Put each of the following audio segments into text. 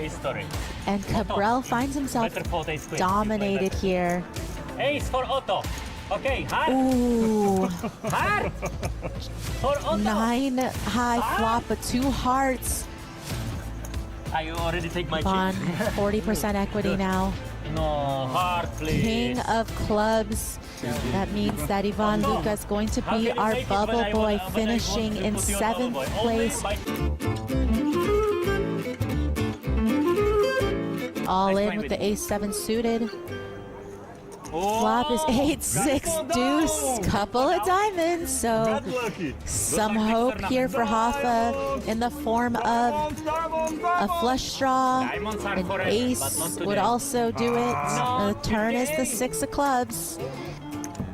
history. And Cabral finds himself Better fold ace queen. dominated here. Ace for Otto. Okay, heart. Ooh, Heart. For Otto. 9 high flop, but 2 hearts. I already take my On chip. 40% equity now. No, heart, please. King of clubs. That means that Ivan Luka is going to be our bubble boy, finishing in 7th place. All in with the ace-7 suited. Flop is 8-6 deuce, couple of diamonds. So some hope here for Hoffa in the form of a flush draw. An ace would also do it. The turn is the 6 of clubs.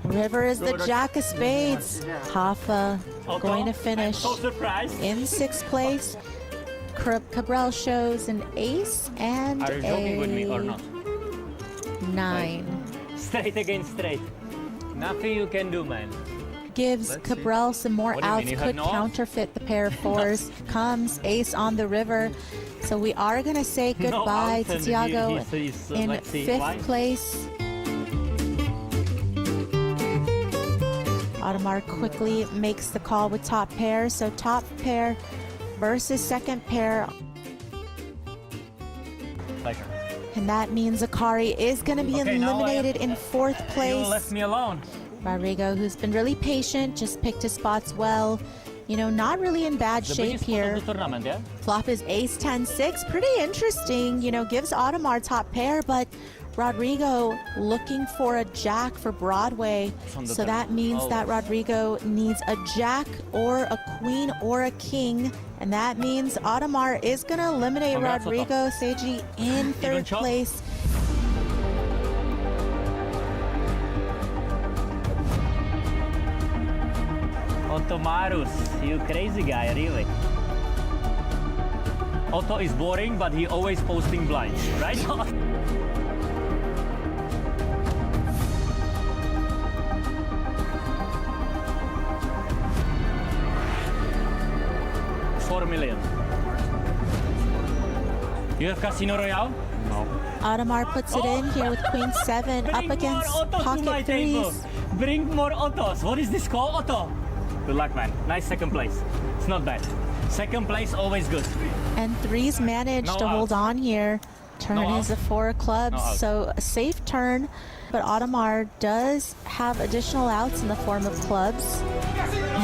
River is the jack of spades. Hoffa going to finish in 6th place. Cabral shows an ace and Are you joking with me or not? 9. Straight against straight. Nothing you can do, man. Gives Cabral some more What do you outs, mean, you could have no? counterfeit the pair of 4s. Comes ace on the river. So we are going to say goodbye outs, to and Tiago he's, in let's see, 5th why? place. Audemars quickly makes the call with top pair. So top pair versus second pair. Pleasure. And that means Akari is going to be Okay, now eliminated in 4th place. You left me alone. Rodrigo, who's been really patient, just picked his spots well. You know, not really in bad The shape biggest spot here. of the tournament, yeah? Flop is ace 10-6. Pretty interesting. You know, gives Audemars top pair, but Rodrigo looking for a jack for Broadway. So that means that Rodrigo needs a jack or a queen or a king. And that means Audemars is going to eliminate Congrats, Rodrigo Seiji in 3rd chop. place. Otomarus, you crazy guy, really. Otto is boring, but he always posting blinds, right? 4 million. You have Casino Royale? No. Audemars puts it in here with Queen 7 up against pocket 3s. Bring more Ottos. What is this called? Otto. Good luck, man. Nice second place. It's not bad. Second place, always good. And 3s managed No to hold out. on here. Turn No is out. a 4 of clubs, No out. so a safe turn. But Audemars does have additional outs in the form of clubs.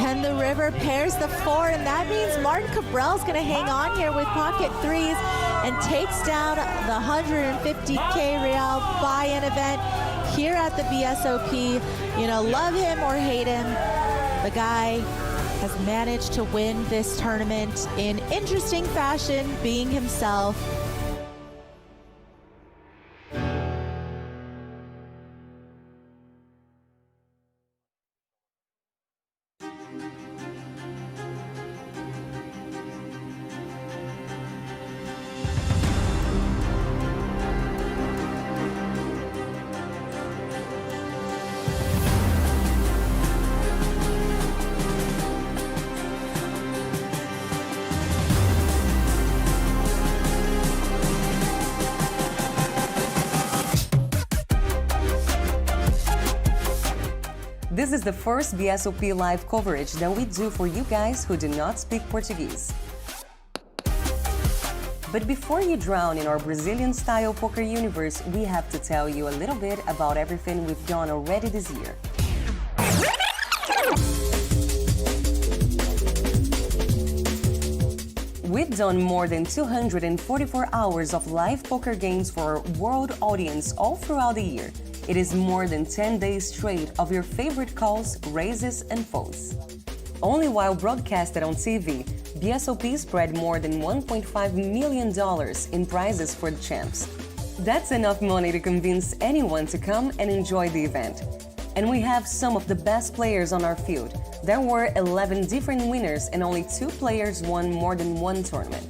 And the river pairs the 4, and that means Martin Cabral's going to hang on here with pocket 3s and takes down the 150K Real buy-in event here at the BSOP. You know, love him or hate him, the guy has managed to win this tournament in interesting fashion, being himself. This is the first BSOP live coverage that we do for you guys who do not speak Portuguese. But before you drown in our Brazilian-style poker universe, we have to tell you a little bit about everything we've done already this year. We've done more than 244 hours of live poker games for our world audience all throughout the year. It is more than 10 days straight of your favorite calls, raises, and folds. Only while broadcasted on TV, BSOP spread more than $1.5 million in prizes for the champs. That's enough money to convince anyone to come and enjoy the event. And we have some of the best players on our field. There were 11 different winners and only 2 players won more than one tournament.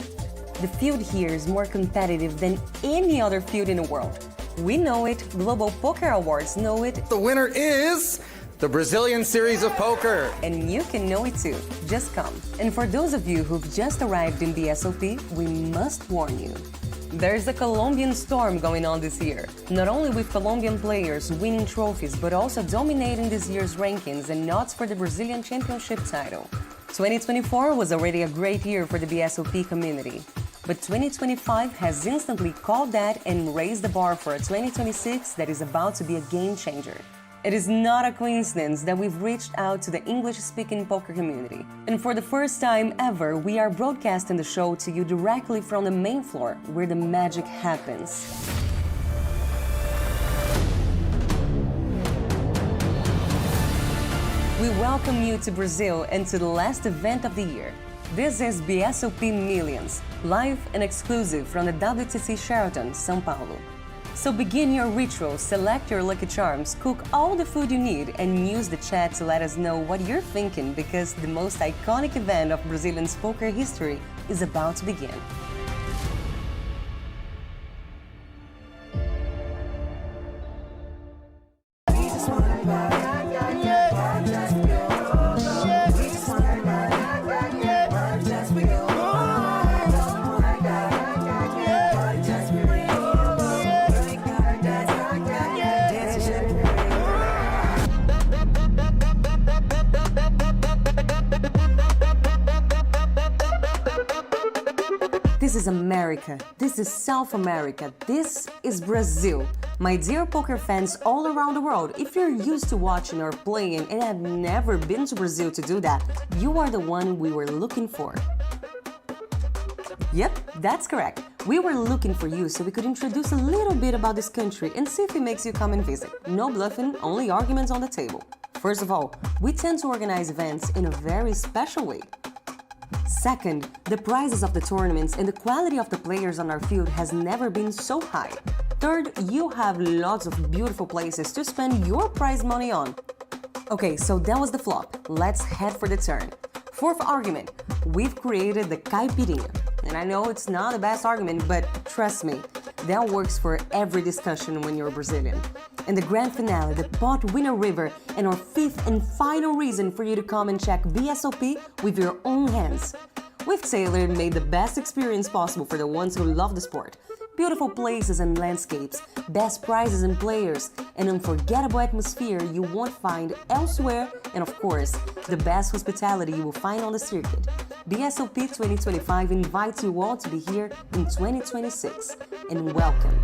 The field here is more competitive than any other field in the world. We know it, Global Poker Awards know it. The winner is the Brazilian Series of Poker. And you can know it too. Just come. And for those of you who've just arrived in BSOP, we must warn you. There's a Colombian storm going on this year, not only with Colombian players winning trophies, but also dominating this year's rankings and odds for the Brazilian Championship title. 2024 was already a great year for the BSOP community, but 2025 has instantly called that and raised the bar for a 2026 that is about to be a game changer. It is not a coincidence that we've reached out to the English-speaking poker community. And for the first time ever, we are broadcasting the show to you directly from the main floor, where the magic happens. We welcome you to Brazil and to the last event of the year. This is BSOP Millions, live and exclusive from the WTC Sheraton, São Paulo. So begin your ritual, select your lucky charms, cook all the food you need, and use the chat to let us know what you're thinking, because the most iconic event of Brazilian poker history is about to begin. This is America. This is South America. This is Brazil. My dear poker fans all around the world, if you're used to watching or playing and have never been to Brazil to do that, you are the one we were looking for. Yep, that's correct. We were looking for you so we could introduce a little bit about this country and see if it makes you come and visit. No bluffing, only arguments on the table. First of all, we tend to organize events in a very special way. Second, the prizes of the tournaments and the quality of the players on our field has never been so high. Third, you have lots of beautiful places to spend your prize money on. Okay, so that was the flop. Let's head for the turn. Fourth argument, we've created the caipirinha. And I know it's not the best argument, but trust me, that works for every discussion when you're Brazilian. And the grand finale, the pot winner river, and our fifth and final reason for you to come and check BSOP with your own hands. We've tailored and made the best experience possible for the ones who love the sport. Beautiful places and landscapes, best prizes and players, an unforgettable atmosphere you won't find elsewhere, and of course, the best hospitality you will find on the circuit. BSOP 2025 invites you all to be here in 2026, and welcome.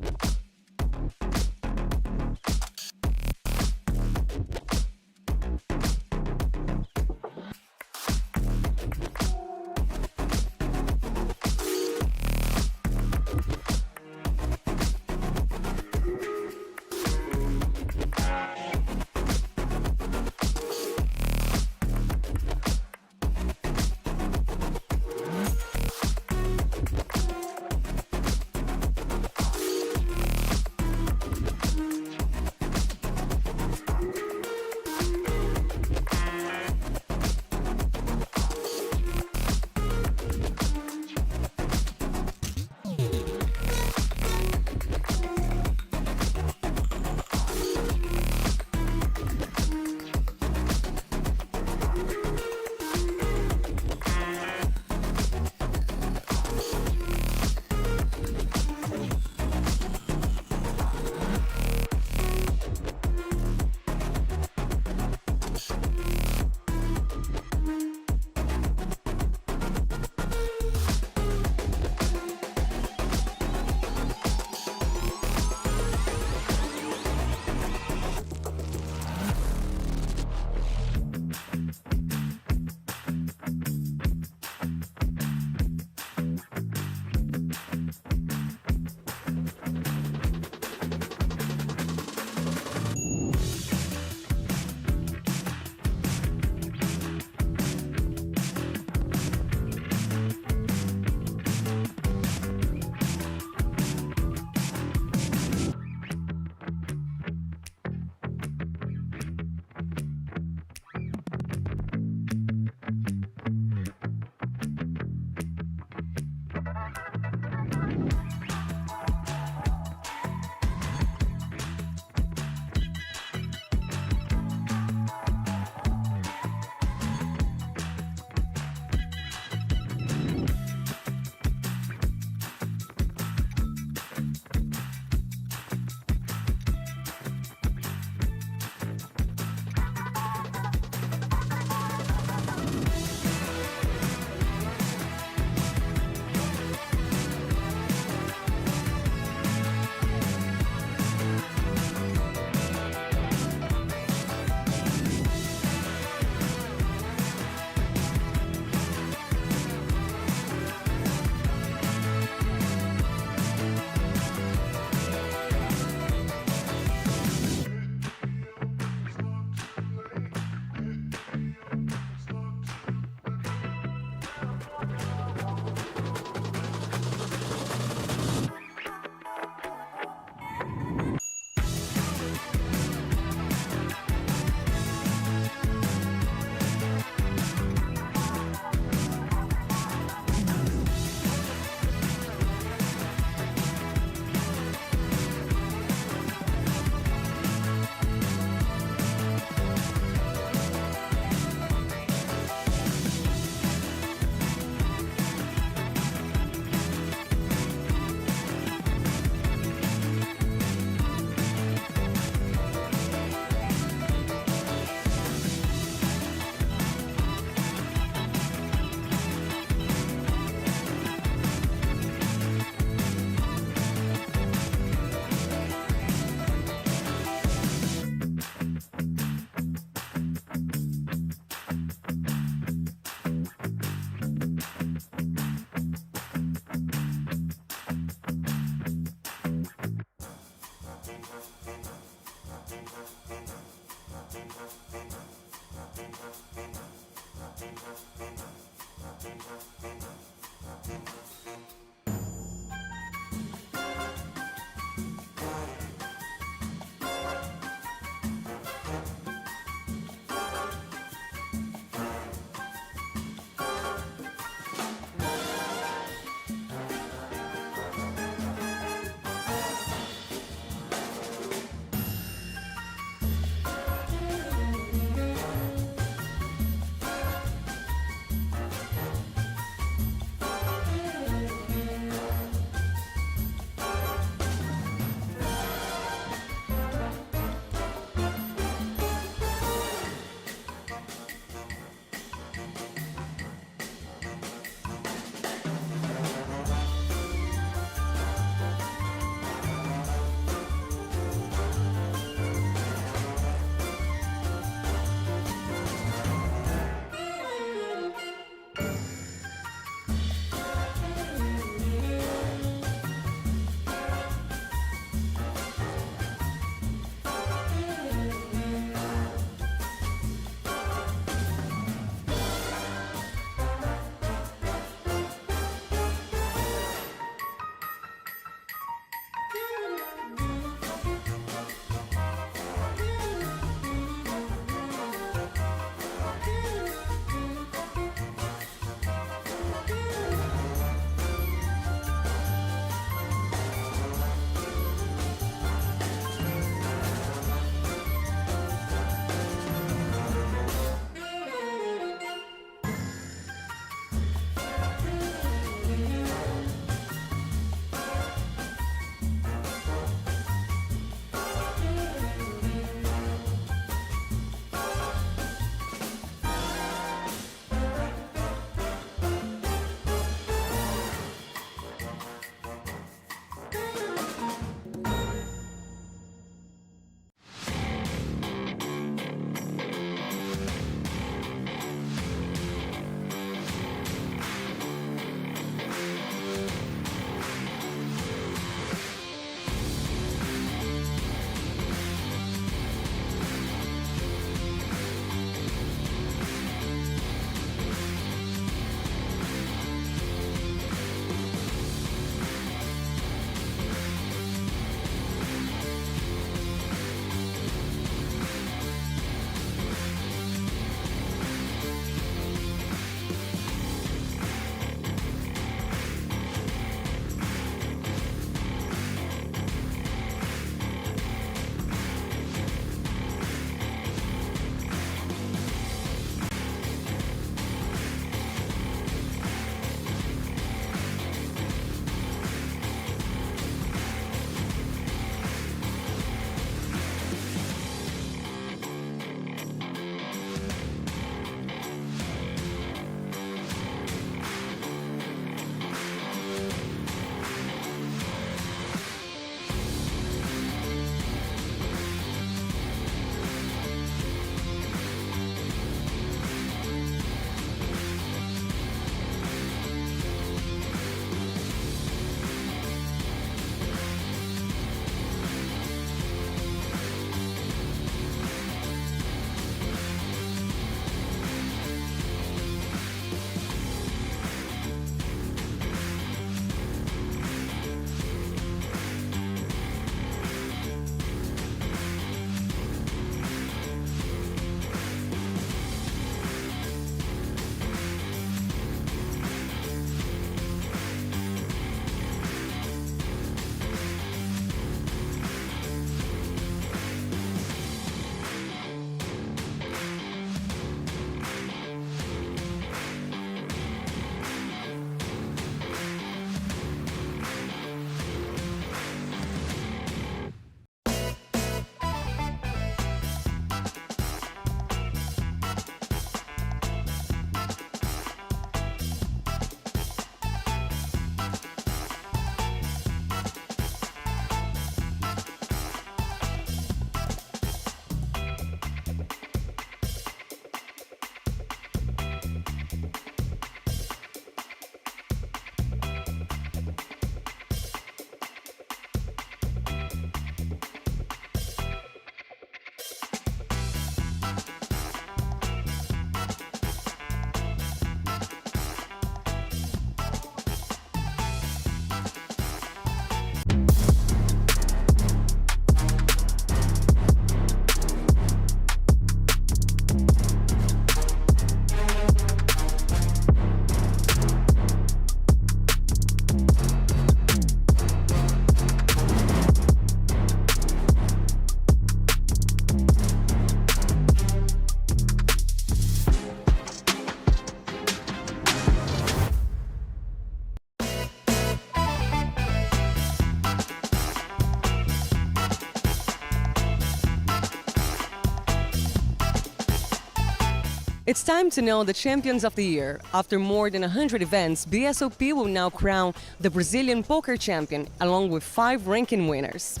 It's time to know the champions of the year. After more than 100 events, BSOP will now crown the Brazilian poker champion, along with 5 ranking winners.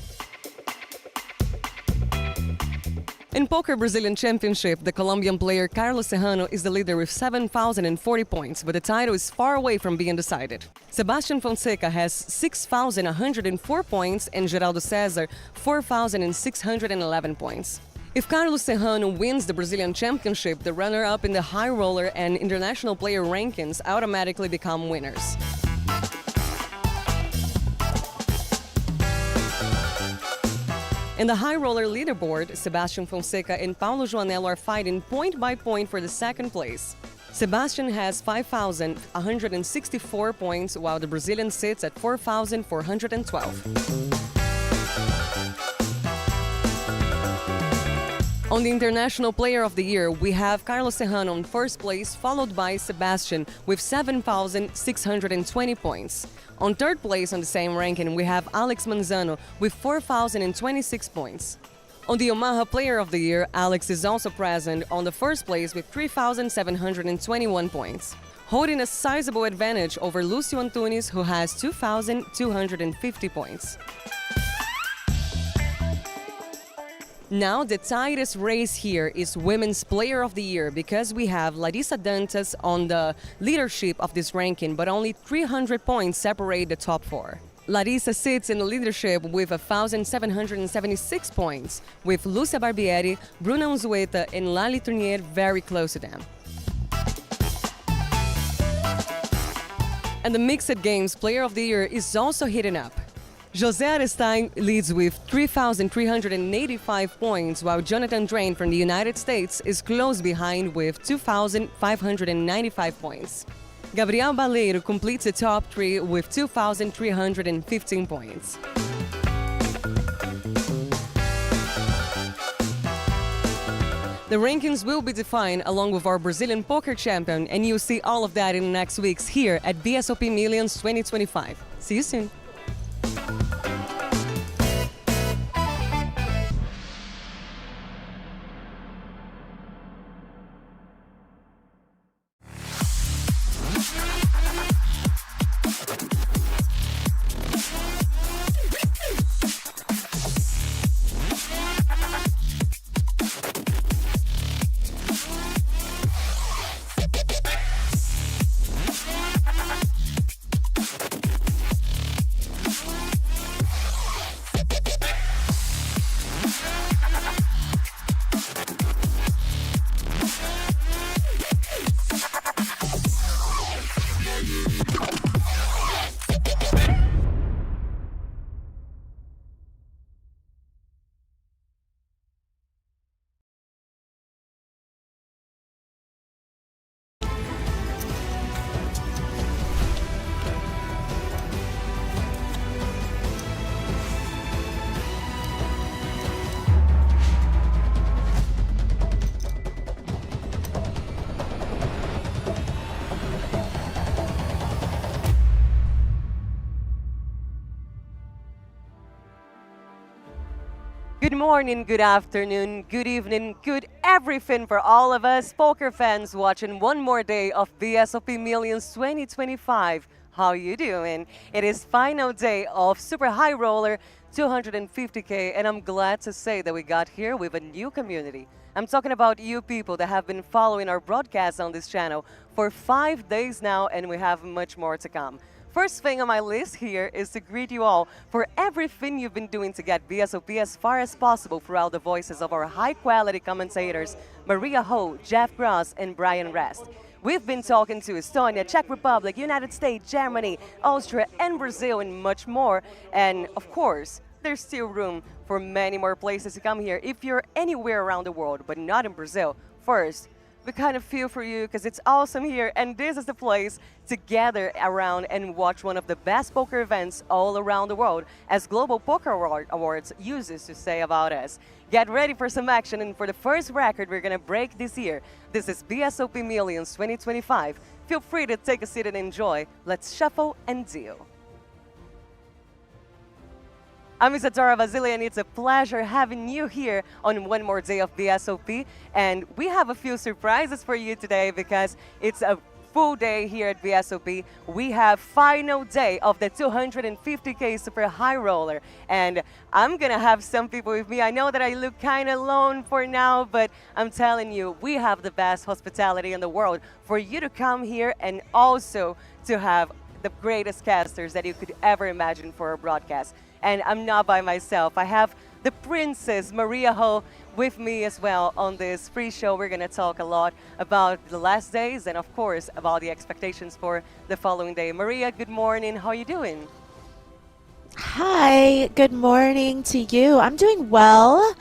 In Poker Brazilian Championship, the Colombian player Carlos Serrano is the leader with 7,040 points, but the title is far away from being decided. Sebastian Fonseca has 6,104 points and Geraldo Cesar 4,611 points. If Carlos Serrano wins the Brazilian Championship, the runner-up in the high roller and international player rankings automatically become winners. In the high roller leaderboard, Sebastian Fonseca and Paulo Joanello are fighting point by point for the second place. Sebastian has 5,164 points, while the Brazilian sits at 4,412. On the International Player of the Year, we have Carlos Serrano in first place, followed by Sebastian with 7,620 points. On third place on the same ranking, we have Alex Manzano with 4,026 points. On the Omaha Player of the Year, Alex is also present on the first place with 3,721 points, holding a sizable advantage over Lucio Antunes, who has 2,250 points. Now, the tightest race here is Women's Player of the Year, because we have Larissa Dantas on the leadership of this ranking, but only 300 points separate the top 4. Larissa sits in the leadership with 1,776 points, with Lucia Barbieri, Bruna Unzueta, and Lali Tournier very close to them. And the Mixed Games Player of the Year is also heating up. José Arestein leads with 3,385 points, while Jonathan Drain from the United States is close behind with 2,595 points. Gabriel Baleiro completes the top 3 with 2,315 points. The rankings will be defined along with our Brazilian poker champion, and you'll see all of that in the next weeks here at BSOP Millions 2025. See you soon. Good morning, good afternoon, good evening, good everything for all of us poker fans watching one more day of BSOP Millions 2025. How you doing? It is final day of Super High Roller 250K, and I'm glad to say that we got here with a new community. I'm talking about you people that have been following our broadcast on this channel for 5 days now, and we have much more to come. First thing on my list here is to greet you all for everything you've been doing to get BSOP as far as possible throughout the voices of our high-quality commentators, Maria Ho, Jeff Gross, and Brian Rest. We've been talking to Estonia, Czech Republic, United States, Germany, Austria, and Brazil, and much more. And of course, there's still room for many more places to come here if you're anywhere around the world, but not in Brazil. First, we kind of feel for you because it's awesome here, and this is the place to gather around and watch one of the best poker events all around the world, as Global Poker Awards uses to say about us. Get ready for some action, and for the first record we're going to break this year, this is BSOP Millions 2025. Feel free to take a seat and enjoy. Let's shuffle and deal. I'm Isadora Vasily, and it's a pleasure having you here on one more day of BSOP. And we have a few surprises for you today because it's a full day here at BSOP. We have final day of the 250K Super High Roller. And I'm going to have some people with me. I know that I look kind of alone for now, but I'm telling you, we have the best hospitality in the world for you to come here and also to have the greatest casters that you could ever imagine for a broadcast. And I'm not by myself. I have the Princess Maria Ho with me as well on this free show. We're going to talk a lot about the last days and, of course, about the expectations for the following day. Maria, good morning. How are you doing? Hi, good morning to you. I'm doing well.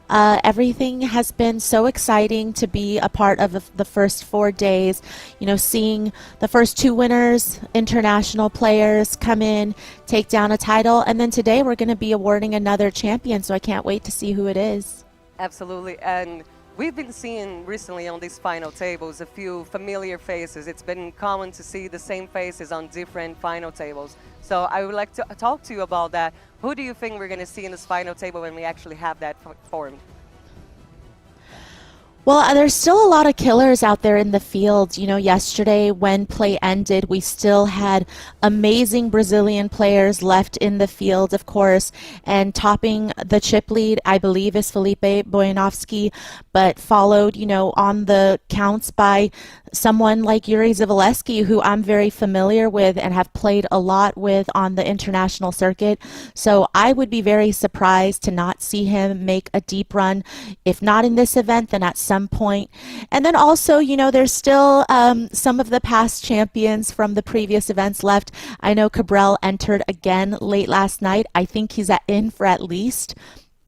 Everything has been so exciting to be a part of the first 4 days, you know, seeing the first 2 winners, international players come in, take down a title, and then today we're going to be awarding another champion, so I can't wait to see who it is. Absolutely, and we've been seeing recently on these final tables a few familiar faces. It's been common to see the same faces on different final tables. So I would like to talk to you about that. Who do you think we're going to see in this final table when we actually have that formed? Well, there's still a lot of killers out there in the field. You know, yesterday when play ended, we still had amazing Brazilian players left in the field, of course, and topping the chip lead, I believe, is Felipe Boyanovsky, but followed, you know, on the counts by someone like Yuri Zivaleski, who I'm very familiar with and have played a lot with on the international circuit. So I would be very surprised to not see him make a deep run, if not in this event, then at some point. And then also, you know, there's still some of the past champions from the previous events left. I know Cabral entered again late last night. I think he's in for at least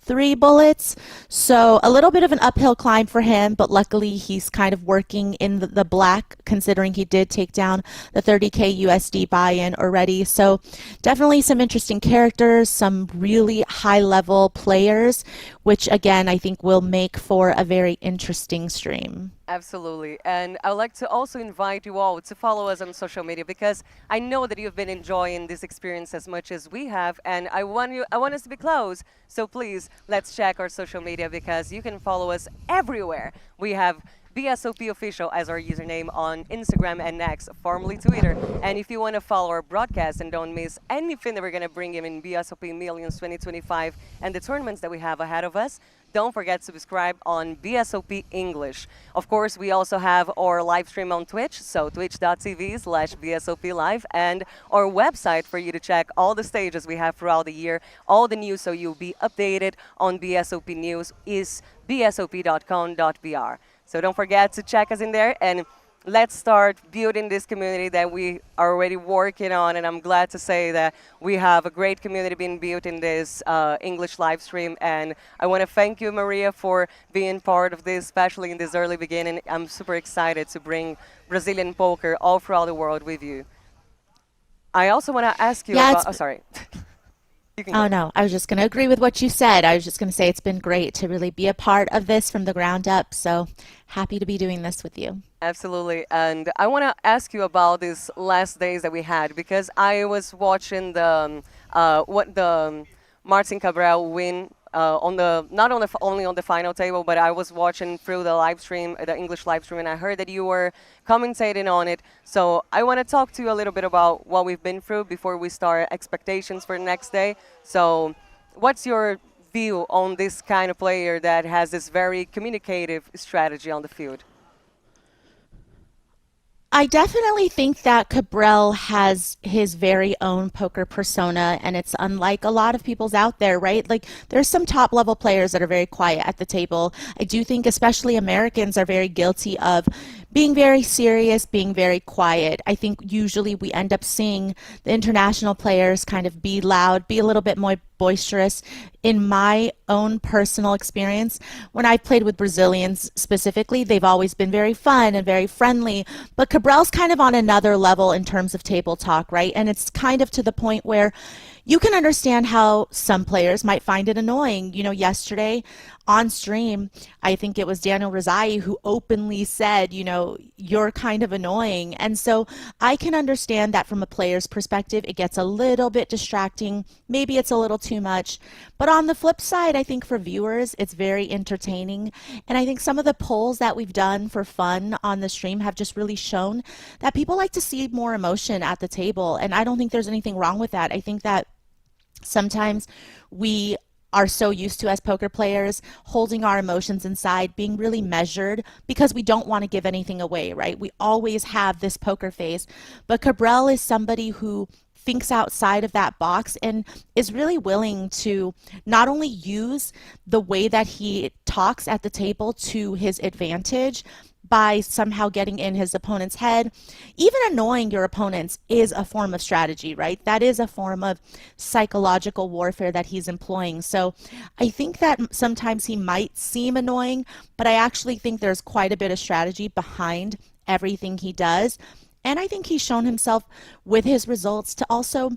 3 bullets, so a little bit of an uphill climb for him, but luckily he's kind of working in the black, considering he did take down the 30K USD buy-in already. So definitely some interesting characters, some really high-level players, which again I think will make for a very interesting stream. Absolutely. And I would like to also invite you all to follow us on social media, because I know that you've been enjoying this experience as much as we have, and I want us to be close. So please, let's check our social media, because you can follow us everywhere. We have BSOP Official as our username on Instagram and X, formerly Twitter. And if you want to follow our broadcast and don't miss anything that we're going to bring in BSOP Millions 2025 and the tournaments that we have ahead of us, don't forget to subscribe on BSOP English. Of course, we also have our live stream on Twitch, so twitch.tv/BSOP Live, and our website for you to check all the stages we have throughout the year. All the news, so you'll be updated on BSOP News, is bsop.com.br. So don't forget to check us in there, and let's start building this community that we are already working on. And I'm glad to say that we have a great community being built in this English live stream. And I want to thank you, Maria, for being part of this, especially in this early beginning. I'm super excited to bring Brazilian poker all throughout the world with you. I also want to ask you about... Oh, sorry. Oh, no, I was just going to agree with what you said. I was just going to say it's been great to really be a part of this from the ground up. So happy to be doing this with you. Absolutely. And I want to ask you about these last days that we had, because I was watching the Martin Cabral win only on the final table, but I was watching through the live stream, the English live stream, and I heard that you were commentating on it. So I want to talk to you a little bit about what we've been through before we start expectations for the next day. So what's your view on this kind of player that has this very communicative strategy on the field? I definitely think that Cabral has his very own poker persona, and it's unlike a lot of people's out there, right? Like, there's some top level players that are very quiet at the table. I do think especially Americans are very guilty of being very serious, being very quiet. I think usually we end up seeing the international players kind of be loud, be a little bit more boisterous. In my own personal experience, when I've played with Brazilians specifically, they've always been very fun and very friendly, but Cabral's kind of on another level in terms of table talk, right? And it's kind of to the point where you can understand how some players might find it annoying. You know, yesterday on stream, I think it was Daniel Rizai who openly said, you know, you're kind of annoying. And so I can understand that from a player's perspective, it gets a little bit distracting. Maybe it's a little too much. But on the flip side, I think for viewers, it's very entertaining. And I think some of the polls that we've done for fun on the stream have just really shown that people like to see more emotion at the table. And I don't think there's anything wrong with that. I think that sometimes we are so used to, as poker players, holding our emotions inside, being really measured because we don't want to give anything away, right? We always have this poker face. But Cabral is somebody who thinks outside of that box and is really willing to not only use the way that he talks at the table to his advantage, by somehow getting in his opponent's head. Even annoying your opponents is a form of strategy, right? That is a form of psychological warfare that he's employing. So I think that sometimes he might seem annoying, but I actually think there's quite a bit of strategy behind everything he does. And I think he's shown himself with his results to also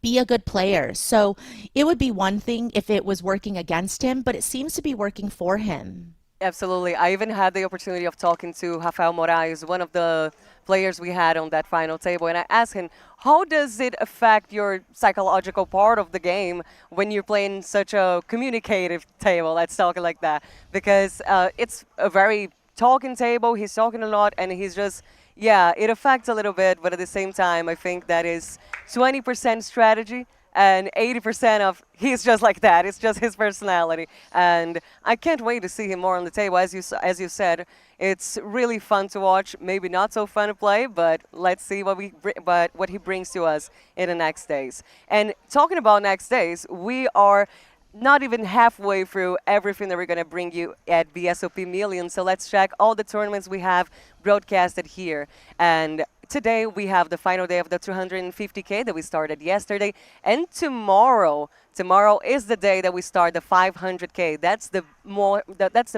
be a good player. So it would be one thing if it was working against him, but it seems to be working for him. Absolutely. I even had the opportunity of talking to Rafael Moraes, one of the players we had on that final table, and I asked him, how does it affect your psychological part of the game when you're playing such a communicative table, let's talk it like that, because it's a very talking table, he's talking a lot, and he's just, yeah, it affects a little bit, but at the same time, I think that is 20% strategy, and 80% of he's just like that. It's just his personality, and I can't wait to see him more on the table. As you said, it's really fun to watch. Maybe not so fun to play, but let's see what he brings to us in the next days. And talking about next days, we are not even halfway through everything that we're going to bring you at BSOP Millions. So let's check all the tournaments we have broadcasted here. And today we have the final day of the 250K that we started yesterday, and tomorrow is the day that we start the 500K. That's the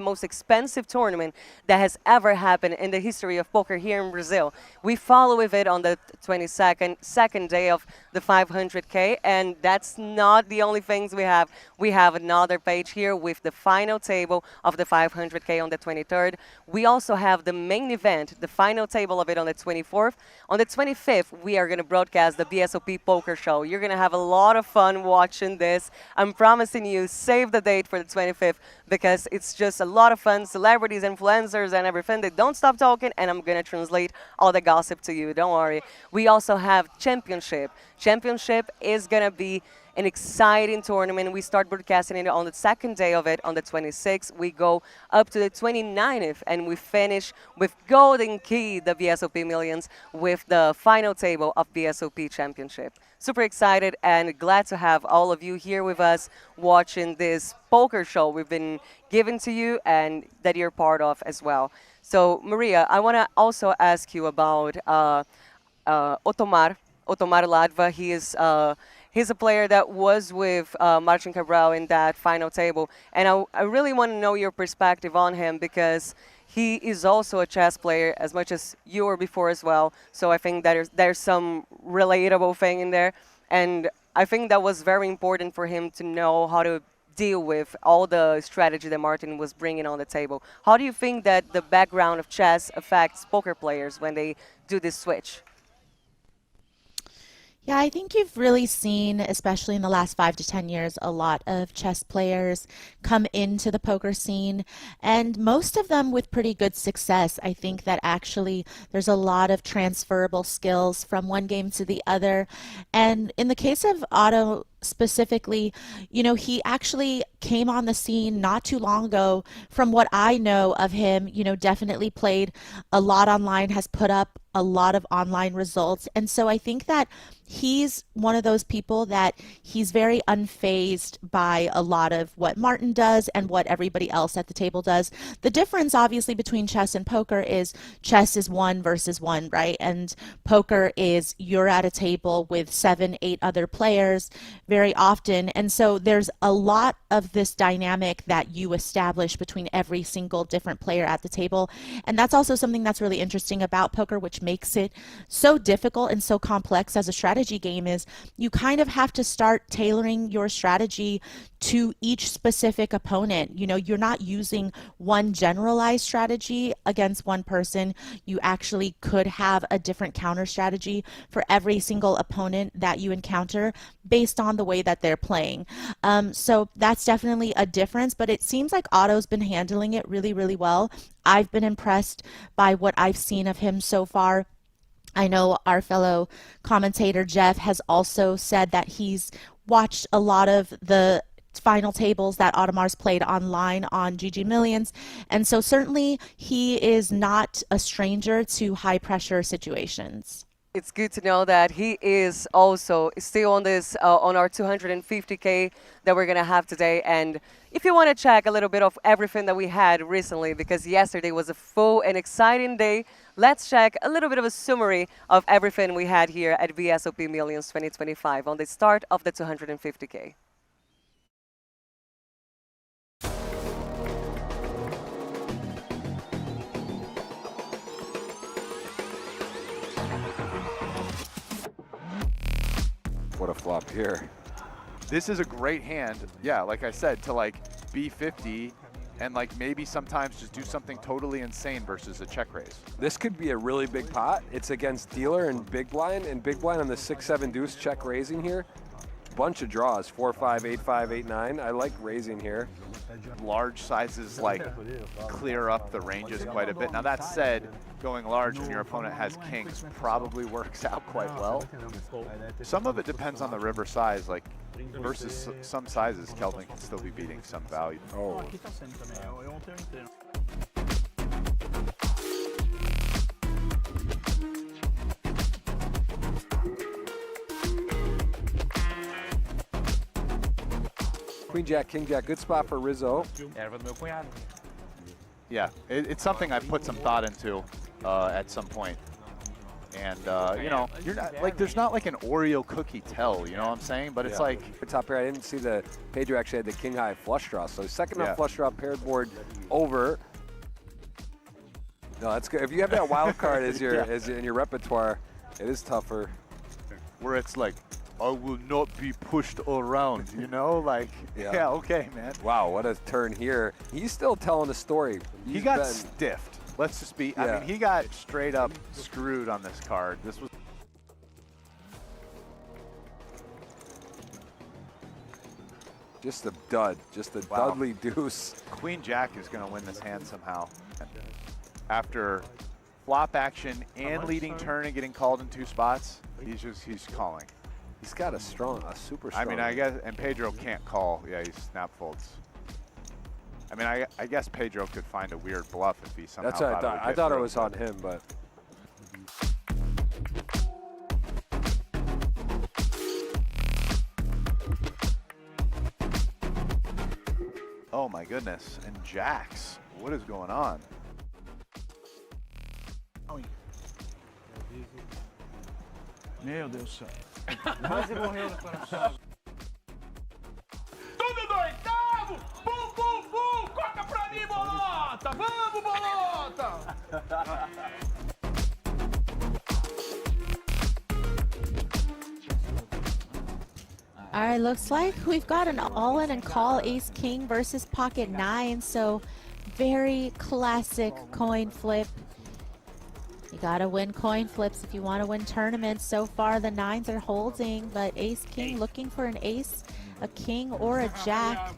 most expensive tournament that has ever happened in the history of poker here in Brazil. We follow with it on the 22nd day of the 500K, and that's not the only things we have. We have another page here with the final table of the 500K on the 23rd. We also have the main event, the final table of it on the 24th. On the 25th, we are going to broadcast the BSOP Poker Show. You're going to have a lot of fun watching this. I'm promising you, save the date for the 25th because it's just a lot of fun. Celebrities, influencers, and everything. They don't stop talking, and I'm going to translate all the gossip to you. Don't worry. We also have Championship. Championship is going to be an exciting tournament. We start broadcasting it on the second day of it, on the 26th. We go up to the 29th, and we finish with Golden Key, the BSOP Millions, with the final table of BSOP Championship. Super excited and glad to have all of you here with us watching this poker show we've been giving to you and that you're part of as well. So, Maria, I want to also ask you about Otomar Ladva. He's a player that was with Martin Cabral in that final table. And I really want to know your perspective on him because he is also a chess player as much as you were before as well. So I think that there's some relatable thing in there. And I think that was very important for him to know how to deal with all the strategy that Martin was bringing on the table. How do you think that the background of chess affects poker players when they do this switch? Yeah, I think you've really seen, especially in the last 5 to 10 years, a lot of chess players come into the poker scene, and most of them with pretty good success. I think that actually there's a lot of transferable skills from one game to the other. And in the case of Otto specifically, you know, he actually came on the scene not too long ago. From what I know of him, you know, definitely played a lot online, has put up a lot of online results. And so I think that he's one of those people that he's very unfazed by a lot of what Martin does and what everybody else at the table does. The difference obviously between chess and poker is chess is 1 versus 1, right? And poker is you're at a table with 7, 8 other players very often. And so there's a lot of this dynamic that you establish between every single different player at the table. And that's also something that's really interesting about poker, which makes it so difficult and so complex as a strategy game, is you kind of have to start tailoring your strategy to each specific opponent. You know, you're not using one generalized strategy against one person. You actually could have a different counter strategy for every single opponent that you encounter based on the way that they're playing. So that's definitely a difference, but it seems like Otto's been handling it really, really well. I've been impressed by what I've seen of him so far. I know our fellow commentator Jeff has also said that he's watched a lot of the final tables that Ottomar's played online on GG Millions, and so certainly he is not a stranger to high pressure situations. It's good to know that he is also still on this on our 250K that we're gonna have today. And if you want to check a little bit of everything that we had recently, because yesterday was a full and exciting day, let's check a little bit of a summary of everything we had here at BSOP Millions 2025 on the start of the 250K. What a flop here. This is a great hand, yeah, like I said, to like B50 and like maybe sometimes just do something totally insane versus a check raise. This could be a really big pot. It's against dealer and big blind on the 6-7 deuce check raising here. Bunch of draws, 4-5, 8-5, 8-9. I like raising here. Large sizes like clear up the ranges quite a bit. Now that said, going large when your opponent has kings probably works out quite well. Some of it depends on the river size, like versus some sizes, Kelvin can still be beating some value. Oh. Queen Jack, King Jack, good spot for Rizzo. Yeah, it's something I put some thought into at some point. And, you know, you're not, like, there's not like an Oreo cookie tell, you know what I'm saying? But it's like... Top pair, I didn't see the Pedro actually had the king high flush draw. So second up flush draw, paired board over. No, that's good. If you have that wild card as your in your repertoire, it is tougher. Where it's like, I will not be pushed around, you know? Like, yeah, okay, man. Wow, what a turn here. He's still telling the story. He got stiffed. Let's just be, I mean, he got straight up screwed on this card. This was... Just a dud, just a Dudley deuce. Queen Jack is going to win this hand somehow. After flop action and leading turn and getting called in 2 spots, he's calling. He's got a super strong. I mean, I guess, and Pedro can't call. Yeah, he snap folds. I mean, I guess Pedro could find a weird bluff if he somehow. That's what I thought. I thought it was on him, but. Oh my goodness! And jacks, what is going on? Meu Deus do céu. Quase morreu no coração. Tudo doidado! Bum, bum, bum! Corta pra mim, bolota! Vamos, bolota! All right, looks like we've got an all-in and call ace-king versus pocket 9, so very classic coin flip. You gotta win coin flips if you want to win tournaments. So far, the 9s are holding, but ace-king looking for an ace, a king, or a jack.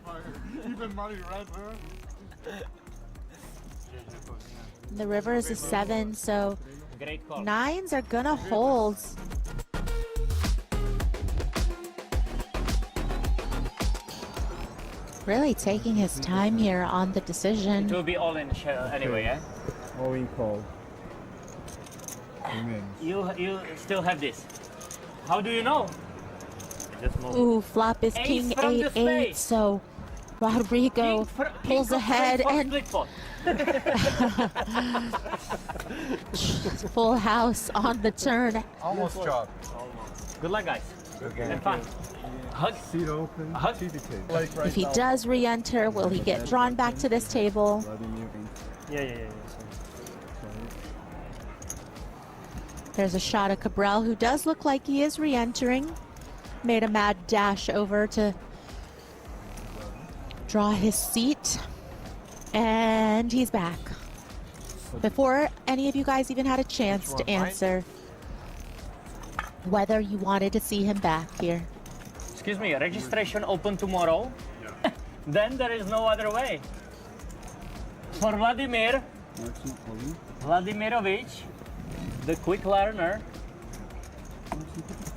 The river is a 7, so 9s are gonna hold. Really taking his time here on the decision. It will be all in anyway, yeah? All in call. You still have this. How do you know? Just move. Ooh, flop is king 8-8, so Rodrigo pulls ahead and full house on the turn. Almost chopped. Good luck, guys. And fun. Hug. Seat open. Hug. If he does re-enter, will he get drawn back to this table? Yeah. There's a shot of Cabral, who does look like he is re-entering. Made a mad dash over to withdraw his seat. And he's back. Before any of you guys even had a chance to answer whether you wanted to see him back here. Excuse me, registration open tomorrow? Yeah. Then there is no other way. For Vladimir Vladimirovich, the quick learner,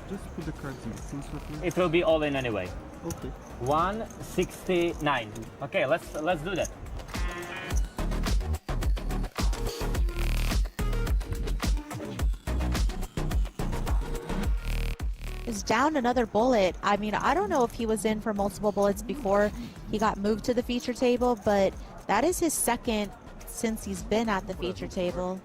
just put the cards in the case with me. it will be all in anyway. Okay. 169. Okay, let's do that. Is down another bullet. I mean, I don't know if he was in for multiple bullets before he got moved to the feature table, but that is his second since he's been at the feature table.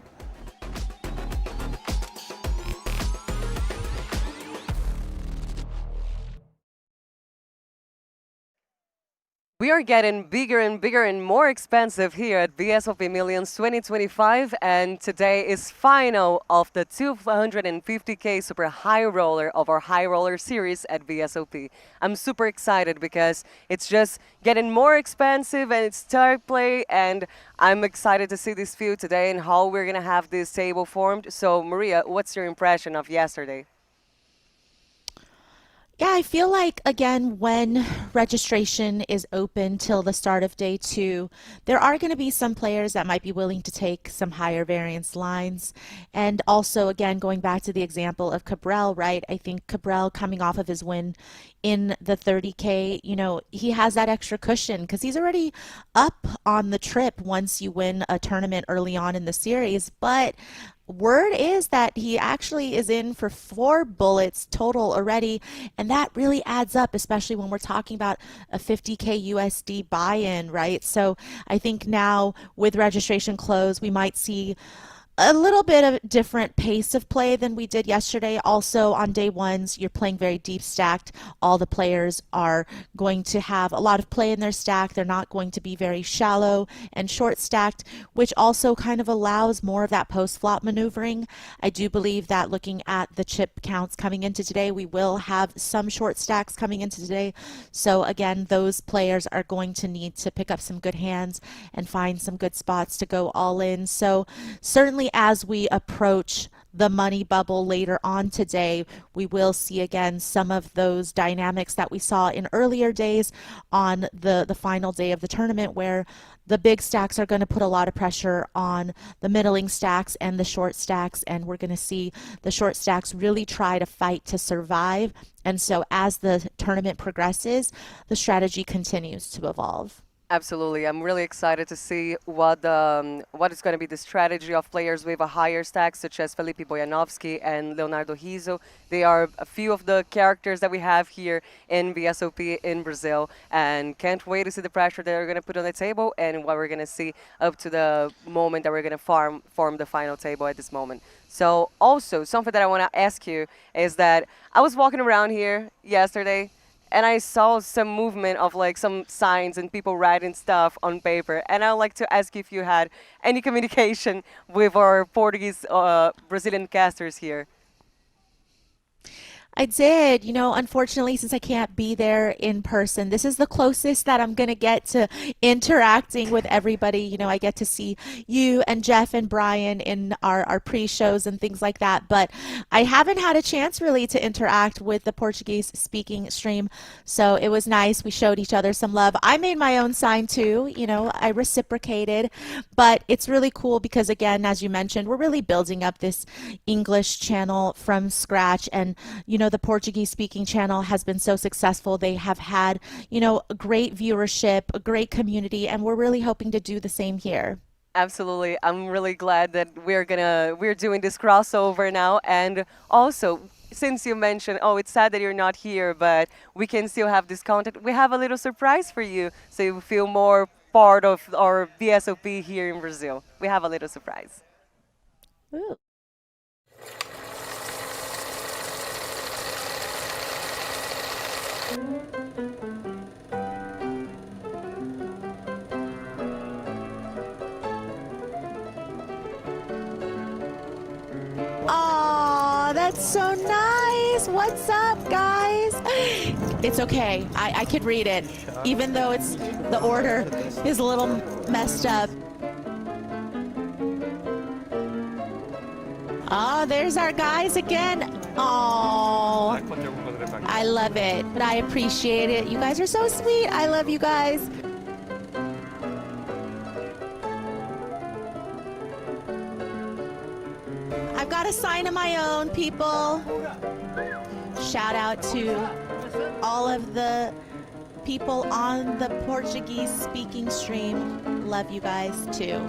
We are getting bigger and bigger and more expensive here at BSOP Millions 2025, and today is final of the 250K Super High Roller of our High Roller series at BSOP. I'm super excited because it's just getting more expensive and it's start play, and I'm excited to see this field today and how we're gonna have this table formed. So Maria, what's your impression of yesterday? Yeah, I feel like, again, when registration is open till the start of day 2, there are going to be some players that might be willing to take some higher variance lines. And also, again, going back to the example of Cabral, right? I think Cabral, coming off of his win in the 30K, you know, he has that extra cushion because he's already up on the trip once you win a tournament early on in the series. But word is that he actually is in for 4 bullets total already, and that really adds up, especially when we're talking about a 50K USD buy-in, right? So I think now with registration closed, we might see a little bit of different pace of play than we did yesterday. Also on day 1s, you're playing very deep stacked. All the players are going to have a lot of play in their stack. They're not going to be very shallow and short stacked, which also kind of allows more of that post flop maneuvering. I do believe that looking at the chip counts coming into today, we will have some short stacks coming into today. So again, those players are going to need to pick up some good hands and find some good spots to go all in. So certainly as we approach the money bubble later on today, we will see again some of those dynamics that we saw in earlier days on the final day of the tournament, where the big stacks are going to put a lot of pressure on the middling stacks and the short stacks, and we're going to see the short stacks really try to fight to survive. And so as the tournament progresses, the strategy continues to evolve. Absolutely. I'm really excited to see what is going to be the strategy of players with a higher stack, such as Felipe Boyanovsky and Leonardo Rizzo. They are a few of the characters that we have here in BSOP in Brazil, and can't wait to see the pressure they're going to put on the table and what we're going to see up to the moment that we're going to form the final table at this moment. So also, something that I want to ask you is that I was walking around here yesterday, and I saw some movement of like some signs and people writing stuff on paper. And I'd like to ask you if you had any communication with our Portuguese Brazilian casters here. I did. You know, unfortunately, since I can't be there in person, this is the closest that I'm going to get to interacting with everybody. You know, I get to see you and Jeff and Brian in our pre-shows and things like that. But I haven't had a chance really to interact with the Portuguese speaking stream. So it was nice. We showed each other some love. I made my own sign too. You know, I reciprocated. But it's really cool because, again, as you mentioned, we're really building up this English channel from scratch. And, you know, the Portuguese speaking channel has been so successful. They have had, you know, a great viewership, a great community, and we're really hoping to do the same here. Absolutely. I'm really glad that we're doing this crossover now. And also, since you mentioned, oh, it's sad that you're not here, but we can still have this content. We have a little surprise for you, so you feel more part of our BSOP here in Brazil. We have a little surprise. Ooh. Aw, that's so nice. What's up, guys? It's okay. I could read it, even though it's the order is a little messed up. Oh, there's our guys again. Oh, I love it, but I appreciate it. You guys are so sweet. I love you guys. I've got a sign of my own, people. Shout out to all of the people on the Portuguese speaking stream. Love you guys too.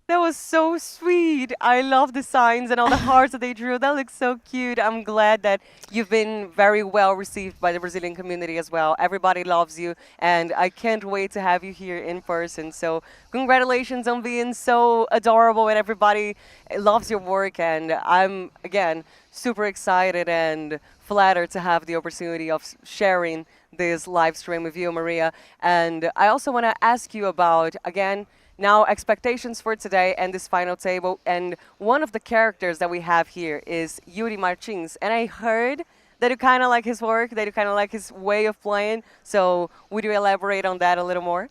That was so sweet. I love the signs and all the hearts that they drew. That looks so cute. I'm glad that you've been very well received by the Brazilian community as well. Everybody loves you, and I can't wait to have you here in person. So congratulations on being so adorable, and everybody loves your work. And I'm, again, super excited and flattered to have the opportunity of sharing this live stream with you, Maria. And I also want to ask you about, again, now expectations for today and this final table. And one of the characters that we have here is Yuri Martins. And I heard that you kind of like his work, that you kind of like his way of playing. So would you elaborate on that a little more?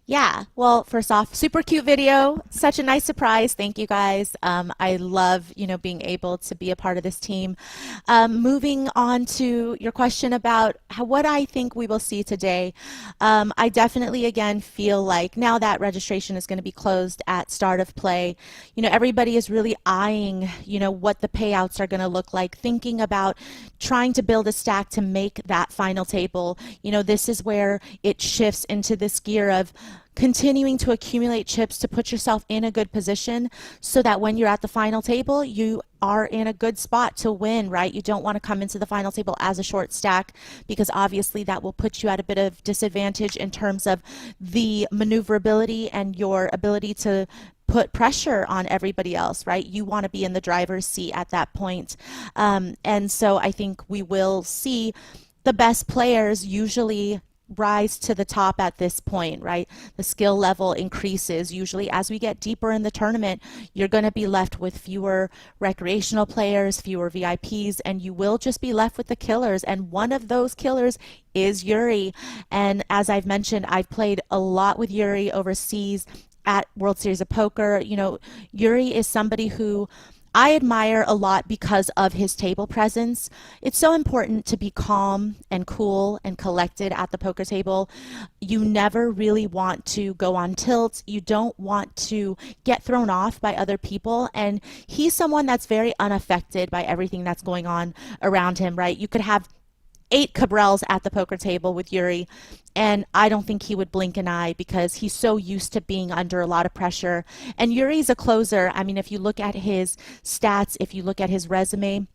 Yeah, well, first off, super cute video. Such a nice surprise. Thank you guys. I love, being able to be a part of this team. Moving on to your question about what I think we will see today. I definitely, again, feel like now that registration is going to be closed at start of play, everybody is really eyeing, what the payouts are going to look like, thinking about trying to build a stack to make that final table. This is where it shifts into this gear of continuing to accumulate chips to put yourself in a good position so that when you're at the final table, you are in a good spot to win, right? You don't want to come into the final table as a short stack because obviously that will put you at a bit of disadvantage in terms of the maneuverability and your ability to put pressure on everybody else, right? You want to be in the driver's seat at that point. And so I think we will see the best players usually rise to the top at this point, right? The skill level increases. Usually as we get deeper in the tournament, you're going to be left with fewer recreational players, fewer VIPs, and you will just be left with the killers. And one of those killers is Yuri. And as I've mentioned, I've played a lot with Yuri overseas at World Series of Poker. Yuri is somebody who I admire a lot because of his table presence. It's so important to be calm and cool and collected at the poker table. You never really want to go on tilt. You don't want to get thrown off by other people. And he's someone that's very unaffected by everything that's going on around him, right? You could have 8 Cabrels at the poker table with Yuri, and I don't think he would blink an eye because he's so used to being under a lot of pressure. And Yuri's a closer. I mean, if you look at his stats, if you look at his resume,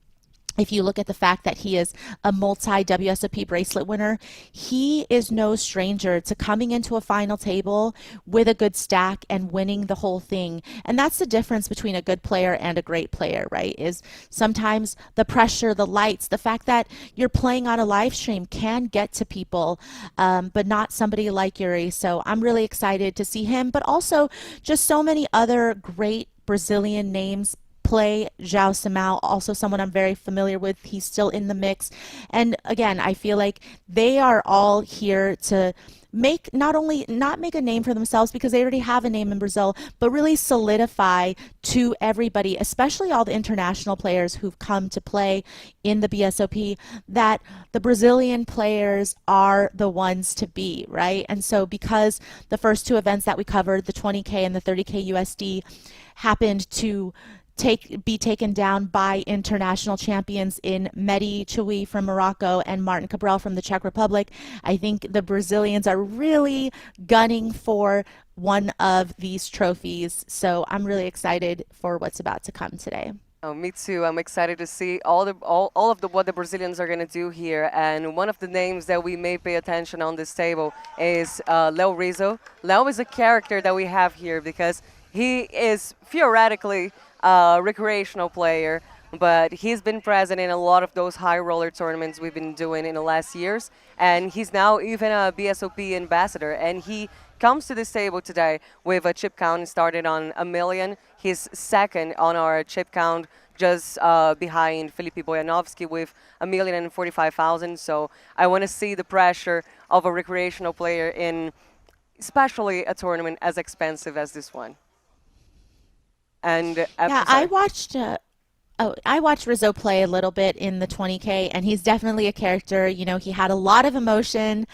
if you look at the fact that he is a multi-WSOP bracelet winner, he is no stranger to coming into a final table with a good stack and winning the whole thing. And that's the difference between a good player and a great player, right? Is sometimes the pressure, the lights, the fact that you're playing on a live stream can get to people, but not somebody like Yuri. So I'm really excited to see him, but also just so many other great Brazilian names play. João Simão, also someone I'm very familiar with. He's still in the mix. And again, I feel like they are all here to make not make a name for themselves because they already have a name in Brazil, but really solidify to everybody, especially all the international players who've come to play in the BSOP, that the Brazilian players are the ones to beat, right? And so because the first 2 events that we covered, the 20K and the 30K USD, happened to be taken down by international champions in Mehdi Choui from Morocco and Martin Cabral from the Czech Republic, I think the Brazilians are really gunning for one of these trophies. So I'm really excited for what's about to come today. Oh, me too. I'm excited to see all of what the Brazilians are going to do here. And one of the names that we may pay attention on this table is Leo Rizzo. Leo is a character that we have here because he is theoretically a recreational player, but he's been present in a lot of those high roller tournaments we've been doing in the last years, and he's now even a BSOP ambassador, and he comes to this table today with a chip count started on 1 million. He's second on our chip count, just behind Felipe Boyanovsky with 1,045,000. So I want to see the pressure of a recreational player in especially a tournament as expensive as this one. And Yeah, I watched Rizzo play a little bit in the 20K, and he's definitely a character. You know, he had a lot of emotion.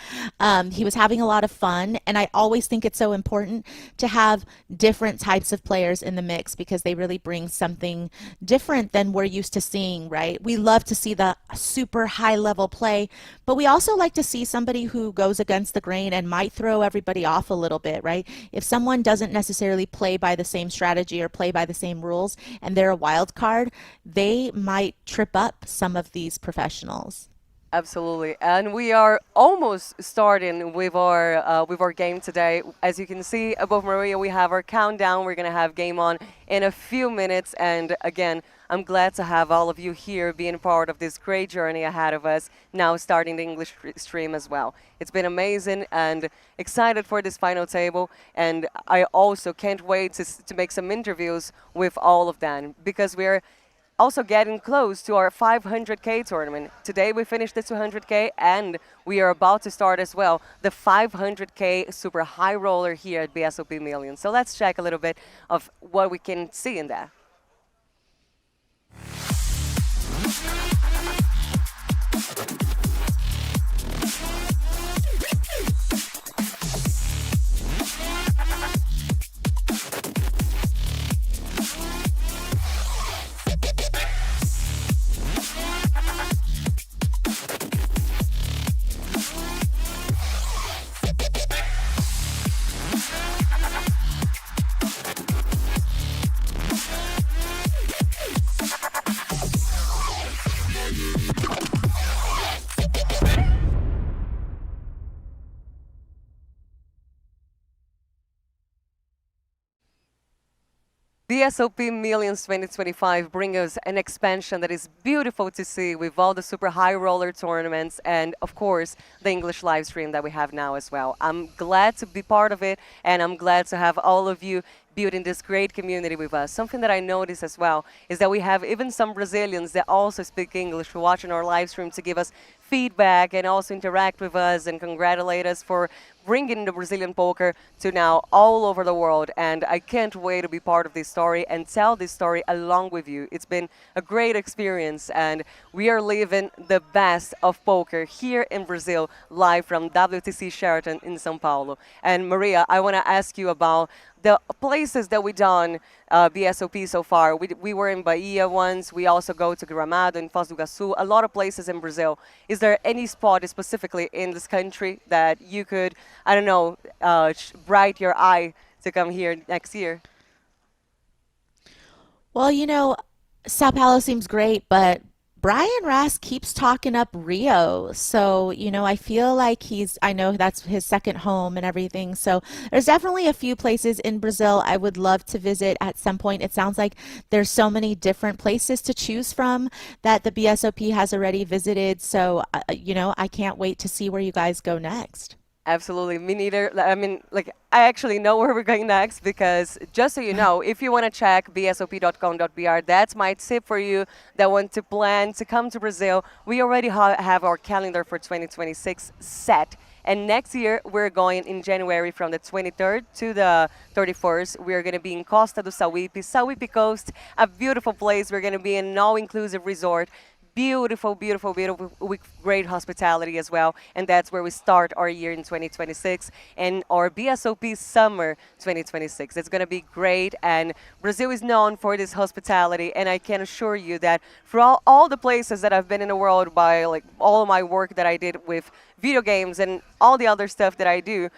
He was having a lot of fun, and I always think it's so important to have different types of players in the mix because they really bring something different than we're used to seeing, right? We love to see the super high level play, but we also like to see somebody who goes against the grain and might throw everybody off a little bit, right? If someone doesn't necessarily play by the same strategy or play by the same rules and they're a wild card, they might trip up some of these professionals. Absolutely, and we are almost starting with our game today. As you can see above Maria, we have our countdown. We're gonna have game on in a few minutes, and again, I'm glad to have all of you here being part of this great journey ahead of us. Now starting the English stream as well. It's been amazing and excited for this final table, and I also can't wait to make some interviews with all of them because we're also getting close to our 500K tournament. Today we finished the 200K and we are about to start as well the 500K super high roller here at BSOP Millions. So let's check a little bit of what we can see in there. BSOP Millions 2025 bring us an expansion that is beautiful to see with all the super high roller tournaments and, of course, the English live stream that we have now as well. I'm glad to be part of it, and I'm glad to have all of you building this great community with us. Something that I noticed as well is that we have even some Brazilians that also speak English watching our live stream to give us feedback and also interact with us and congratulate us for bringing the Brazilian poker to now all over the world. And I can't wait to be part of this story and tell this story along with you. It's been a great experience, and we are living the best of poker here in Brazil, live from WTC Sheraton in São Paulo. And Maria, I want to ask you about the places that we done BSOP so far. We were in Bahia once. We also go to Gramado and Foz do Iguaçu, a lot of places in Brazil. Is there any spot specifically in this country that you could, I don't know, bright your eye to come here next year? Well, you know, Sao Paulo seems great, but Brian Rask keeps talking up Rio. So, you know, I feel like I know that's his second home and everything. So there's definitely a few places in Brazil I would love to visit at some point. It sounds like there's so many different places to choose from that the BSOP has already visited. So, you know, I can't wait to see where you guys go next. Absolutely, me neither. I mean, like, I actually know where we're going next because just so you know, if you want to check bsop.com.br, that's my tip for you that want to plan to come to Brazil. We already have our calendar for 2026 set. And next year, we're going in January from the 23rd to the 31st. We're going to be in Costa do Sauípe Coast, a beautiful place. We're going to be in an all-inclusive resort. Beautiful, beautiful, beautiful, with great hospitality as well. And that's where we start our year in 2026 and our BSOP Summer 2026. It's going to be great. And Brazil is known for this hospitality. And I can assure you that for all the places that I've been in the world by like all my work that I did with video games and all the other stuff that I do,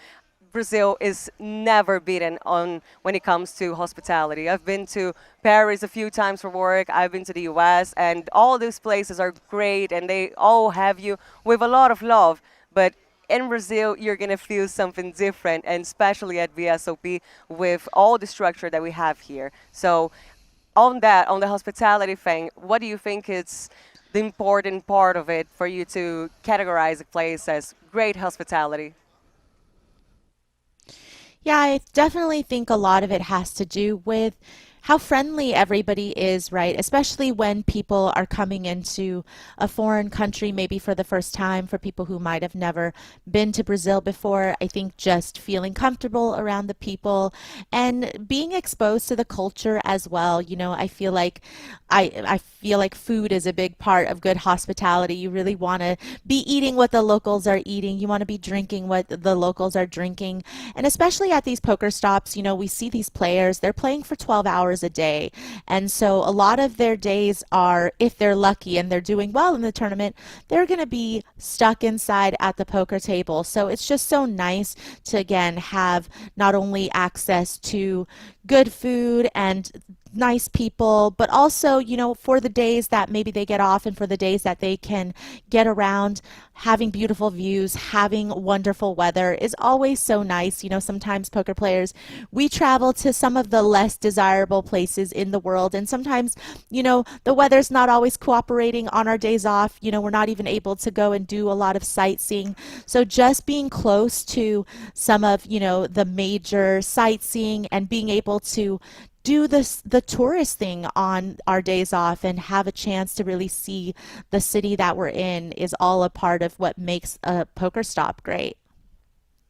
Brazil is never beaten on when it comes to hospitality. I've been to Paris a few times for work. I've been to the US, and all these places are great, and they all have you with a lot of love. But in Brazil, you're going to feel something different, and especially at BSOP with all the structure that we have here. So on that, on the hospitality thing, what do you think is the important part of it for you to categorize a place as great hospitality? Yeah, I definitely think a lot of it has to do with how friendly everybody is, right? Especially when people are coming into a foreign country, maybe for the first time, for people who might have never been to Brazil before. I think just feeling comfortable around the people and being exposed to the culture as well. You know, I feel like food is a big part of good hospitality. You really want to be eating what the locals are eating. You want to be drinking what the locals are drinking. And especially at these poker stops, you know, we see these players, they're playing for 12 hours a day. And so a lot of their days are, if they're lucky and they're doing well in the tournament, they're going to be stuck inside at the poker table. So it's just so nice to, again, have not only access to good food and nice people, but also, you know, for the days that maybe they get off and for the days that they can get around, having beautiful views, having wonderful weather is always so nice. You know, sometimes poker players, we travel to some of the less desirable places in the world, and sometimes, you know, the weather's not always cooperating on our days off. You know, we're not even able to go and do a lot of sightseeing. So just being close to some of, you know, the major sightseeing and being able to do the tourist thing on our days off and have a chance to really see the city that we're in is all a part of what makes a poker stop great.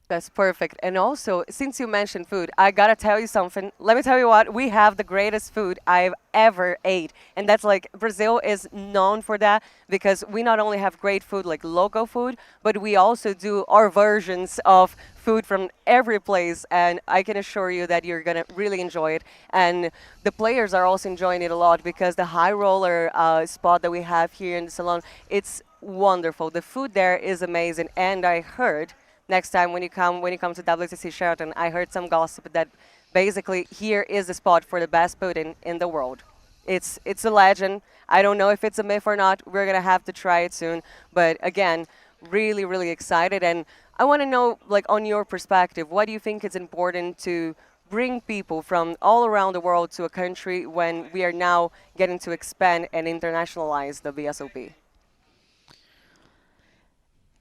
That's perfect. And also, since you mentioned food, I gotta tell you something. Let me tell you what, we have the greatest food I've ever ate. And that's like, Brazil is known for that because we not only have great food, like local food, but we also do our versions of food from every place. And I can assure you that you're gonna really enjoy it. And the players are also enjoying it a lot because the high roller spot that we have here in the salon, it's wonderful. The food there is amazing. And I heard, next time when you come to WTC Sheraton, I heard some gossip that basically here is the spot for the best pudding in the world. It's a legend. I don't know if it's a myth or not. We're gonna have to try it soon. But again, really, really excited. And I want to know, like, on your perspective, what do you think is important to bring people from all around the world to a country when we are now getting to expand and internationalize the BSOP?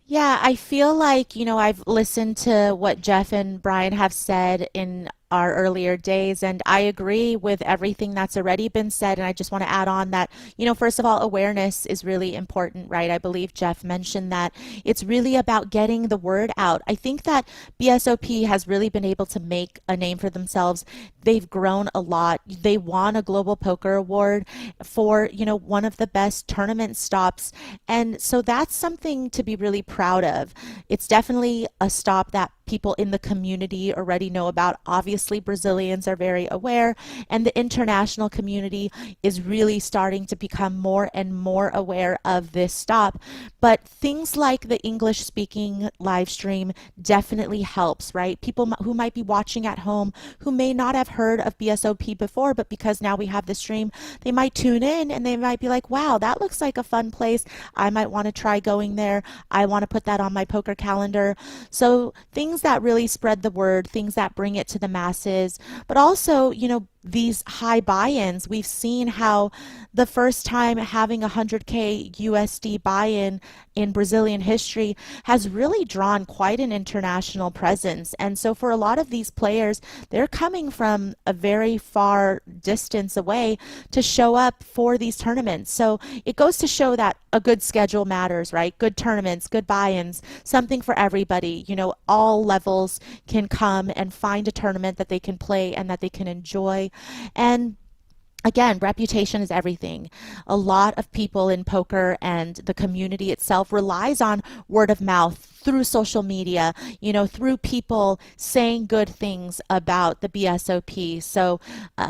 Yeah, I feel like, you know, I've listened to what Jeff and Brian have said in our earlier days, and I agree with everything that's already been said. And I just want to add on that, you know, first of all, awareness is really important, right? I believe Jeff mentioned that it's really about getting the word out. I think that BSOP has really been able to make a name for themselves. They've grown a lot. They won a Global Poker Award for, you know, one of the best tournament stops. And so that's something to be really proud of. It's definitely a stop that people in the community already know about. Obviously, Brazilians are very aware, and the international community is really starting to become more and more aware of this stop. But things like the English-speaking live stream definitely helps, right? People who might be watching at home who may not have heard of BSOP before, but because now we have the stream, they might tune in and they might be like, wow, that looks like a fun place. I might want to try going there. I want to put that on my poker calendar. So things that really spread the word, things that bring it to the masses, but also, you know, these high buy-ins. We've seen how the first time having 100K USD buy-in in Brazilian history has really drawn quite an international presence. And so for a lot of these players, they're coming from a very far distance away to show up for these tournaments. So it goes to show that a good schedule matters, right? Good tournaments, good buy-ins, something for everybody. You know, all levels can come and find a tournament that they can play and that they can enjoy. And again, reputation is everything. A lot of people in poker and the community itself relies on word of mouth through social media, you know, through people saying good things about the BSOP. So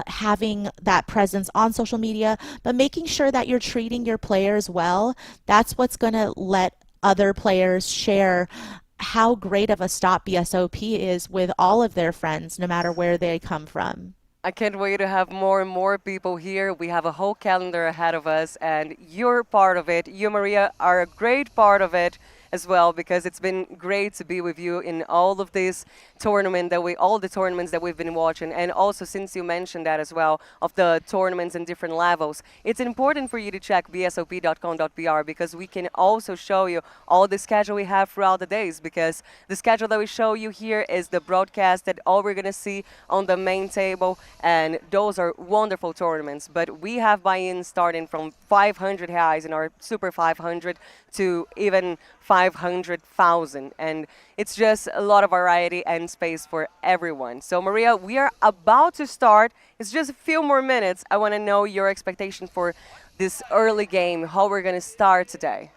having that presence on social media, but making sure that you're treating your players well, that's what's going to let other players share how great of a stop BSOP is with all of their friends, no matter where they come from. I can't wait to have more and more people here. We have a whole calendar ahead of us, and you're part of it. You, Maria, are a great part of it. as well, because it's been great to be with you in all of these all the tournaments that we've been watching. And also, since you mentioned that as well, of the tournaments and different levels, it's important for you to check bsop.com.br, because we can also show you all the schedule we have throughout the days, because the schedule that we show you here is the broadcast that all we're going to see on the main table, and those are wonderful tournaments. But we have buy-ins starting from 500 reais in our Super 500 to even 500,000, and it's just a lot of variety and space for everyone. So Maria, we are about to start. It's just a few more minutes. I want to know your expectation for this early game, how we're going to start today.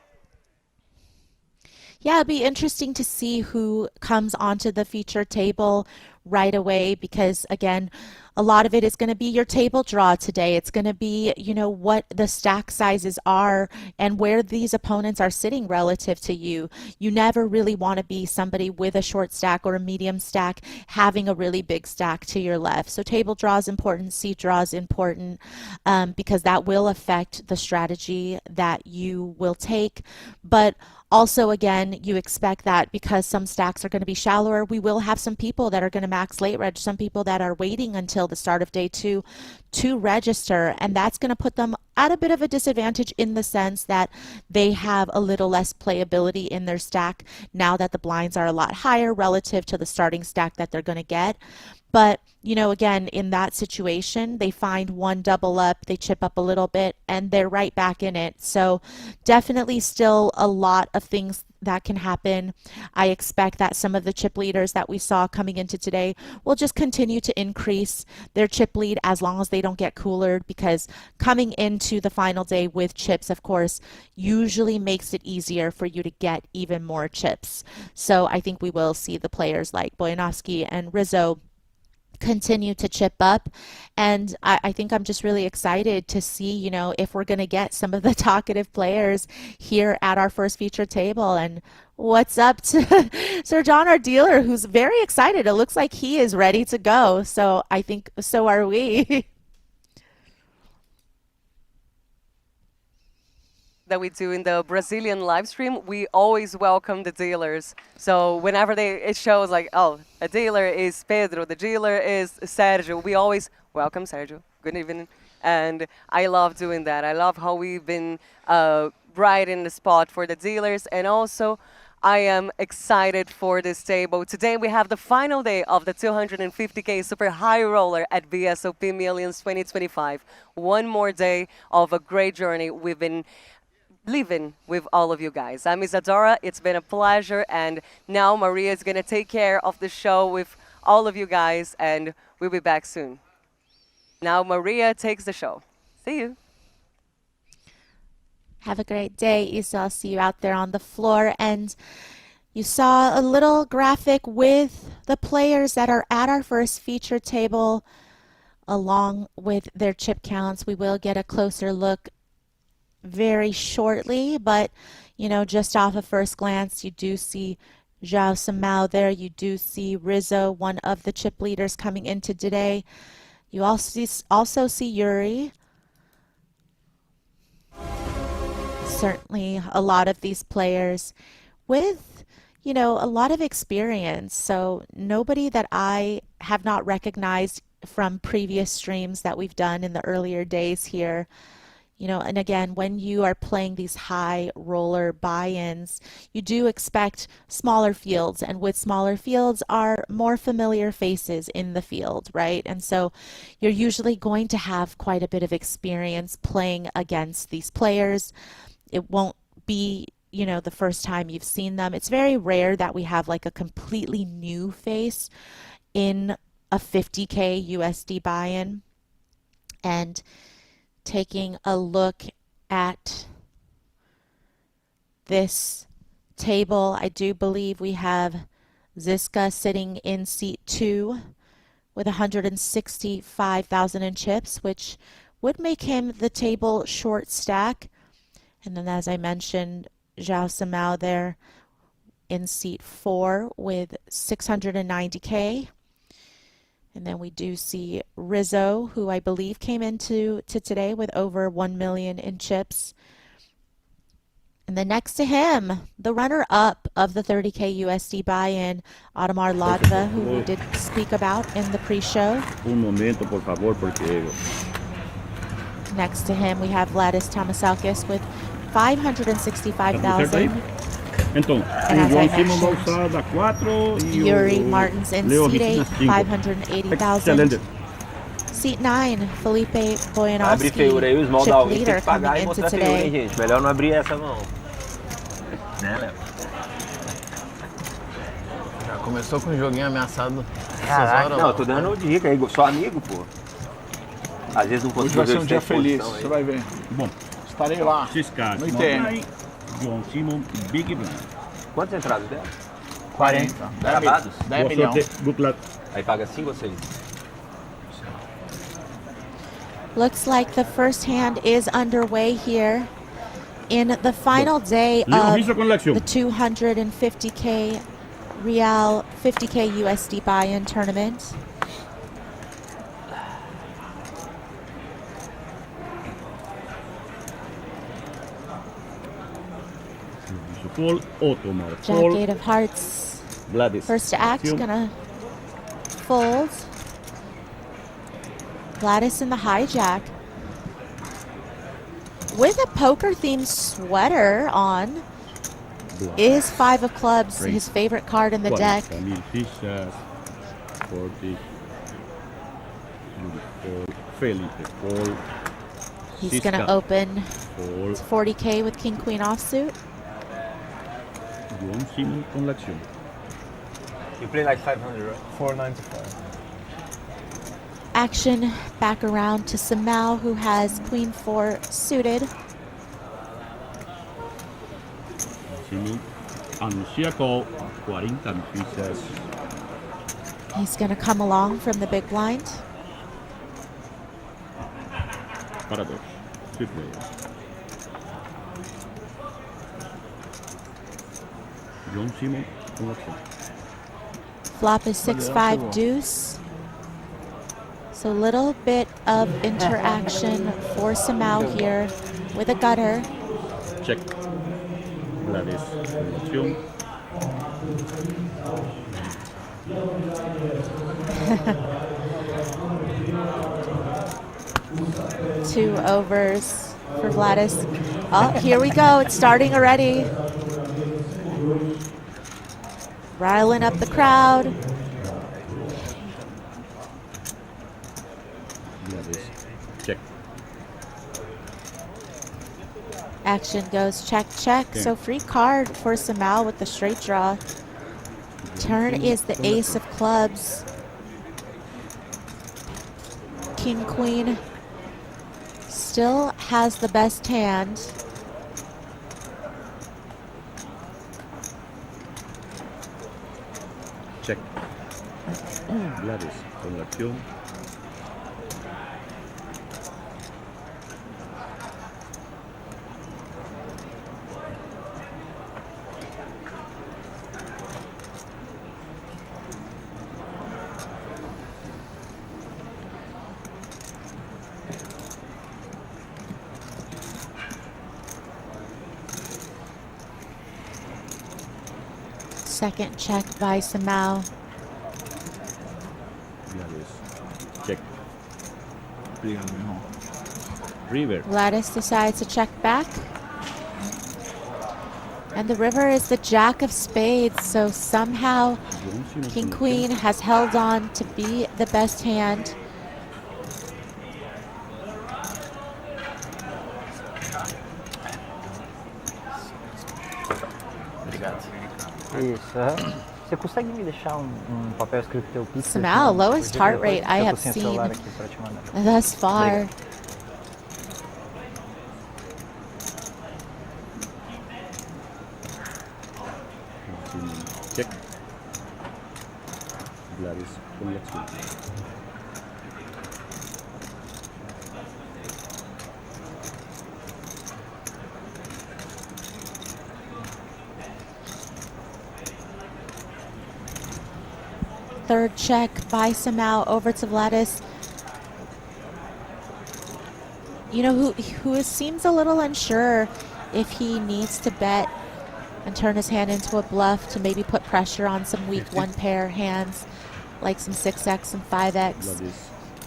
Yeah, it'll be interesting to see who comes onto the feature table right away, because again, a lot of it is going to be your table draw today. It's going to be, you know, what the stack sizes are and where these opponents are sitting relative to you. You never really want to be somebody with a short stack or a medium stack having a really big stack to your left. So table draw is important, seat draw is important, because that will affect the strategy that you will take. But also, again, you expect that because some stacks are going to be shallower, we will have some people that are going to max late reg, some people that are waiting until the start of day 2 to register, and that's going to put them at a bit of a disadvantage in the sense that they have a little less playability in their stack now that the blinds are a lot higher relative to the starting stack that they're going to get. But, you know, again, in that situation, they find one double up, they chip up a little bit, and they're right back in it. So definitely still a lot of things that can happen. I expect that some of the chip leaders that we saw coming into today will just continue to increase their chip lead as long as they don't get coolered, because coming into the final day with chips, of course, usually makes it easier for you to get even more chips. So I think we will see the players like Boyanovsky and Rizzo continue to chip up, and I think I'm just really excited to see, you know, if we're going to get some of the talkative players here at our first feature table. And what's up to Sir John, our dealer, who's very excited. It looks like he is ready to go, so I think so are we. That we do in the Brazilian live stream, we always welcome the dealers. So whenever it shows like, oh, a dealer is Pedro, the dealer is Sergio, we always welcome Sergio. Good evening. And I love doing that. I love how we've been right in the spot for the dealers. And also, I am excited for this table. Today we have the final day of the 250K Super High Roller at BSOP Millions 2025. One more day of a great journey we've been living with all of you guys. I'm Isadora. It's been a pleasure, and now Maria is going to take care of the show with all of you guys, and we'll be back soon. Now Maria takes the show. See you. Have a great day, Isa. I'll see you out there on the floor. And you saw a little graphic with the players that are at our first feature table along with their chip counts. We will get a closer look very shortly, but you know, just off of first glance, you do see João Samao there. You do see Rizzo, one of the chip leaders coming into today. You also see Yuri. Certainly a lot of these players with, you know, a lot of experience. So nobody that I have not recognized from previous streams that we've done in the earlier days here. You know, and again, when you are playing these high roller buy-ins, you do expect smaller fields, and with smaller fields are more familiar faces in the field, right? And so you're usually going to have quite a bit of experience playing against these players. It won't be, you know, the first time you've seen them. It's very rare that we have like a completely new face in a 50K USD buy-in. And taking a look at this table, I do believe we have Ziska sitting in seat 2 with 165,000 in chips, which would make him the table short stack. And then, as I mentioned, João Samao there in seat 4 with 690K. And then we do see Rizzo, who I believe came into today with over 1 million in chips. And then next to him, the runner-up of the 30K USD buy-in, Audemars Ladva, who we did speak about in the pre-show. Un momento, por favor, porque Next to him, we have Vladis Tamasaukis with 565,000. Então, And as o I João Simon vai mentioned, usar da 4 e Yuri o Martins and Leo seat 8, 25. 580,000. Excelente. Seat 9, Felipe Abre Boyanovsky, feiura aí, o small chip da tem leader, que pagar coming e into mostrar feiura, hein, today. gente? Melhor não abrir essa, não. Né, Léo? Já começou com um joguinho ameaçado. Caraca, não, eu tô dando dica aí, sou amigo, pô. Às vezes não Hoje consigo vai ser ver um os dia tempos de feliz, posição aí. você vai ver. Bom, Estarei lá, Ciscar, no ITM. João Simon, Big Blind. Quantas entradas dela? 40. Gravados? 10 milhões. Good luck. Aí paga 5 ou 6? Looks like the first hand is underway here in the final day Leo of Rizzo con l'acción. the 250K Real 50K USD buy-in tournament. Paul, Ottomar, Jack Paul, 8 of hearts. Vladis. First to act, Acción. gonna fold. Gladys in the hijack. With a poker-themed sweater on is 5 of clubs, Great. his favorite card in the deck. 40,000 fichas, 40, Paul, Felipe, Paul, He's gonna Ciscar, open Paul, 40K with King-Queen offsuit. João Simon con l'acción. You play like 500, right? 495. Action back around to Samau, who has Queen 4 suited. Simon anuncia call, 40 fichas. He's gonna come along from the big blind. Para dos. Three players. João Simon con l'acción. Flop is 6-5 deuce. So little bit of interaction for Samau here with a gutter. Check. Vladis con l'acción. Two overs for Vladis. Oh, here we go. It's starting already. Riling up the crowd. Vladis. Check. Action goes check, check. So free card for Samau with the straight draw. Turn is the ace of clubs. King, queen still has the best hand. Check. Vladis con l'acción. Second check by Samau. Vladis. Check. River. Gladys decides to check back. And the river is the jack of spades, so somehow João Simon King con Queen l'acción. has held on to be the best hand. Obrigado. Isso, aham. Você consegue me deixar um papel escrito teu pix? Samau, lowest heart rate I have sem o seen celular aqui pra te mandar. thus far. Simon. Check. Vladis con l'acción. Third check by Samau over to Vladis. You know, who seems a little unsure if he needs to bet and turn his hand into a bluff to maybe put pressure on some weak one pair hands, like some 6x, some 5x,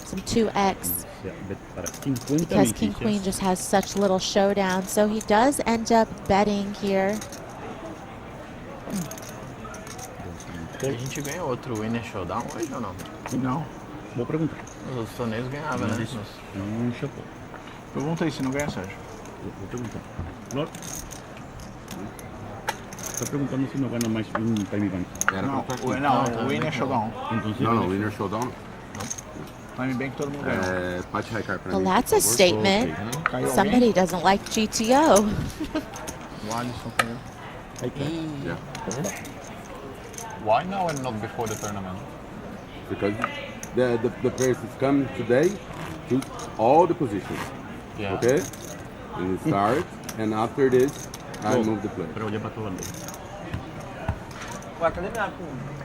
some 2x, because King Queen just has such little showdown. So he does end up betting here. A gente ganha outro Winner Showdown hoje ou não? Não. Boa pergunta. Os outros torneios ganhavam, né? Pergunta aí se não ganha, Sérgio. Vou perguntar. Lord? Está perguntando se não ganha mais Time Bank. Não, o Winner Showdown. Não, Winner Showdown. Time Bank todo mundo ganha. Pate Raikar para Well, mim. that's a statement. Somebody doesn't like GTO. O Alisson caiu. Yeah. Why now and not before the tournament? Because the players come today to all the positions. Yeah. Okay? And you start, and after this, I move the player. Ué, cadê minha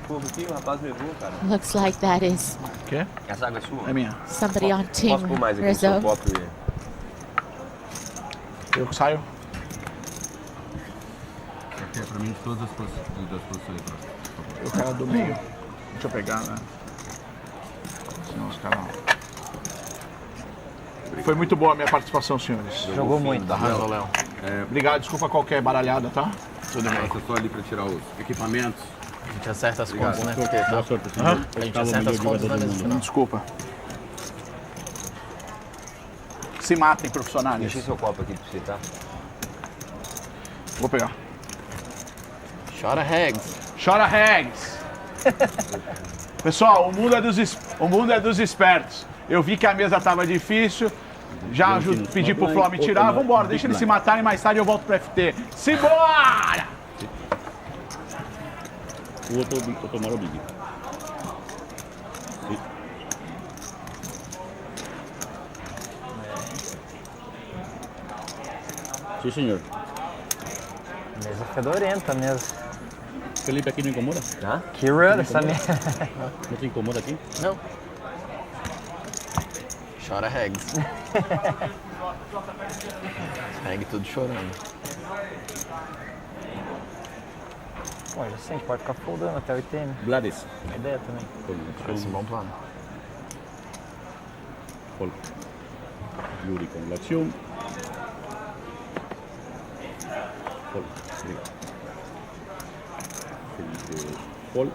curva aqui? O rapaz levou, cara. Looks like that is O quê? Essa água é sua? É minha. somebody on Team Posso pôr mais aqui no seu Rizzo. copo e... Eu que saio. Aqui é pra mim todas as posições. Eu quero do meio. Deixa eu pegar, né? Senão os caras... Foi muito boa a minha participação, senhores. Jogou muito. Arrasou, Léo. Obrigado, desculpa qualquer baralhada, tá? Tudo bem. Passa só ali pra tirar os equipamentos. A gente acerta as contas, né? Porque Boa sorte, senhor. a gente acerta as contas na mesa final. Desculpa. Se matem, profissionais. Deixei seu copo aqui pra você, tá? Vou pegar. Chora Hags. Chora Hags! Pessoal, o mundo é dos espertos. Eu vi que a mesa tava difícil. Já pedi pro Flo me tirar. Vambora, deixa eles se matarem, mais tarde eu volto pro FT. Simbora! O outro tomaram o big. Sim, senhor. Mesa fedorenta mesmo. Felipe aqui não incomoda? Tá? Que run essa mesa. Não te incomoda aqui? Não. Chora Hags. Hag tudo chorando. Pô, já sei, a gente pode ficar foldando até 8M. Gladys. Uma ideia também. Parece um bom plano. Fold. Yuri con la acción. Fold. Obrigado. Felipe Fold.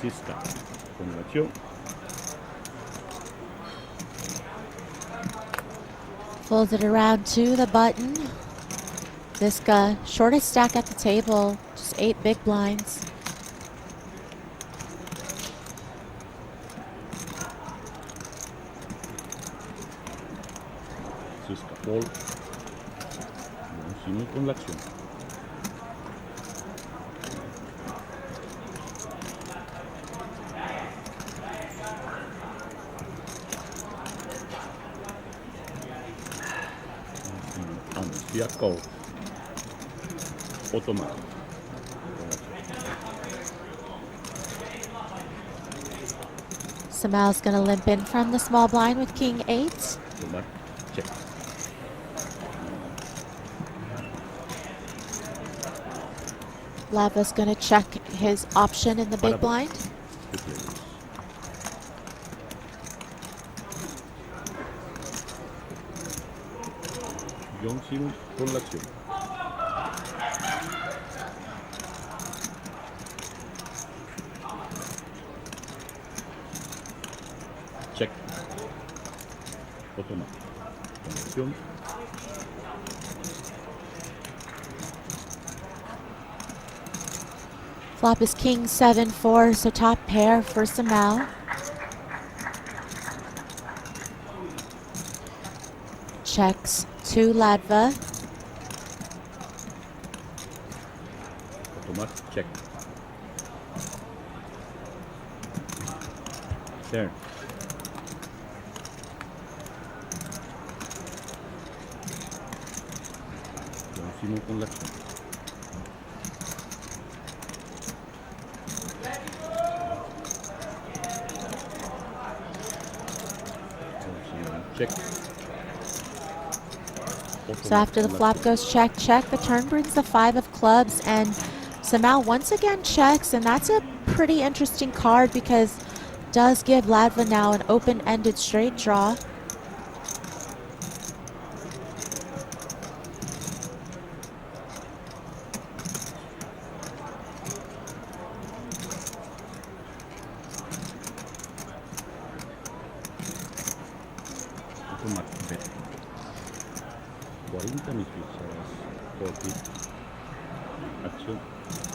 Siska con la acción. Folds it around to the button. Ziska, shortest stack at the table, just 8 big blinds. Siska Fold. Simón con la acción. Anuncia call. Automático. Samal's gonna limp in from the small blind with King 8. Tomar. Check. Lava's gonna check his option in the big blind. John Simon con la acción. Check. Automático. Con la acción. Flop is King 7-4, so top pair for Samal. Checks to Ladva. Automático. Check. There. John Simon con la acción. Check. So after the flop goes check, check, the turn brings the 5 of clubs, and Samal once again checks, and that's a pretty interesting card because it does give Latva now an open-ended straight draw.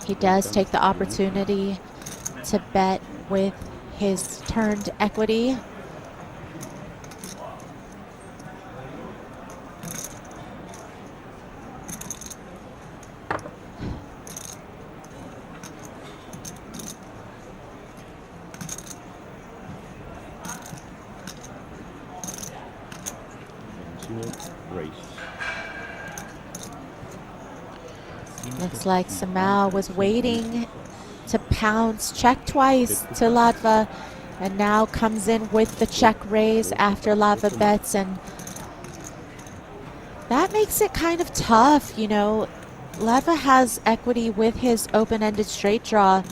He does take the opportunity to bet with his turned equity. Looks like Samal was waiting to pounce check twice to Latva, and now comes in with the check raise after Latva bets, and that makes it kind of tough. You know, Latva has equity with his open-ended straight draw,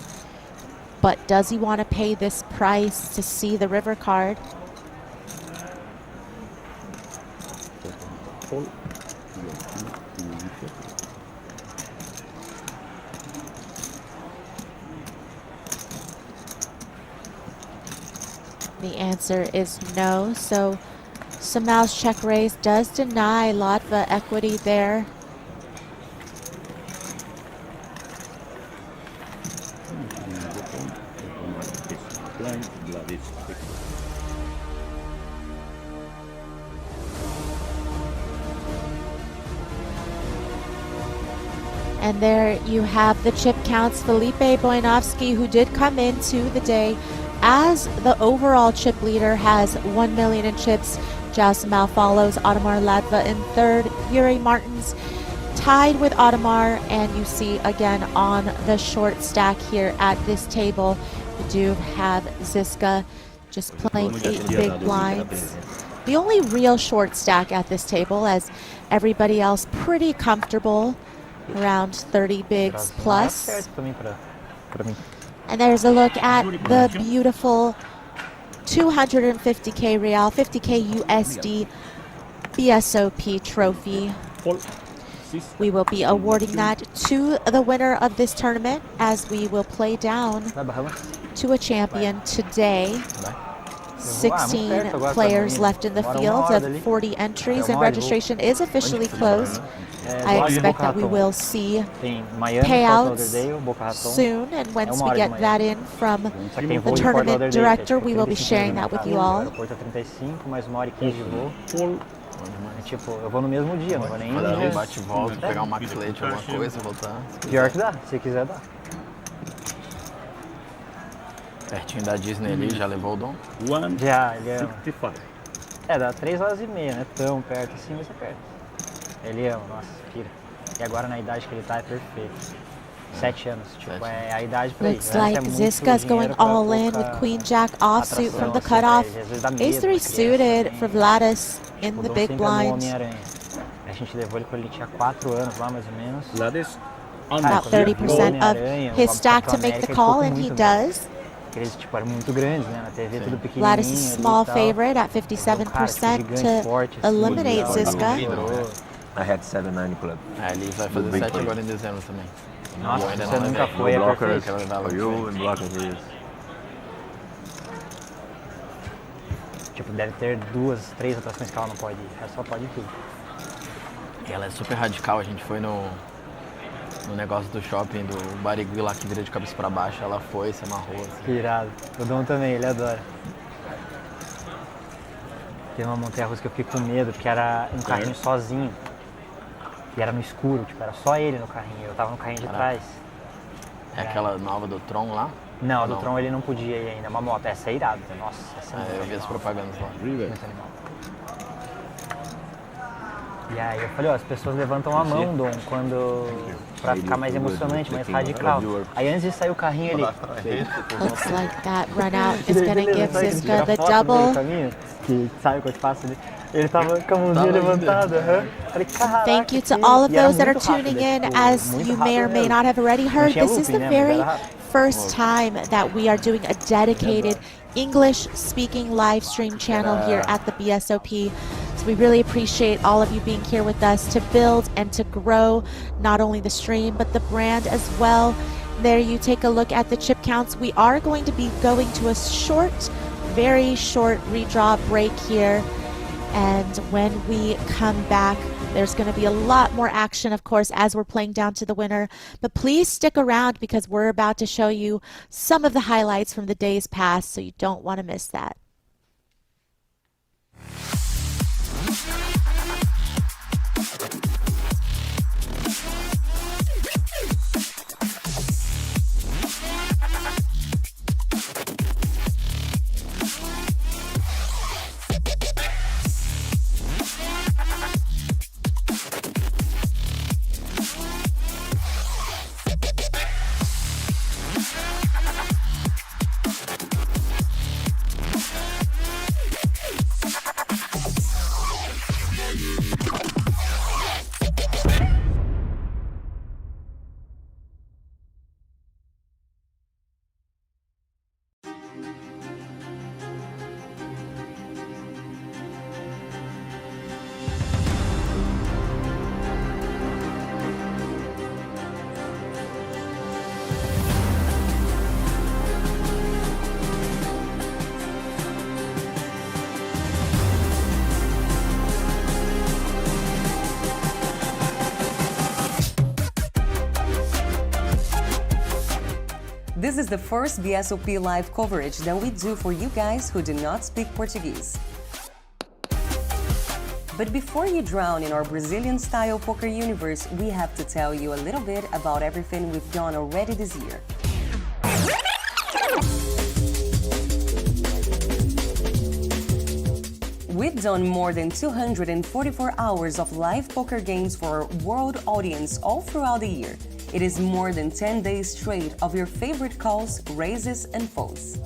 but does he want to pay this price to see the river card? The answer is no, so Samal's check raise does deny Latva equity there. And there you have the chip counts. Felipe Boyanovsky, who did come into the day as the overall chip leader, has 1 million in chips. Jao Samal follows Audemars Latva in third. Yuri Martins tied with Audemars, and you see again on the short stack here at this table, we do have Ziska just playing 8 big blinds. The only real short stack at this table, as everybody else pretty comfortable around 30 bigs plus. And there's a look at the beautiful 250k real, 50k USD BSOP trophy. We will be awarding that to the winner of this tournament, as we will play down to a champion today. 16 players left in the field of 40 entries, and registration is officially closed. I expect that we will see payouts soon, and once we get that in from the tournament director, we will be sharing that with you all. Tipo, eu vou no mesmo dia, não vou nem bate e volta, pegar uma maclete, alguma coisa, voltar. Pior que dá, se quiser dá. Pertinho da Disney ali, já levou o dom? Já, ele ama. É, dá 3 horas e meia, não é tão perto assim, mas é perto. Ele ama, nossa, pira. E agora na idade que ele tá é perfeito. 7 anos, tipo, é a idade pra Looks like Ziska's going all in with Queen Jack offsuit from the cutoff. Ace-3 suited for Vladis in the big blinds. A gente levou ele quando ele tinha 4 anos lá, mais ou menos. About 30% of his stack to make the call, and he does. Eles tipo, eram muito grandes, né? Na TV tudo pequenininho. Vladis is small favorite at 57% to eliminate Ziska. I had 7-9 club. Ele vai fazer 7 agora em dezembro também. Nossa, você nunca foi, é perfeito. Tipo, deve ter 2, 3 atrações que ela não pode ir. Ela só pode ir tudo. E ela é super radical, a gente foi no negócio do shopping do Barigui lá que vira de cabeça pra baixo, ela foi, se amarrou. Assim. Que irado. O Dom também, ele adora. Tem uma montanha-russa que eu fiquei com medo, porque era um carrinho sozinho. E era no escuro, tipo, era só ele no carrinho, eu tava no carrinho de trás. É aquela nova do Tron lá? Não, a do Tron ele não podia ir ainda, uma moto, essa é irada, nossa, essa é muito eu vi as propagandas lá. Muito animal. E aí eu falei, ó, as pessoas levantam a mão, Dom, pra ficar mais emocionante, mais radical. Aí antes de sair o carrinho ele... Looks like that run out is gonna give Ziska the double. Que sabe o que eu te faço ali. Ele tava com a mãozinha levantada. Falei, caraca, Thank you to all of e era those that are muito rápido, tuning in. tipo, As muito you may or rápido may mesmo. not have already heard, tinha this is the looping, né, mas very era rápido. first time that we are doing a dedicated English-speaking live stream channel here at the BSOP. So we really appreciate all of you being here with us to build and to grow not only the stream, but the brand as well. There you take a look at the chip counts. We are going to be going to a short, very short redraw break here. And when we come back, there's going to be a lot more action, of course, as we're playing down to the winner. But please stick around because we're about to show you some of the highlights from the days past, so you don't want to miss that. This is the first BSOP live coverage that we do for you guys who do not speak Portuguese. But before you drown in our Brazilian-style poker universe, we have to tell you a little bit about everything we've done already this year. We've done more than 244 hours of live poker games for our world audience all throughout the year. It is more than 10 days straight of your favorite calls, raises, and folds.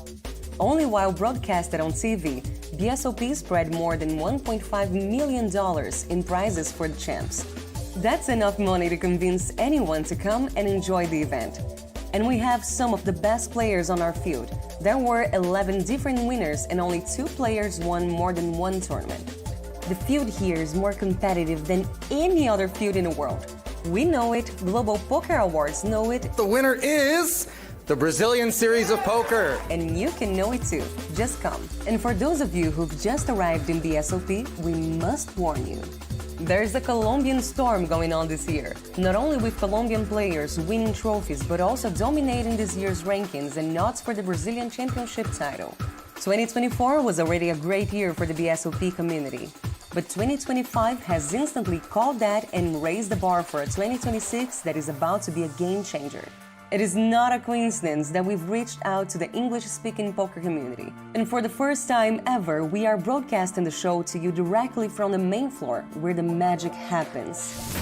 Only while broadcasted on TV, BSOP spread more than $1.5 million in prizes for the champs. That's enough money to convince anyone to come and enjoy the event. And we have some of the best players on our field. There were 11 different winners and only 2 players won more than one tournament. The field here is more competitive than any other field in the world. We know it, Global Poker Awards know it. The winner is the Brazilian Series of Poker. And you can know it too. Just come. And for those of you who've just arrived in BSOP, we must warn you. There's a Colombian storm going on this year. Not only with Colombian players winning trophies, but also dominating this year's rankings and odds for the Brazilian Championship title. 2024 was already a great year for the BSOP community. But 2025 has instantly called that and raised the bar for a 2026 that is about to be a game changer. It is not a coincidence that we've reached out to the English-speaking poker community. And for the first time ever, we are broadcasting the show to you directly from the main floor, where the magic happens.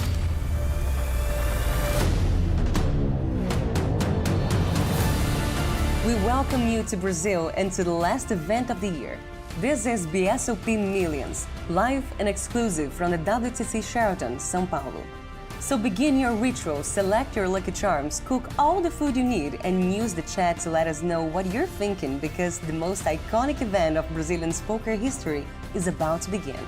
We welcome you to Brazil and to the last event of the year. This is BSOP Millions, live and exclusive from the WTC Sheraton, São Paulo. So begin your ritual, select your lucky charms, cook all the food you need, and use the chat to let us know what you're thinking, because the most iconic event of Brazilian poker history is about to begin.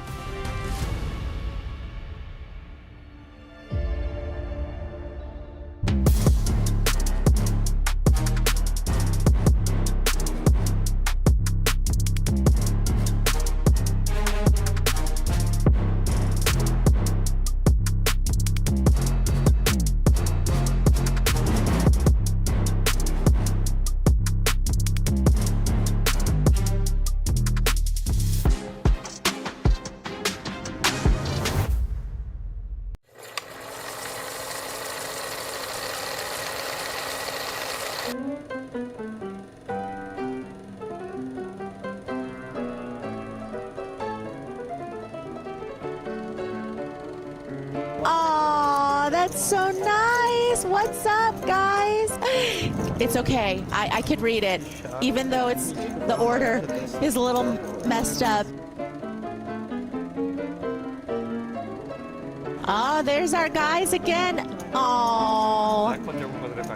Aw, that's so nice. What's up, guys? It's okay. I could read it, even though the order is a little messed up. Oh, there's our guys again. Oh,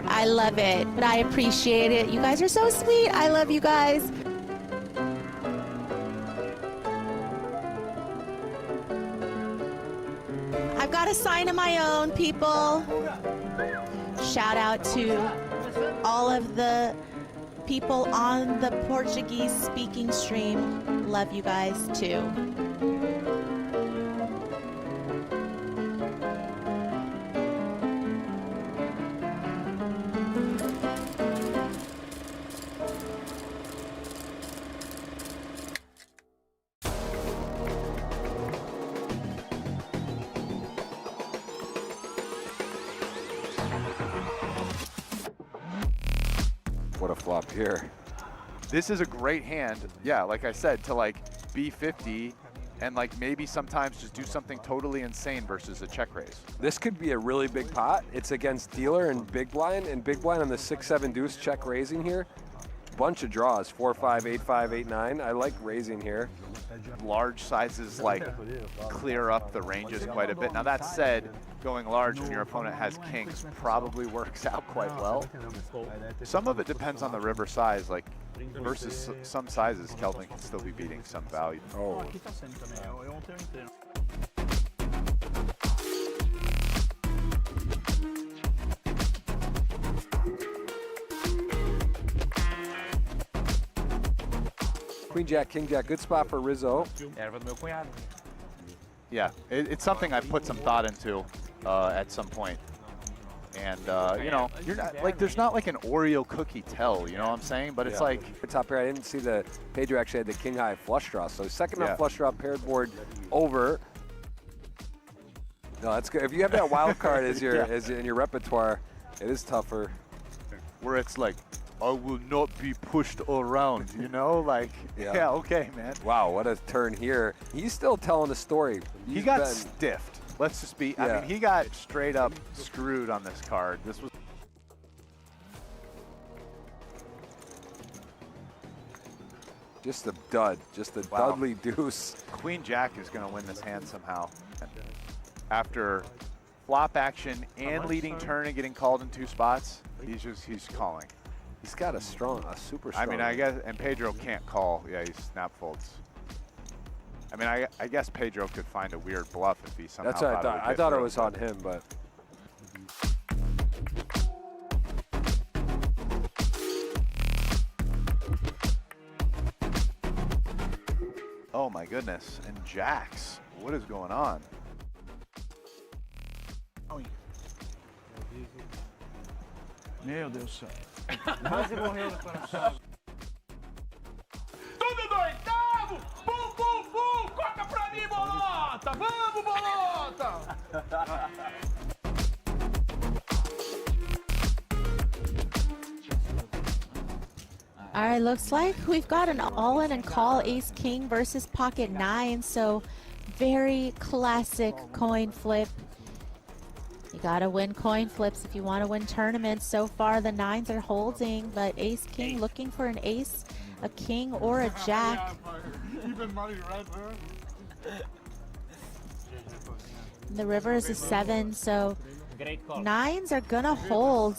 I love it, but I appreciate it. You guys are so sweet. I love you guys. I've got a sign of my own, people. Shout out to all of the people on the Portuguese speaking stream. Love you guys too. What a flop here. This is a great hand, yeah, like I said, to like B50 and like maybe sometimes just do something totally insane versus a check raise. This could be a really big pot. It's against dealer and big blind on the 6-7 deuce check raising here. Bunch of draws, 4-5, 8-5, 8-9. I like raising here. Large sizes like clear up the ranges quite a bit. Now that said, going large when your opponent has kings probably works out quite well. Some of it depends on the river size, like versus some sizes, Kelvin can still be beating some value. Oh. Queen Jack, King Jack, good spot for Rizzo. Yeah, it's something I put some thought into at some point. And, you know, you're not, like, there's not like an Oreo cookie tell, you know what I'm saying? But it's like... The top pair, I didn't see the Pedro actually had the king high flush draw. So second round flush draw, paired board over. No, that's good. If you have that wild card as your in your repertoire, it is tougher. Where it's like, I will not be pushed around, you know? Like, yeah, okay, man. Wow, what a turn here. He's still telling the story. He got stiffed. Let's just be, I mean, he got straight up screwed on this card. This was... Just a dud, just a Dudley deuce. Queen Jack is going to win this hand somehow. After flop action and leading turn and getting called in 2 spots, he's calling. He's got a super strong. I mean, I guess, and Pedro can't call. Yeah, he snap folds. I mean, I guess Pedro could find a weird bluff if he somehow. That's what I thought. I thought it was on him, but. Oh my goodness! And jacks, what is going on? Meu Deus do céu. Quase morreu no coração. Tudo doidado! Bum, bum, bum! Corta pra mim, bolota! Vamos, bolota! All right, looks like we've got an all-in and call ace-king versus pocket 9, so very classic coin flip. You gotta win coin flips if you want to win tournaments. So far, the 9s are holding, but ace-king looking for an ace, a king, or a jack. The river is a 7, so 9s are gonna hold.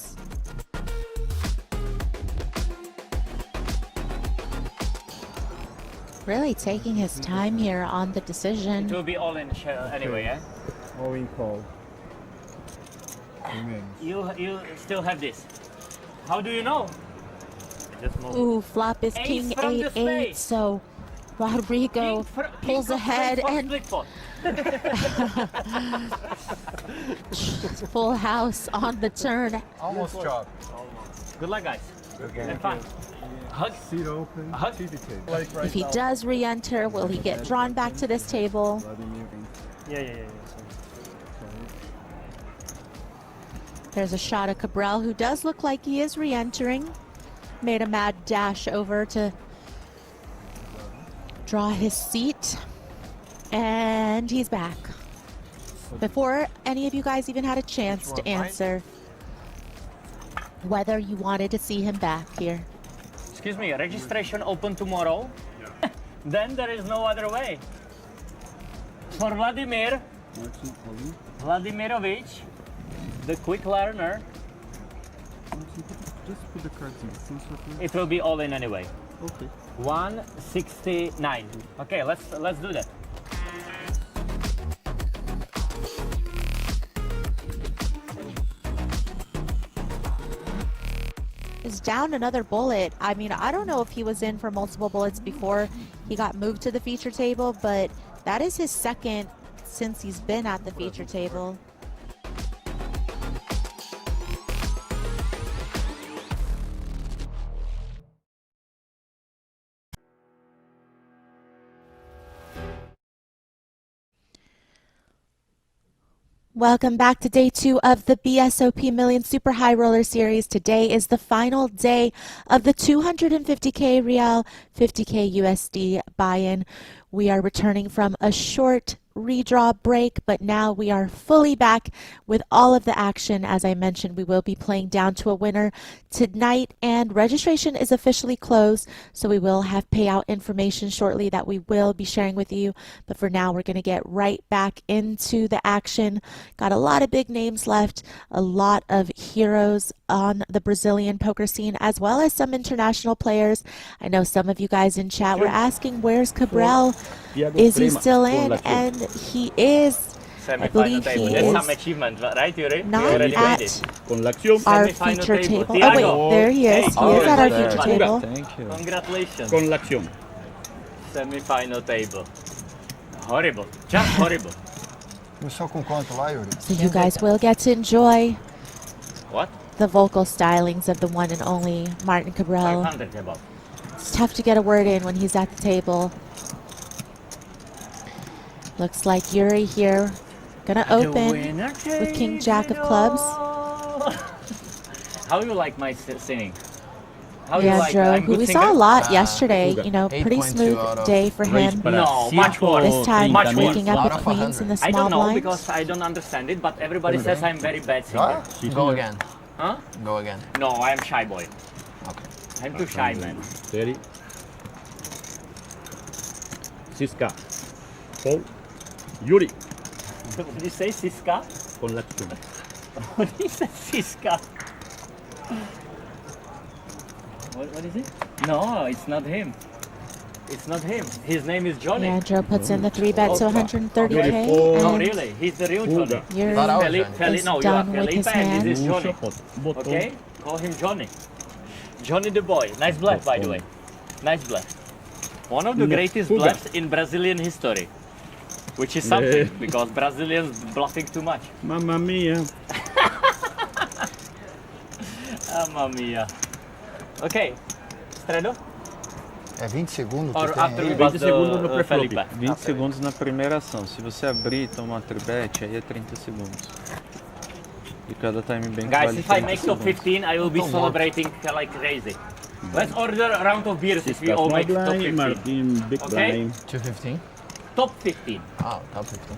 Really taking his time here on the decision. It will be all in anyway, yeah? All in call. You still have this. How do you know? Ooh, flop is king 8-8, so Rodrigo pulls ahead and full house on the turn. Almost chopped. Good luck, guys. And fun. Hug. Seat open. Hug. If he does re-enter, will he get drawn back to this table? Yeah. There's a shot of Cabral, who does look like he is re-entering. Made a mad dash over to draw his seat. And he's back. Before any of you guys even had a chance to answer whether you wanted to see him back here. Excuse me, registration open tomorrow? Then there is no other way. For Vladimir, Vladimirovich, the quick learner. Just put the cards in the same circle. It will be all in anyway. Okay. 169. Okay, let's do that. Is down another bullet. I mean, I don't know if he was in for multiple bullets before he got moved to the feature table, but that is his second since he's been at the feature table. Welcome back to day 2 of the BSOP Millions Super High Roller Series. Today is the final day of the 250K Real, 50K USD buy-in. We are returning from a short redraw break, but now we are fully back with all of the action. As I mentioned, we will be playing down to a winner tonight, and registration is officially closed, so we will have payout information shortly that we will be sharing with you. But for now, we're going to get right back into the action. Got a lot of big names left, a lot of heroes on the Brazilian poker scene, as well as some international players. I know some of you guys in chat were asking, where's Cabral? Is he still in? And he is. I believe he That's is some achievement, right, Yuri? not You at our feature table. Oh wait, there he is. He is at our feature table. Thank you. Congratulations. Con l'azione. Semi-final table. Horrible. Just horrible. So you guys will get to enjoy What? the vocal stylings of the one and only Martin Cabral. 500 above. It's tough to get a word in when he's at the table. Looks like Yuri here gonna open with King Jack of clubs. How do you like my singing? How Yeah, you like? Joe, I'm who good we singer? saw a lot yesterday. You know, pretty smooth day for him. No, much more. This time much more. waking up with queens in the I small don't know blinds. because I don't understand it, but everybody says I'm very bad singer. Go again. Huh? Go again. No, I'm shy boy. Okay. I'm too shy, man. Ready? Siska. Paul. Yuri. What did you say, Siska? Con l'azione. What did you say, Siska? What is it? No, it's not him. It's not him. His name is Johnny. Yeah, Joe puts in the 3-bet to 130K. No, and really. He's the real Johnny. Yuri is No, you are done with his Felipe and hand. this is Johnny. Okay? Call him Johnny. Johnny the boy. Nice bluff, by the way. Nice bluff. One of the greatest bluffs in Brazilian history. Which is something, because Brazilians bluffing too much. Mamma mia. Mamma mia. Okay. Stredo? É 20 segundos Or que tem after we aí? bust 20 segundos no the pré-flop. Felipe. 20 segundos na primeira ação. Se você abrir e tomar tribet, aí é 30 segundos. E cada time bank Guys, vale if I 30 make top segundos. 15, I will be celebrating like crazy. Let's order a round of beers if we all make top 15. Martin, big Okay? blind. 215? Top 15. Oh, top 15.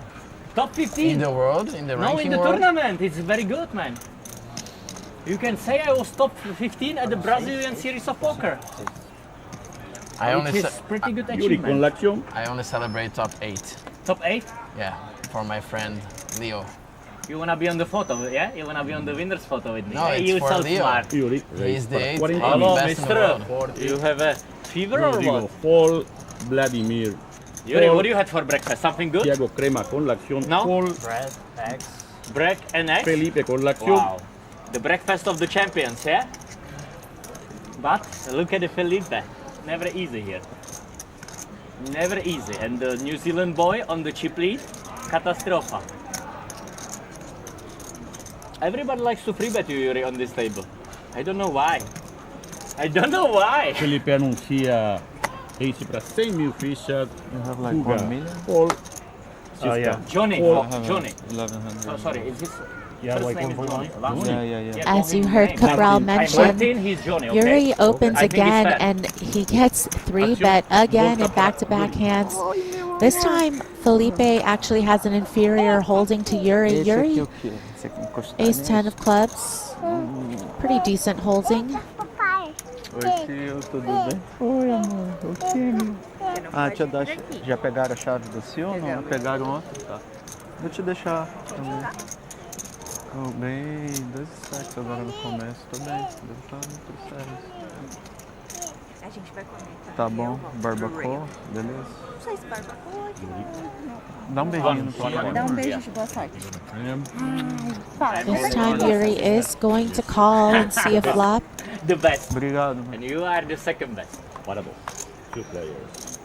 Top 15? In the world? In the No, ranking in the world? tournament. It's very good, man. You can say I was top 15 at the Brazilian series of poker. I only Which is pretty good Yuri con achievement. l'azione. I only celebrate top 8. Top 8? Yeah, for my friend Leo. You wanna be on the photo, yeah? You wanna be on the winner's photo with me? No, Hey, it's you for so Leo. smart. Yuri. He's the 8th Hello, best in the mister. world. You have a fever or Rodrigo, what? Paul, Vladimir. Yuri, what do you had for breakfast? Something good? Tiago Crema con l'azione. No? Paul, Bread, eggs. Break and eggs? Felipe con l'azione. Wow. The breakfast of the champions, yeah? But look at the Felipe. Never easy here. Never easy. And the New Zealand boy on the chip lead, Catastrofa. Everybody likes to free bet you, Yuri, on this table. I don't know why. I don't know why. Felipe anuncia ace para 100 mil fichas. You have like Fuga. 1 million? Paul. Oh, yeah. Johnny. Paul. Johnny. 1100. Oh, sorry. Is this Yeah, first like name is 1.1. Johnny? Last Yeah, name? yeah, yeah. As you heard Cabral mention, Martin, he's Johnny, okay? Yuri opens I think he's again fat. and he gets 3-bet again in back-to-back hands. This time, Felipe actually has an inferior holding to Yuri. Yuri, ace 10 of clubs, pretty decent holding. Oi, tio, tudo bem? Oi, amor. O que, meu? Ah, tia, já pegaram a chave do senhor ou não? Pegaram ontem? Tá. Vou te deixar também. Oh, bem, 2 stacks agora no começo, tô bem. Deve estar muito sério. A gente vai comer. Tá bom, barbacoa, beleza? Não sei se barbacoa aqui. Dá um beijinho no papai. Dá um beijo de boa sorte. This This time Yuri is going to call and see a flop. The best. Obrigado. And you are the second best. What about 2 players?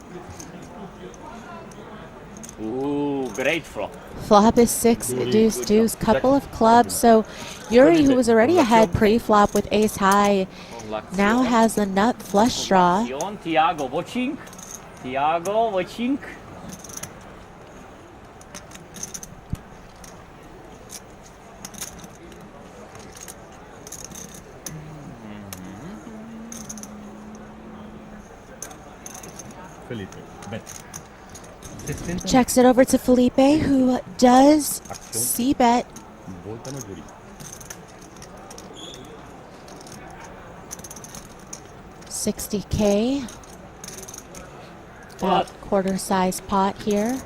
Ooh, great flop. Flop is 6 deuce deuce, couple of clubs. So Yuri, who was already ahead pre-flop with ace high, now has a nut flush draw. Tiago watching. Tiago watching. Felipe, bet. Checks it over to Felipe, who does c-bet. Volta no Yuri. 60K. About quarter size pot here.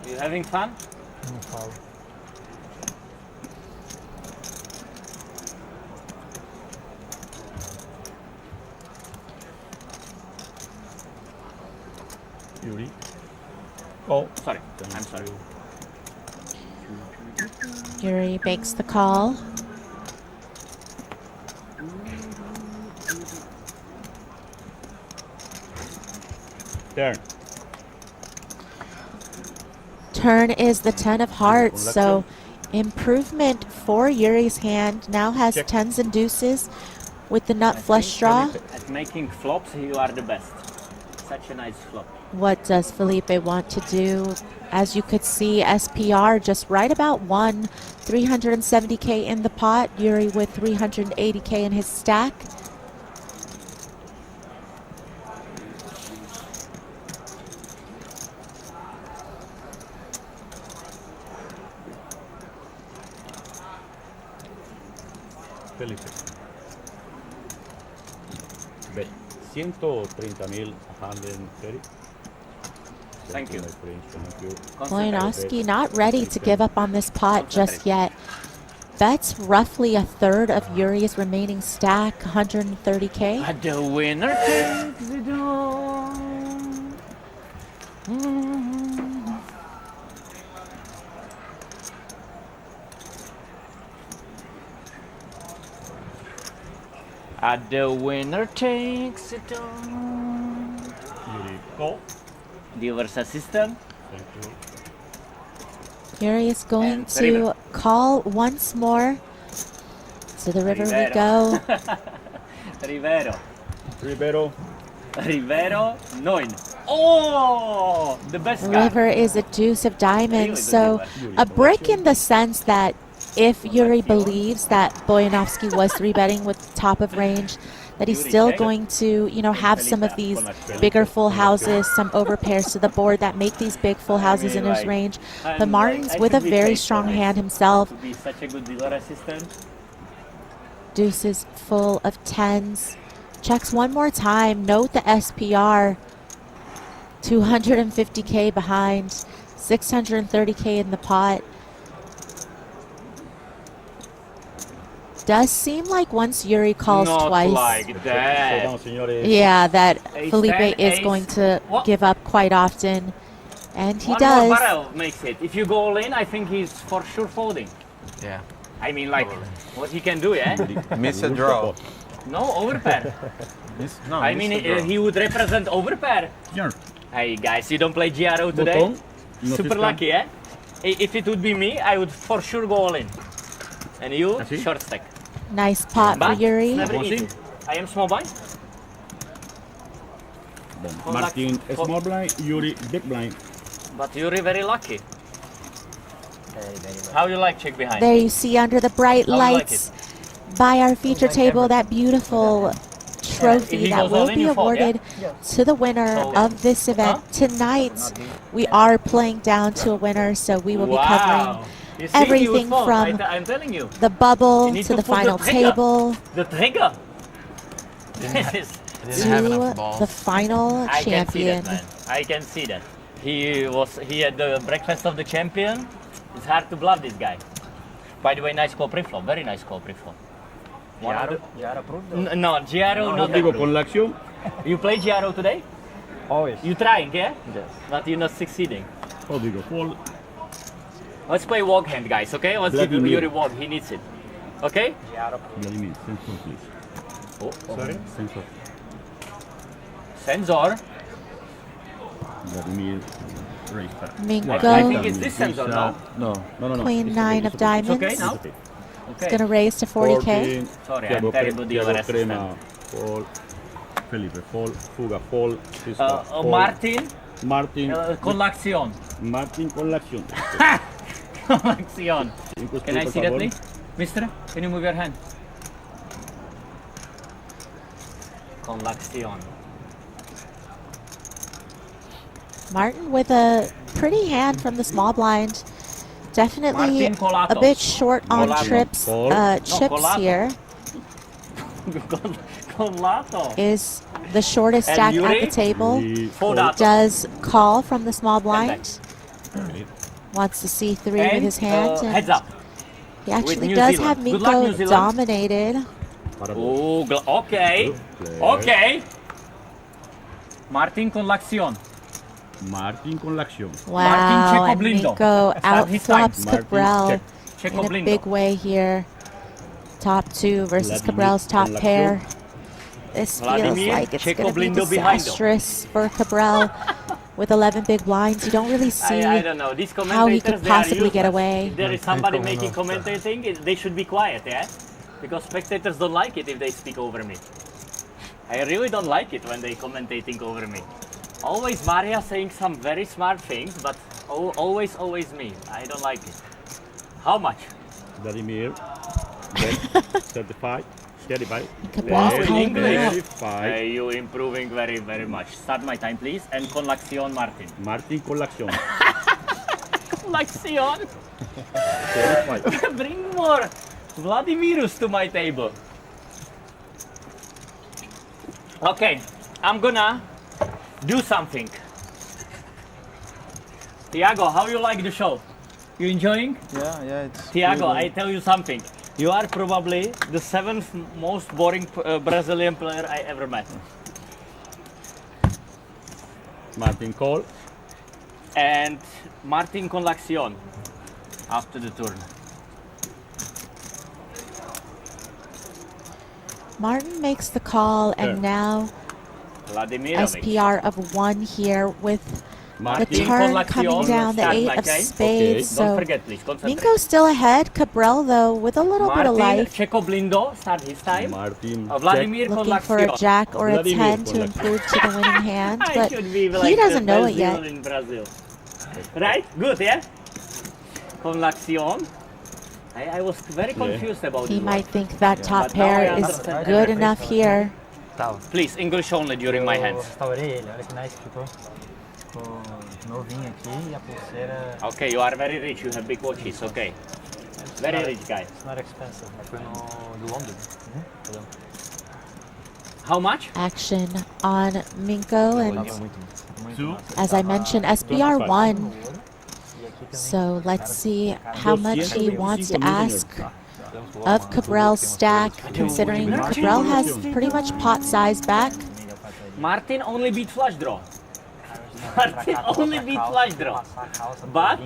You having fun? Yuri. Oh, sorry. I'm sorry. Yuri makes the call. Turn. Turn is the 10 of hearts, so improvement for Yuri's hand. Now has Check. 10s and deuces with the nut flush draw. At making flops, you are the best. Such a nice flop. What does Felipe want to do? As you could see, SPR just right about won. 370K in the pot. Yuri with 380K in his stack. Felipe. Bet. 130,000, 130. Thank you. Thank you. Wojnowski not ready to give up on this pot just yet. Bets roughly a third of Yuri's remaining stack, 130K. At the winner takes it all. At the winner takes it all. Yuri, call. The Versa system. Thank you. Yuri is going And to River. call once more. To the river we go. Rivero. Rivero. Rivero 9. Oh, the best card. River is a deuce of diamonds, so a brick in the sense that if Yuri believes that Boyanovsky was 3-betting with top of range, that he's still going to, you know, have some of these bigger full houses, some overpairs to the board that make these big full houses in his range. But Martin's with a very strong hand himself. To be such a good dealer assistant. Deuces full of 10s. Checks one more time. Note the SPR. 250K behind. 630K in the pot. Does seem like once Yuri calls Not twice. like that. Yeah, that Ace Felipe 10, is ace- going to What? give up quite often. And he One does. more barrel makes it. If you go all in, I think he's for sure folding. Yeah. I mean, like, what he can do, yeah? Miss a draw. No, overpair. No, I mean, miss a draw. he would represent overpair. Here. Hey, guys, you don't play GRO today? Bottom. No Super system. lucky, eh? If it would be me, I would for sure go all in. And you, Así. short stack. Nice pot for But Yuri. it's never Como easy. así? I am small blind. Martin, small blind. Yuri, big blind. But Yuri very lucky. How you like check behind? There you see under the bright How do you like lights by our feature table that beautiful If trophy he that goes will all in, be you fold, yeah? awarded to the winner of this event. Tonight, we are playing down to a winner, so we will be covering You see, he would everything fold. from I'm telling you. the bubble You need to the put final trigger. table The trigger. This is to the final I can see champion. that, man. I can see that. He had the breakfast of the champion. It's hard to bluff this guy. By the way, nice call pre-flop. Very nice call pre-flop. Giaro approved? No, Giaro not Digo, approved. con la acción. You play Giaro today? Always. You trying, yeah? Yes. But you're not succeeding. O digo, fold. Let's play walk hand, guys, okay? Let's give you Vladimir. your reward. He needs it. Okay? Vladimir, sensor, please. Oh, Sorry? Sensor. Sensor. Vladimir, raise back. Mingo. I think it's this sensor, no? No. Queen 9 of diamonds. okay now? It's going to raise to 40K. Sorry, I'm terrible dealer assistant. Fold. Felipe, fold. Fuga, fold. Sister, fold. Martin. Martin. Con la acción. Martin con la acción. Con la acción. Can I see that, please? Mister, can you move your hand? Con la acción. Martin with a pretty hand from the small blind. Definitely a bit short on chips here. Colato. Is the shortest stack at the table. Does call from the small blind. Wants to see 3 with his hand. And heads up. he actually does have Miko dominated. Oh, okay. Okay. Martin con la acción. Martin con la acción. Wow, and blindo. Miko Start his time. outflops Cabral Checo in a blindo. big way here. Top 2 versus Vladimir Cabral's top con la pair. This feels Vladimir, like it's Checo going to be blindo behind him. disastrous for Cabral. With 11 big blinds, you don't really see I don't know. These how he commentators, could they are possibly get useless. away. If there is somebody making commentating, they should be quiet, yeah? Because spectators don't like it if they speak over me. I really don't like it when they commentating over me. Always Maria saying some very smart things, but always me. I don't like it. How much? Vladimir. Certified. Cabral's calling it Certified. You improving very much. Start my time, please. And con la acción, Martin. Martin con la acción. Con la acción. Bring more Vladimirus to my table. Okay, I'm gonna do something. Tiago, how you like the show? You enjoying? Yeah, it's Tiago, really I tell you something. You are probably the 7th most boring Brazilian player I ever met. Martin call. And Martin con la acción after the turn. Martin makes the call, and now Vladimirovic. SPR of 1 here with Martin the turn con coming l'acción, down, the start 8 my of time. spades. Don't So forget, please, concentrate. Minko's still ahead. Cabral, though, with a little bit of Martin, life. Checo blindo, start his time. Martin. Vladimir con Looking for a l'acción. jack or a Vladimir 10 con to la- improve to the winning hand, I but should be he like doesn't the know best it yet. dealer in Brazil. Right? Good, yeah? Con la acción. I was very confused about He this might one. think that top But now I pair is understand good everything. enough here. Please, English only during my hands. Essa orelha, olha que nice que ficou. Ficou novinho aqui e a pulseira. Okay, you are very rich, you have big watches, okay. Very rich guy. It's not expensive. Foi no do London. How much? Action on Minko, and Muito as I mentioned, SBR won. So let's see how much he wants to ask of Cabral's stack, considering Cabral has pretty much pot size back. Martin only beat flush draw. Martin only beat flush draw. But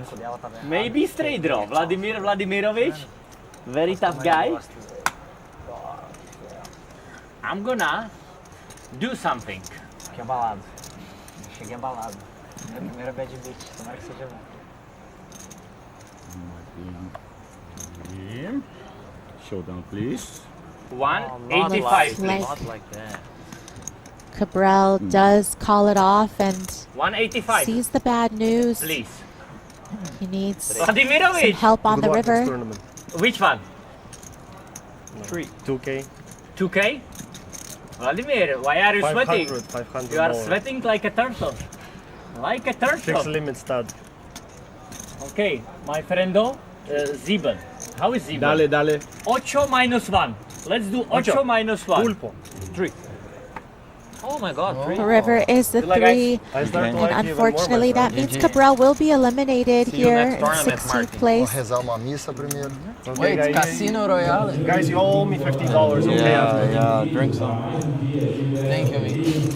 maybe straight draw. Vladimir Vladimirovic, very tough guy. I'm gonna do something. Fiquei abalado. Cheguei abalado. Minha primeira bad beat. Tomara que seja bom. Showdown, please. 185, Like- please. Not like that. Cabral does call it off and 185, sees the bad news. please. He needs some Vladimirovic. help on the river. Which one? 2K. 2K? Vladimir, why are you sweating? 500 You are more. sweating like a turtle. Like a Fixed turtle. limit stud. Okay, my friendo, Sieben. How is Sieben? Dale. 8 minus 1. Let's do 8 minus 1. Pulpo. 3. Oh my God, 3. River is the 3, and unfortunately that means Cabral will be eliminated here in 16th place. Rezar uma missa primeiro. Wait, Casino Royale? Guys, you all owe me $50, okay? Yeah, drink some. Thank you, amigo.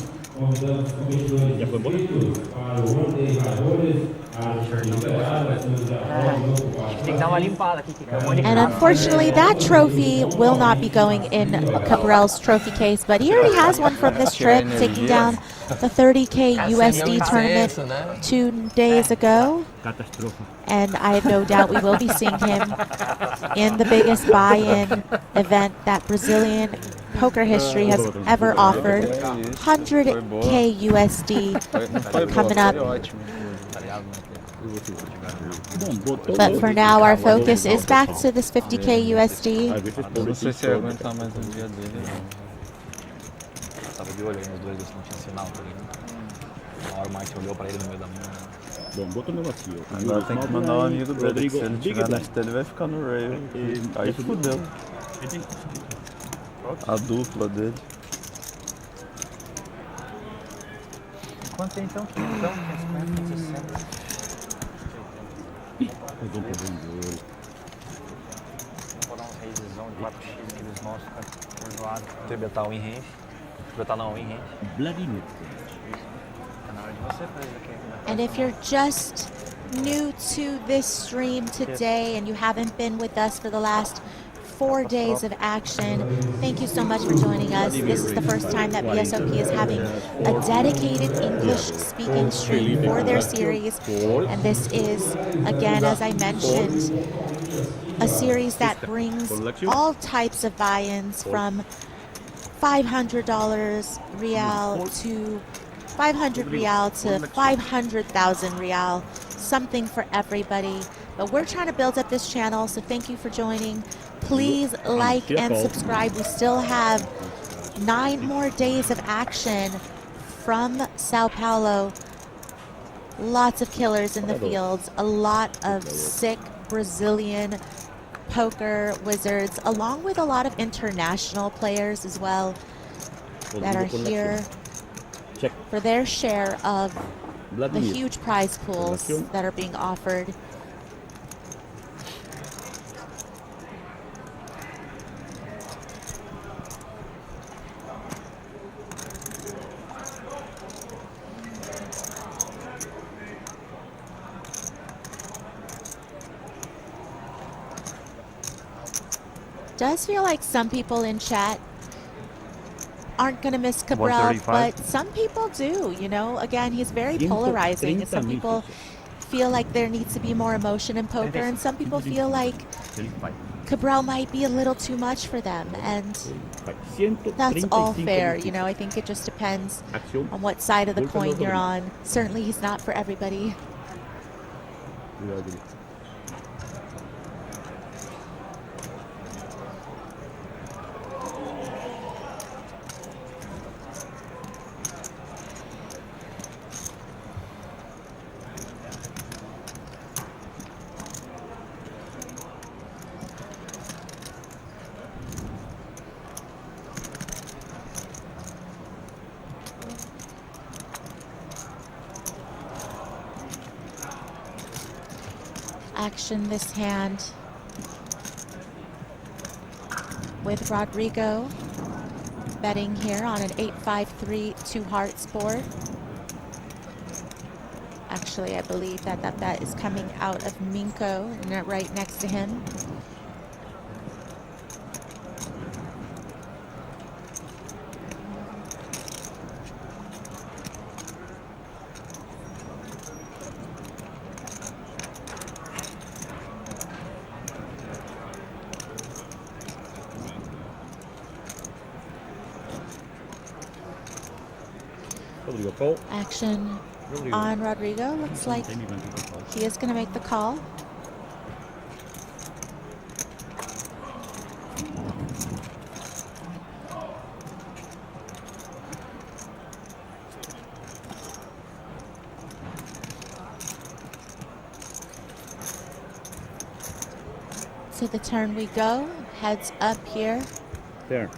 And unfortunately, that trophy will not be going in Cabral's trophy case, but he already has one from this trip, taking down the 30K USD tournament 2 days ago. And I have no doubt we will be seeing him in the biggest buy-in event that Brazilian poker history has ever offered. 100K USD coming up. But for now, our focus is back to this 50K USD. Não sei se eu aguentar mais um dia dele. Tava de olho aí nos dois, se não tinha sinal, tá ligado? Uma hora o Mike olhou pra ele no meio da mão. Bom, bota o negócio aqui. Agora tem que mandar um amigo dele, se ele tiver na ele vai ficar no rail. E aí fudeu. A dupla dele. Quanto tem então? Então, 17. Vou dar uns raisezão de 4x, aqueles nossos, por zoado. Tem betar um em range. Betar não, em range. Vladimir. Tá na hora de você fazer isso aqui. And if you're just new to this stream today and you haven't been with us for the last 4 days of action, thank you so much for joining us. This is the first time that BSOP is having a dedicated English-speaking stream for their series. And this is, again, as I mentioned, a series that brings all types of buy-ins from $500 real to 500 real to 500,000 real, something for everybody. But we're trying to build up this channel, so thank you for joining. Please like and subscribe. We still have 9 more days of action from Sao Paulo. Lots of killers in the fields, a lot of sick Brazilian poker wizards, along with a lot of international players as well that are here for their share of the huge prize pools that are being offered. Does feel like some people in chat aren't going to miss Cabral, but some people do, you know. Again, he's very polarizing, and some people feel like there needs to be more emotion in poker, and some people feel like Cabral might be a little too much for them, and that's all fair, you know. I think it just depends on what side of the coin you're on. Certainly he's not for everybody. Action this hand with Rodrigo betting here on an 8-5-3 2 hearts board. Actually, I believe that bet is coming out of Minko, right next to him. Action on Rodrigo. Looks like he is going to make the call. To the turn we go. Heads up here. There.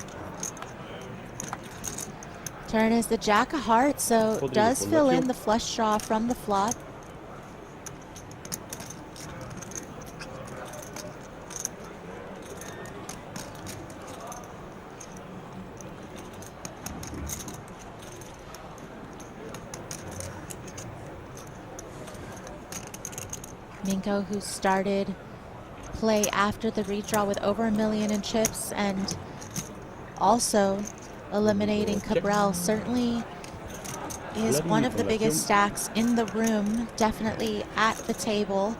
Turn is the Jack of Hearts, so does fill in the flush draw from the flop. Minko, who started play after the redraw with over $1 million in chips and also eliminating Cabral, certainly is one of the biggest stacks in the room, definitely at the table,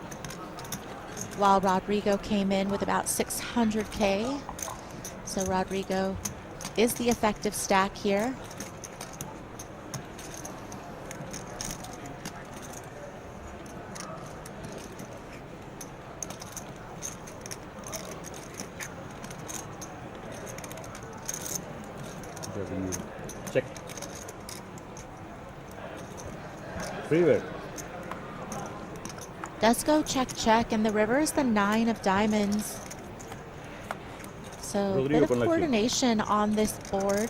while Rodrigo came in with about 600K. So Rodrigo is the effective stack here. Check. River. Does go check, check, and the river is the 9 of diamonds. So a bit of coordination on this board.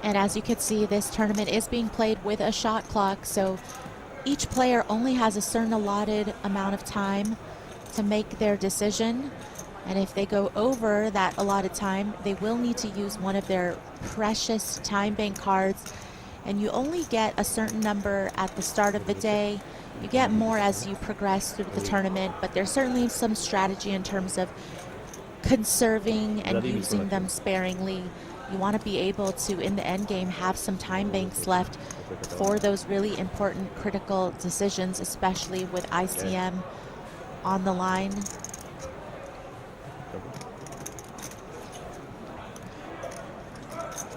And as you can see, this tournament is being played with a shot clock, so each player only has a certain allotted amount of time to make their decision. And if they go over that allotted time, they will need to use one of their precious time bank cards. And you only get a certain number at the start of the day. You get more as you progress through the tournament, but there's certainly some strategy in terms of conserving and using them sparingly. You want to be able to, in the end game, have some time banks left for those really important critical decisions, especially with ICM on the line.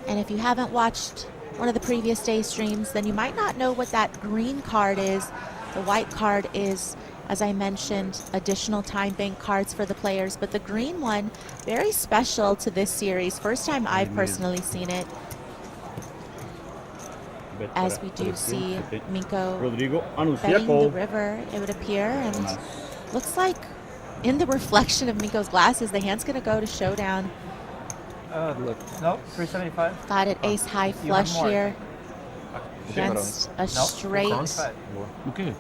And if you haven't watched one of the previous day streams, then you might not know what that green card is. The white card is, as I mentioned, additional time bank cards for the players, but the green one, very special to this series. First time I've personally seen it. As we do see Minko betting the river, it would appear, and looks like in the reflection of Minko's glasses, the hand's gonna go to showdown. Look. No, 375. Got it, ace high flush here against a straight. Okay.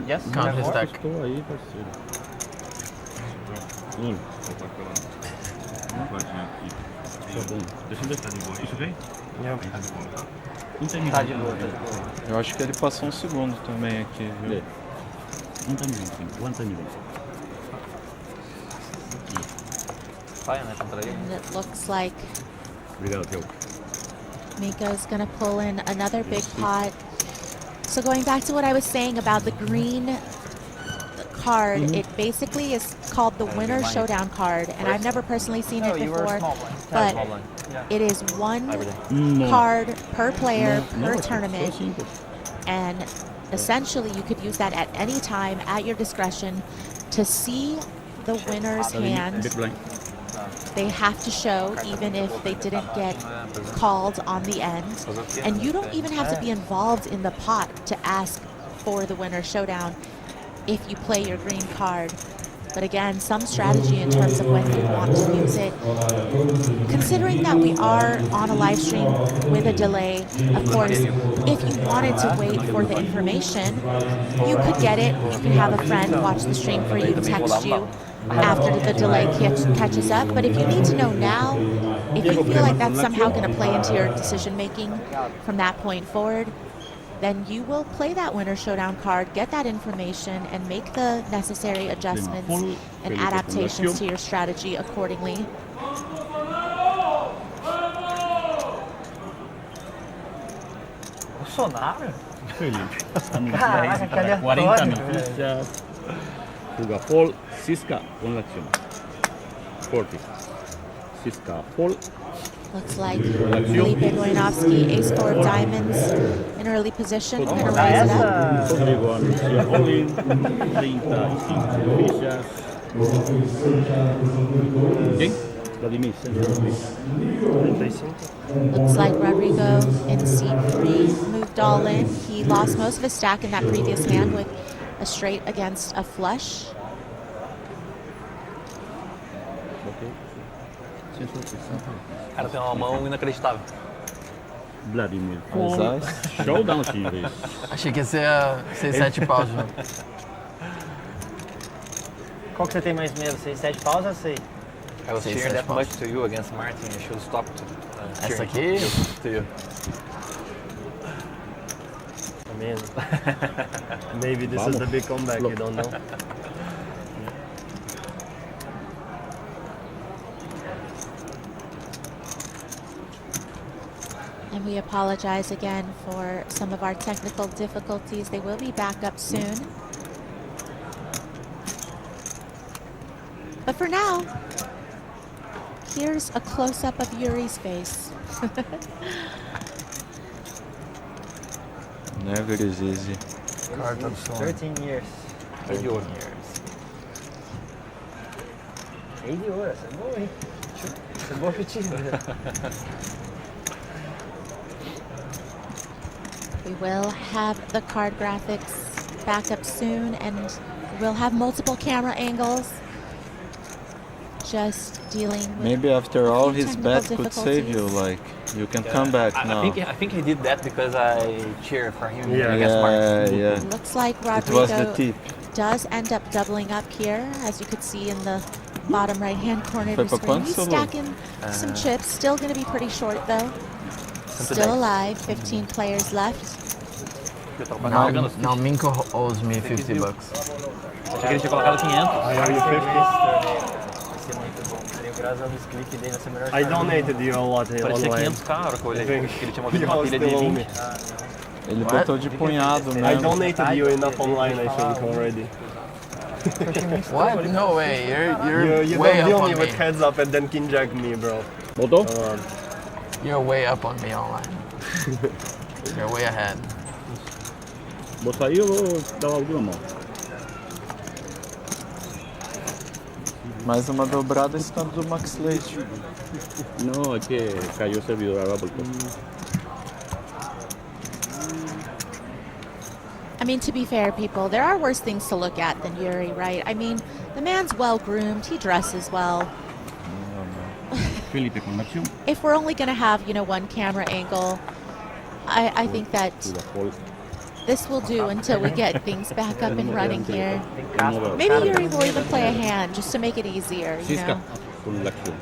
Yes, count his stack. Estou aí, parceiro. Deixa eu deixar de boa. Isso vem? Tá de boa. Eu acho que ele passou um segundo também aqui, viu? And it looks like Minko's gonna pull in another big pot. So going back to what I was saying about the green card, it basically is called the winner showdown card, and I've never personally seen it before, but it is one card per player per tournament, and essentially you could use that at any time at your discretion to see the winner's hand. They have to show even if they didn't get called on the end. And you don't even have to be involved in the pot to ask for the winner showdown if you play your green card. But again, some strategy in terms of when you want to use it. Considering that we are on a live stream with a delay, of course, if you wanted to wait for the information, you could get it. You can have a friend watch the stream for you, text you after the delay catches up. But if you need to know now, if you feel like that's somehow going to play into your decision making from that point forward, then you will play that winner showdown card, get that information, and make the necessary adjustments and adaptations to your strategy accordingly. Bolsonaro? Felipe. Caraca, que aleatório, velho. Fuga fall, Siska con l'azione. 40. Siska fall. Looks like Felipe Goianovski, ace-4 of diamonds, in early position. Going to raise it up. Rodrigo anuncia all-in, 35 fichas. ¿Quién? Vladimir, 35. Looks like Rodrigo in C3 moved all in. He lost most of his stack in that previous hand with a straight against a flush. Cara, tem uma mão inacreditável. Vladimir. Mas Showdown, senhores. Achei que ia ser 6, 7 paus. Né? Qual que você tem mais medo? 6, 7 paus ou 6? I was cheering that much to you against Martin. You should stop essa aqui? To you. I mean, maybe this is the big comeback, you don't know. And we apologize again for some of our technical difficulties. They will be back up soon. But for now, here's a close-up of Yuri's face. Never is easy. 13 years. 13 years. 80 horas, é bom, hein? Isso é bom objetivo. We will have the card graphics back up soon, and we'll have multiple camera angles. Just dealing with Maybe after all his technical bet could save you, like, you can come back now. I think he did that because I cheered for him against Martin. Yeah. Looks like It was the Rodrigo tip. does end up doubling up here, as you could see in the bottom right-hand corner of Foi your pra screen. quanto, He's Sulu? stacking some chips. Still going to be pretty short, though. Still alive. 15 players left. Now Minko owes me $50. Achei que ele tinha colocado 500. I donated you a lot Parecia online. 500k, a hora que eu olhei. Que ele tinha movido uma pilha de 20. Ele botou de punhado mesmo. I donated you enough online, I think, already. What? No way. You're You way don't deal up me on with me. heads up and then king jack me, bro. Botou? You're way up on me online. You're way ahead. Vou sair ou vou dar alguma mão? Mais uma dobrada estando do Max Leite. Não, é que caiu o servidor agora. I mean, to be fair, people, there are worse things to look at than Yuri, right? I mean, the man's well-groomed. He dresses well. Felipe con l'azione. If we're only going to have, one camera angle, I think that this will do until we get things back up and running here. Maybe Yuri will even play a hand just to make it easier, you know? Con l'azione.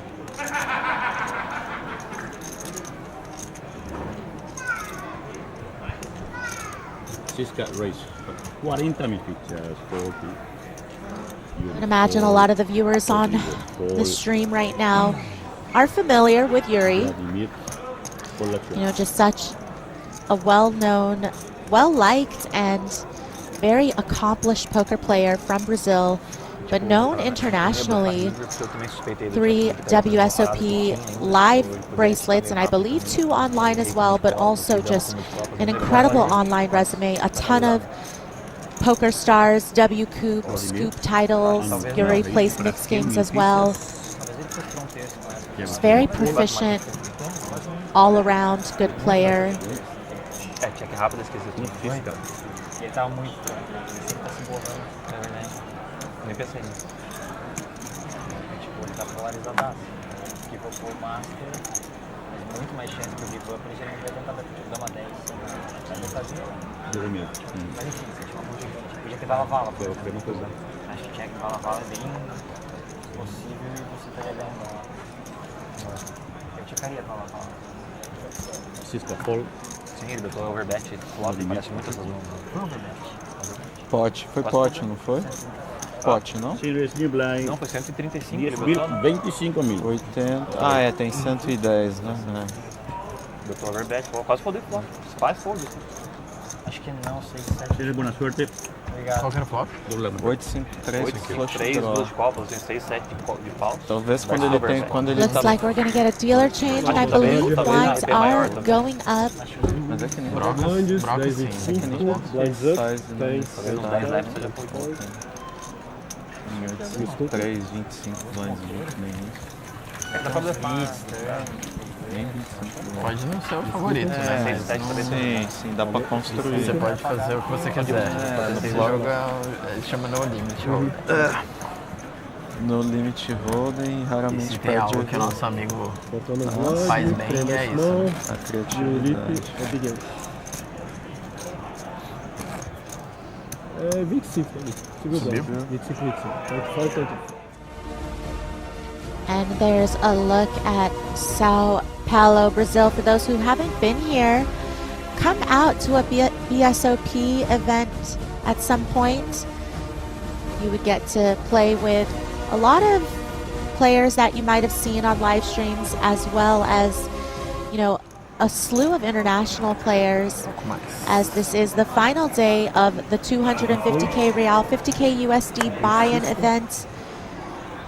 Siska race 40 fichas, 40. I would imagine a lot of the viewers on the stream right now are familiar with Yuri. Just such a well-known, well-liked, and very accomplished poker player from Brazil, but known internationally. 3 WSOP live bracelets, and I believe 2 online as well, but also just an incredible online resume, a ton of Poker Stars, W-Coop, Scoop titles. Yuri plays mixed games as well. Just very proficient, all-around good player. Check rápido, esqueci tudo. Ele tava muito. Ele tá se borrando, na verdade. Nem pensei nisso. Ele tá polarizadaço. Que for pro Master, mas muito mais chance que o Big Up, ele já não vai tentar dar uma 10. Vai tentar vir lá. Mas enfim, você tinha uma mão gigante. Podia ter vala-vala. Acho que check vala-vala é bem possível e você estaria ganhando lá. Eu checaria vala-vala. Siska fall. Sim, ele botou overbet, flop, parece muito essas mãos. Foi overbet. Pote, foi pote, não foi? Pote, não? Não, foi 135, ele botou. 25 mil. 80. Tem 110, né? Botou overbet, quase foldei flop. Quase foldei. Acho que não, 6, 7. Tienes buena suerte. Qual que era o flop? 8, 5, 3, 8, 5, 3, duas copas, tem 6, 7 de paus. Talvez quando ele tem, quando ele Looks tá... like we're going to get a dealer change, and I believe blinds are going up. Mas é que nem Broca sim. 5, blinds up, thanks. 10 left já foi bom. 3, 25 blinds de nenhum. É que dá pra blefar. Nem 25. Pode não ser o favorito, né? Sim, dá pra construir. Você pode fazer o que você quiser. Esse jogo chama no limit. No limit holding, raramente se tem algo que nosso amigo faz bem, é isso. A criatividade. É 25 ali. Subiu. 25. Tanto faz, tanto. And there's a look at São Paulo, Brazil. For those who haven't been here, come out to a BSOP event at some point. You would get to play with a lot of players that you might have seen on live streams, as well as, you know, a slew of international players, as this is the final day of the 250k Real, 50k USD buy-in event.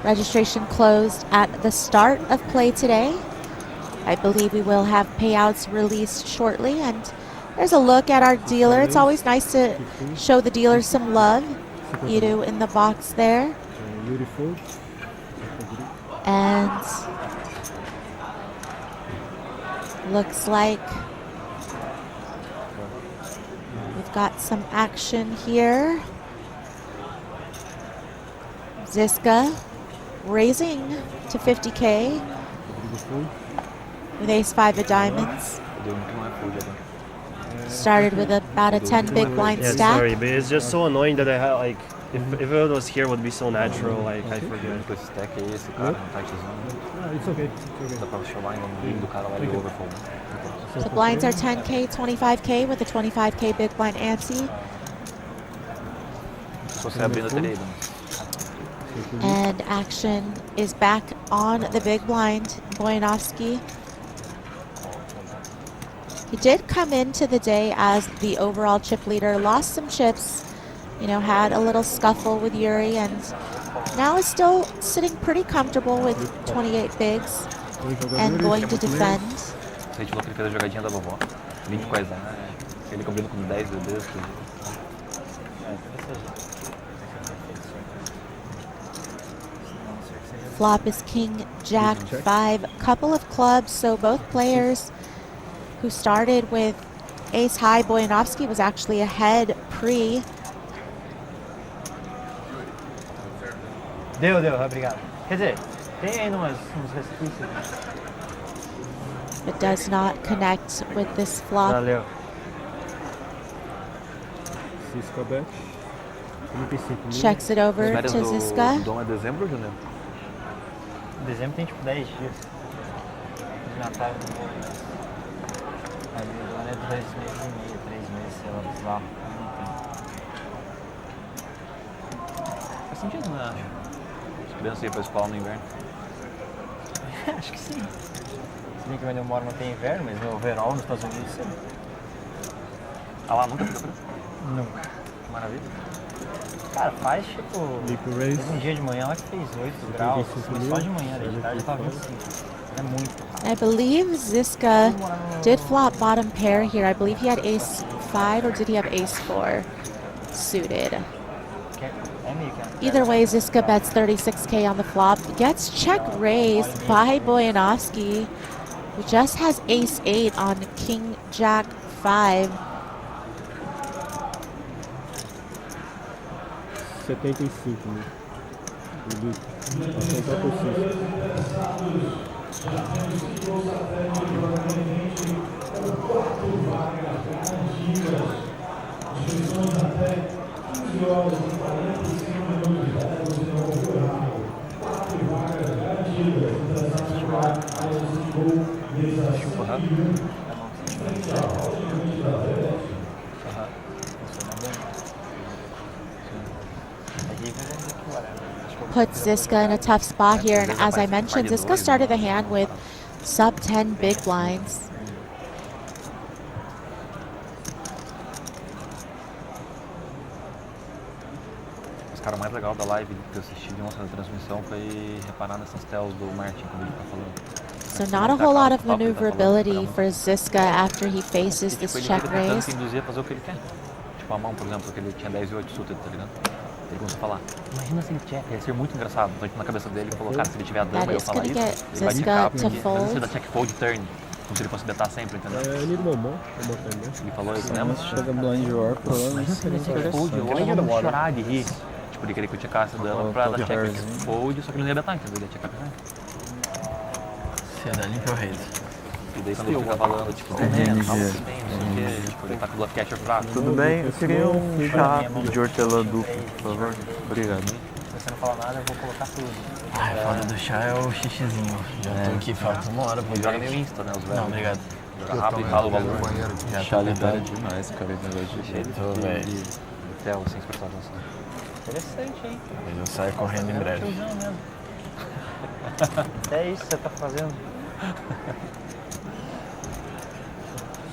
Registration closed at the start of play today. I believe we will have payouts released shortly, and there's a look at our dealer. It's always nice to show the dealer some love. Iru in the box there. And looks like we've got some action here. Ziska raising to 50k with ace-5 of diamonds. Started with about a 10 big blind stack. Sorry, but it's just so annoying that I have, like, if it was here, it would be so natural, like, I forget. It's okay. The blinds are 10k, 25k with a 25k big blind ante. And action is back on the big blind. Boyanovsky. He did come into the day as the overall chip leader, lost some chips, you know, had a little scuffle with Yuri, and now is still sitting pretty comfortable with 28 bigs and going to defend. A gente falou que ele fez a jogadinha da vovó. Limpo com as ele combina com 10 bebês. Flop is King Jack 5, couple of clubs, so both players who started with ace high. Boyanovsky was actually ahead pre. Deu, obrigado. Quer dizer, tem ainda uns resquícios. It does not connect with this flop. Valeu. Checks it over to Ziska. Dom é dezembro ou janeiro? Dezembro tem tipo 10 dias. De Natal e do ano. Aí o ano é 2 meses e meio, 3 meses, sei lá. Faz sentido, né? As crianças iam pra escola no inverno. Acho que sim. Se bem que onde eu moro não tem inverno, mas no overall nos Estados Unidos sim. Ah lá, nunca ficou frio? Nunca. Maravilha. Cara, faz tipo. Teve um dia de manhã lá que fez 8 graus, mas só de manhã, de tarde tava 25. É muito. I believe Ziska did flop bottom pair here. I believe he had ace 5, or did he have ace 4 suited? Either way, Ziska bets 36k on the flop. Gets check raised by Boyanovsky, who just has ace 8 on King Jack 5. 75, né? Puts Ziska in a tough spot here, and as I mentioned, Ziska started the hand with sub 10 big blinds. Cara, o mais legal da live que eu assisti de ontem da transmissão foi reparar nessas tells do Martin quando ele tá falando. So not a whole lot of maneuverability for Ziska after he faces this check raise. Ele induzir a fazer o que ele quer. Tipo a mão, por exemplo, que ele tinha 10 e 8 suited, tá ligado? Ele começou a falar, imagina se ele check, ia ser muito engraçado. Então, tipo, na cabeça dele, ele falou, cara, se ele tiver a dama e eu falar isso, ele vai ficar, porque antes da check fold turn, como se ele fosse betar sempre, entendeu? Ele falou isso, lembra? Chega blind war, imagina se ele check fold, eu ia chorar de rir. Tipo, ele queria que eu checasse a dama pra dar check fold, só que ele não ia betar, entendeu? Ele ia checar pra frente. Se é da limpa, eu raise. E daí quando ele fica falando, tipo, fala que tem, não sei o que, tipo, ele tá com o bluff catcher fraco. Tudo bem? Eu queria um chá de hortelã duplo, por favor. Obrigado. Se você não falar nada, eu vou colocar tudo. Ah, a foda do chá é o xixizinho. Já tô aqui, falta uma hora pra joga meio insta, né, os velhos. Não, obrigado. Joga rápido e fala o valor. Chá libera demais, cara, esse negócio de jeito, velho. Hotel, sem prestar atenção. Interessante, hein? Mas eu saio correndo em breve. É isso que você tá fazendo.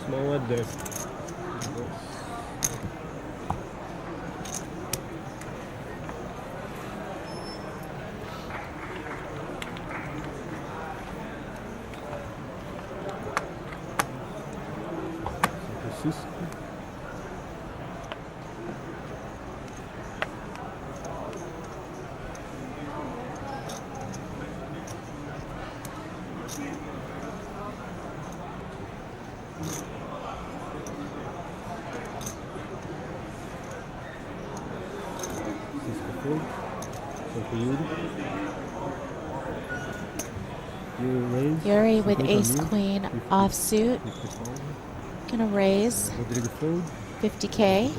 Small at desk. Yuri with ace queen offsuit. Gonna raise 50K.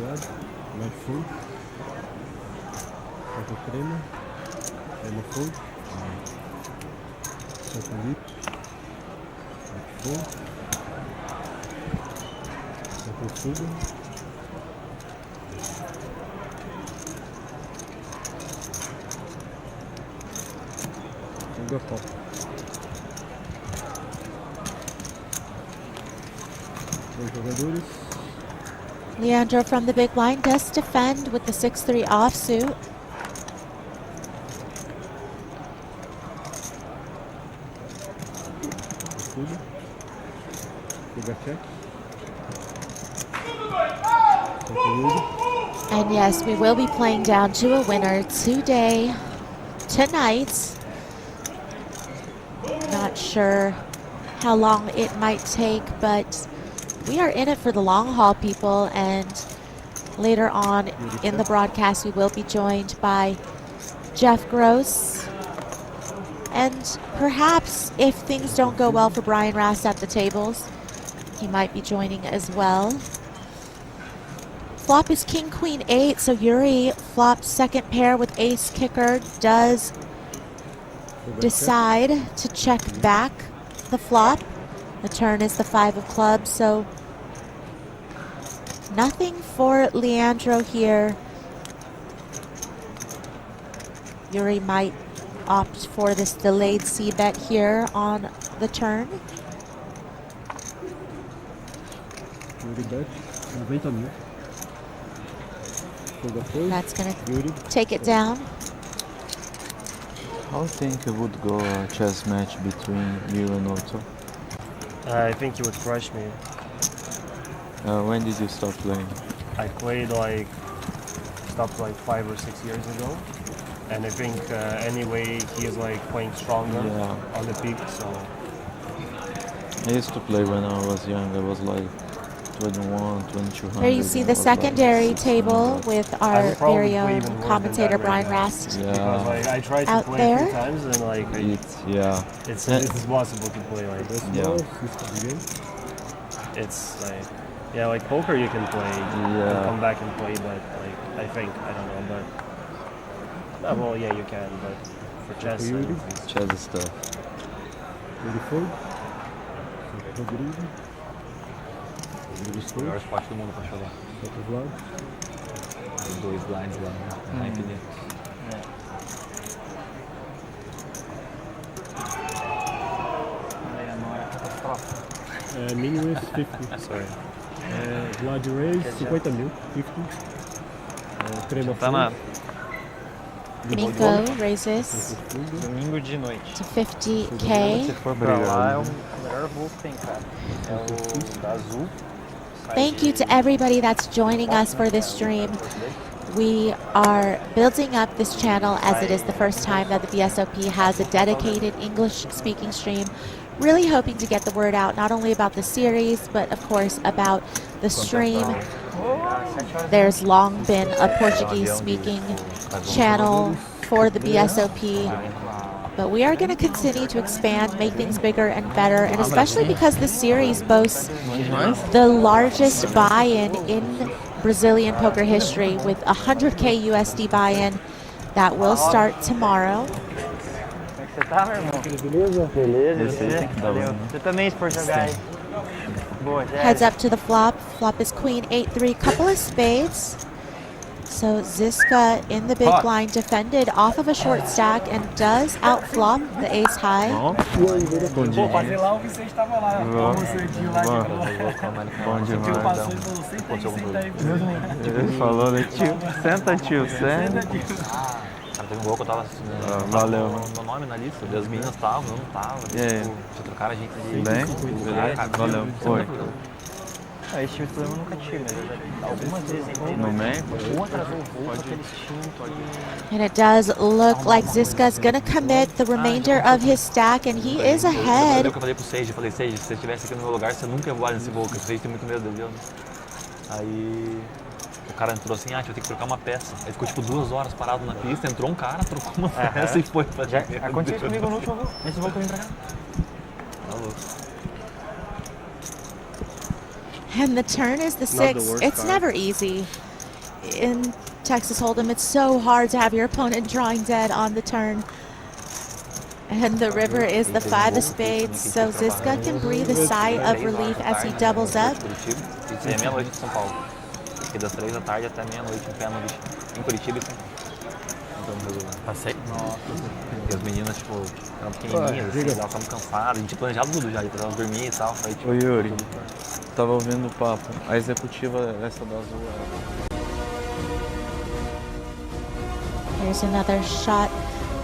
Leandro from the big blind does defend with the 6-3 offsuit. And yes, we will be playing down to a winner tonight. Not sure how long it might take, but we are in it for the long haul, people, and later on in the broadcast we will be joined by Jeff Gross, and perhaps if things don't go well for Brian Rast at the tables, he might be joining as well. Flop is King Queen 8, so Yuri flops second pair with ace kicker, does decide to check back the flop. The turn is the 5 of clubs, so nothing for Leandro here. Yuri might opt for this delayed c-bet here on the turn. That's going to take it down. How do you think it would go a chess match between you and Otto? I think he would crush me. When did you stop playing? I played stopped 5 or 6 years ago. And I think anyway he is playing stronger on the peak, so. I used to play when I was young. I was 21, 2200. Here you see the secondary table with our very own commentator Brian Rast Because I tried to out play there. a few times and it's impossible to play like this. It's poker you can play and come back and play, but I think I don't know, but you can, but for chess Chess is tough. O melhor spot do mundo pra jogar. Os 2 blinds lá, na infinito. Minimum is 50. Sorry. Vlad raise 50 mil. 50. Crema Tá nada. Minko raises Domingo de noite. to 50K. Se for pra lá, é o melhor voo que tem, cara. É o azul. Thank you to everybody that's joining us for this stream. We are building up this channel as it is the first time that the BSOP has a dedicated English-speaking stream. Really hoping to get the word out, not only about the series, but of course about the stream. There's long been a Portuguese-speaking channel for the BSOP. But we are going to continue to expand, make things bigger and better, and especially because the series boasts the largest buy-in in Brazilian poker history with 100K USD buy-in that will start tomorrow. Você tá, meu irmão? Beleza? Beleza. Você também, se for jogar aí. Boa, já. Heads up to the flop. Flop is queen 8-3, couple of spades. So Ziska in the big blind defended off of a short stack and does outflop the ace high. Pô, fazer lá o Vicente tava lá. Bom demais. Ele falou, né, tio? Senta, tio, senta. Cara, teve um gol que eu tava valeu. Meu nome na lista, as meninas estavam, eu não tava. Tipo, já trocaram a gente de. Bem? Valeu. Oi. Esse tipo de problema eu nunca tive, mas eu já algumas vezes entrei no meio. Um atrasou o voo porque eles tinham. And it does look like Ziska's gonna commit the remainder of his stack, and he is ahead. Eu falei pro Sage, se você estivesse aqui no meu lugar, você nunca ia voar nesse voo, porque o Sage tem muito medo dele. Aí o cara entrou assim, eu tenho que trocar uma peça. Aí ficou tipo 2 horas parado na pista, entrou um cara, trocou uma peça e foi pra gente. Aconteceu comigo no último voo, nesse voo que eu vim pra cá. Tá louco. And the turn is the 6. It's never easy. In Texas Hold'em, it's so hard to have your opponent drawing dead on the turn. And the river is the 5 of spades, so Ziska can breathe a sigh of relief as he doubles up. Isso é meia-noite em São Paulo. Fiquei das 3 da tarde até meia-noite em pé em Curitiba e São Paulo. Passei? Nossa. E as meninas, tipo, eram pequenininhas, assim, elas estavam cansadas. A gente planejava tudo já, pra elas dormir e tal. Aí, tipo, Ô Yuri, tava ouvindo o papo. A executiva, essa da azul, Here's another shot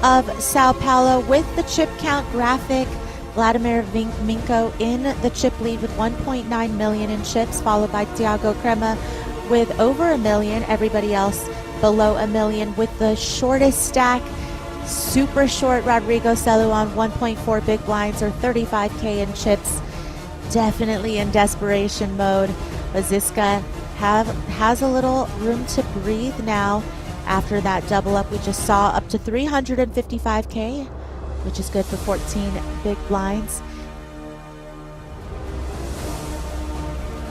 of Sao Paulo with the chip count graphic. Vladimir Minko in the chip lead with 1.9 million in chips, followed by Thiago Crema with over 1 million. Everybody else below 1 million with the shortest stack. Super short Rodrigo Celu on 1.4 big blinds or 35K in chips. Definitely in desperation mode. But Ziska has a little room to breathe now after that double up we just saw, up to 355K, which is good for 14 big blinds.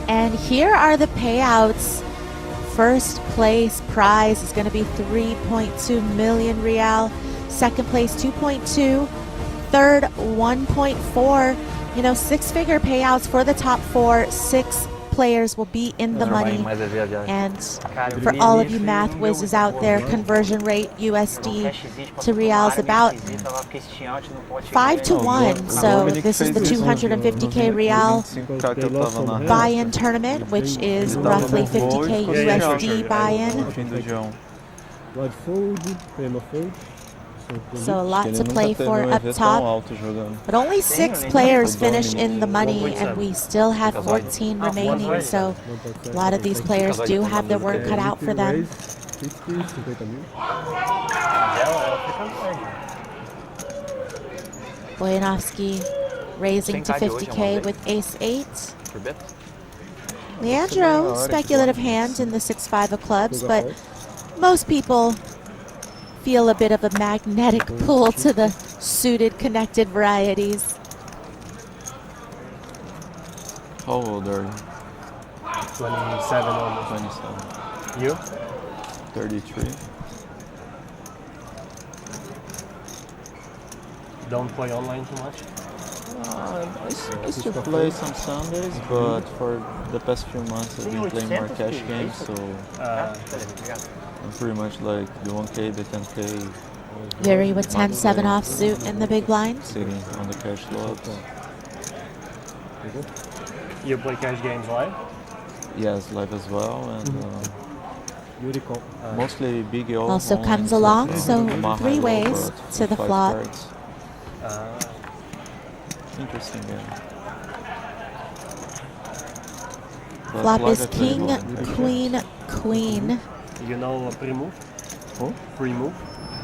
And here are the payouts. First place prize is going to be 3.2 million real. Second place 2.2. Third 1.4. You know, 6-figure payouts for the top 4. 6 players will be in the money. And for all of you math whizzes out there, conversion rate USD to reals about 5 to 1. So this is the 250K real buy-in tournament, which is roughly 50K USD buy-in. So a lot to play for up top, but only 6 players finish in the money, and we still have 14 remaining, so a lot of these players do have their work cut out for them. Boyanovsky raising to 50K with ace-8. Leandro, speculative hand in the 6-5 of clubs, but most people feel a bit of a magnetic pull to the suited connected varieties. How old are you? 27 almost. 27. You? 33. Don't play online too much? I used to play some Sundays, but for the past few months I've been playing more cash games, so I'm pretty much like the 1K, the 10K. Yuri with 10-7 offsuit in the big blind. Sitting on the cash slots. You play cash games live? Yes, live as well, and Mostly big O. Also only comes some along, from so Yamaha 3 low, ways but to the 5 flop. cards. Interesting game. But Flop is Laga king, played queen, queen. You know pre-move? Who? Pre-move?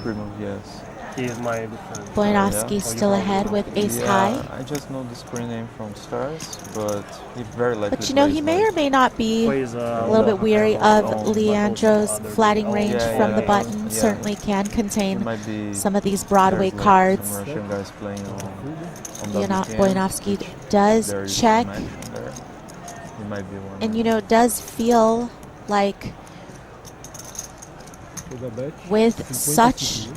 Pre-move, yes. He is my good friend. Boyanovsky still ahead with ace high. I just know the screen name from Stars, but he very likely But you know, he may or may not be a little bit weary of Leandro's flatting range from the button. Certainly can contain some of these Broadway cards. Some Russian guys playing on Boyanovsky does check. He might be one. And you know, does feel like with such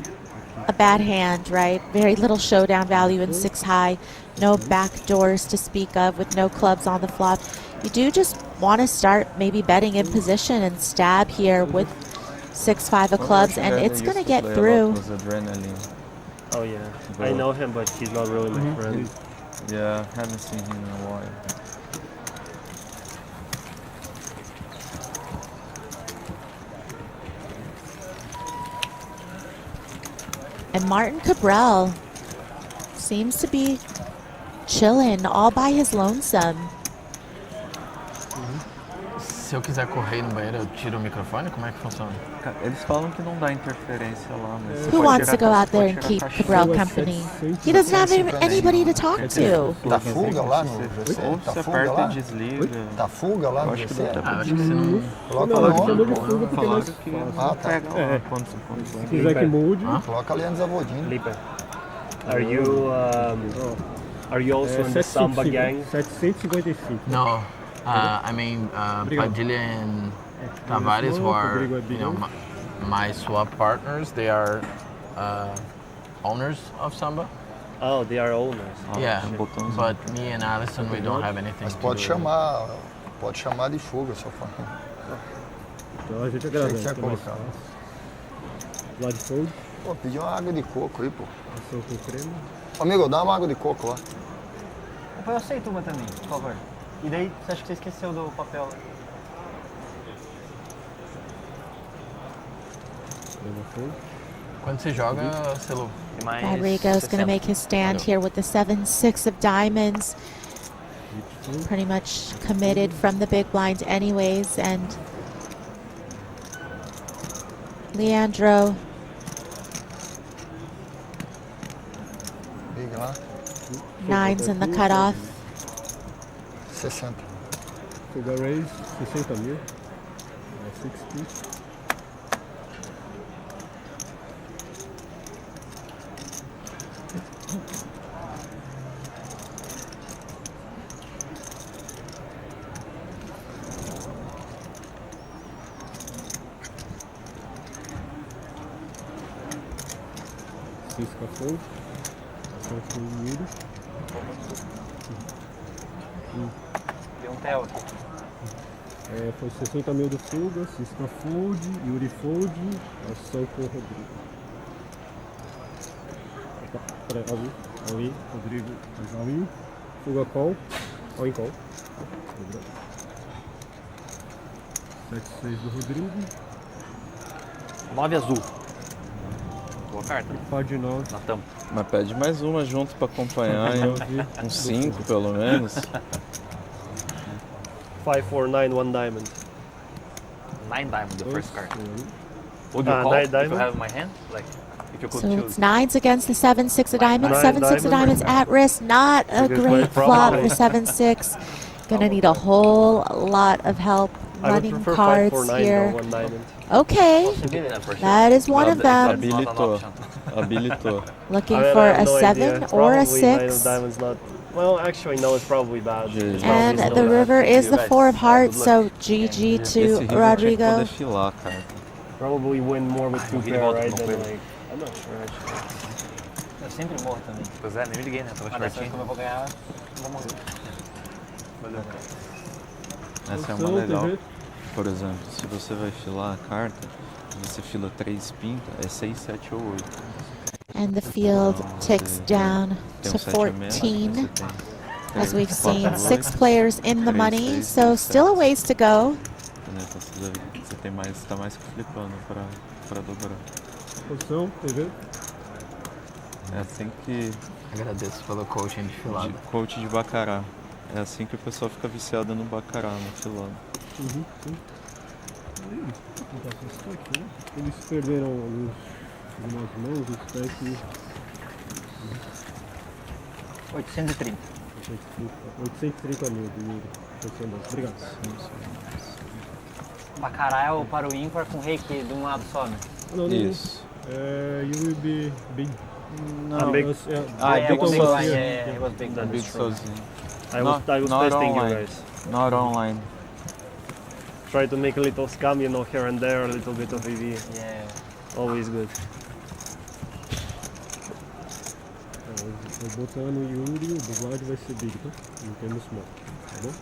a bad hand, right? Very little showdown value in 6 high, no back doors to speak of, with no clubs on the flop. You do just want to start maybe betting in position and stab here with 6-5 of clubs, and it's going to get through. Oh yeah, I know him, but he's not really my friend. Yeah, haven't seen him in a while. And Martin Cabral seems to be chilling all by his lonesome. Se eu quiser correr no banheiro, eu tiro o microfone? Como é que funciona? Eles falam que não dá interferência lá, mas Who wants to go out there and keep Cabral company? He doesn't have anybody to talk to. Tá fuga lá no GC? Ou Tá você fuga aperta lá? e desliga. Tá fuga lá no Acho que GC? dá acho que você não... Coloca Não, lá acho que chamou de no... fuga porque nós... Ah, tá. Pega lá quando Se quiser que mude... Coloca ali antes da vodinha. Lipa, are you also in the Samba gang? 755. No, I mean Padilha and Tavares, who are my swap partners. They are owners of Samba. Oh, they are owners. Yeah, but me and Alison, we don't have anything. Mas to pode do. chamar de fuga, só for. Então a gente Você agradece. quer colocar? Lá de fold. Pô, pedi uma água de coco aí, pô. Ação com creme. Ô, amigo, dá uma água de coco lá. Eu aceito uma também, por favor. E daí, você acha que você esqueceu do papel? Quando você joga, Celu? Rodrigo's going to make his stand here with the 7-6 of diamonds. Pretty much committed from the big blind anyways, and Leandro. Liga lá. 9s in the cutoff. 60. Fuga raise, 60 mil. 60. Cisca fold. Ação com o Yuri. Deu um tel aqui. Foi 60 mil do Fuga, Cisca fold, Yuri fold, ação com o Rodrigo. Peraí, all in, Rodrigo faz all in, Fuga call, all in call. 7-6 do Rodrigo. 9 azul. Boa carta. Pode 9. Na tampa. Mas pede mais uma junto pra acompanhar, hein? Uns 5 pelo menos. 5-4-9, 1 diamond. 9 diamond, the first card. Would you you call 9 if diamond? you have in my hand? Like, if you could So choose. it's 9s against the 7-6 of diamonds. 9 7-6 of diamond. diamonds at risk. Not a Good great play, flop probably. for 7-6. Gonna need a whole lot of help I would running prefer cards 5-4-9 here. though, 1 diamond. Okay, that is one of them. Habilitou. Looking I mean, for I have a no 7 idea. or a Probably 9 of 6. diamonds not. Well, actually, no, it's probably bad. It's And probably the still river bad. is the 4 of hearts, so GG to Rodrigo. Probably win more with 2 pair, right? Than like, I'm not sure actually. Eu sempre morro também. Pois é, nem me liguei, né? Tava Mas dessa vez shortinho. como eu vou ganhar, eu vou morrer. Valeu. Essa é uma legal. Por exemplo, se você vai filar a carta, você fila 3 pinta, é 6, 7 ou 8. And the field ticks down to 14, as we've seen 6 players in the money, so still a ways to go. Então você tem mais, tá mais que flipando pra dobrar. Posição, TV. É assim que... Agradeço pelo coaching de filado. Coach de Baccarat. É assim que o pessoal fica viciado no Baccarat, no filado. Sim. Eles perderam algumas mãos, eu espero que... 830. 830 mil, Yuri. Obrigado. Baccarat é o para o ímpar com reiki de um lado só, né? Não. Isso. You will be big. No. Big big sozinho. it was big. Big sozinho. I was not testing you online. guys. Not online. Try to make a little scam, here and there, a little bit of EV. Yeah. Always good. Eu botando o Yuri, o Vlad vai ser big, tá? Não temos small, tá bom?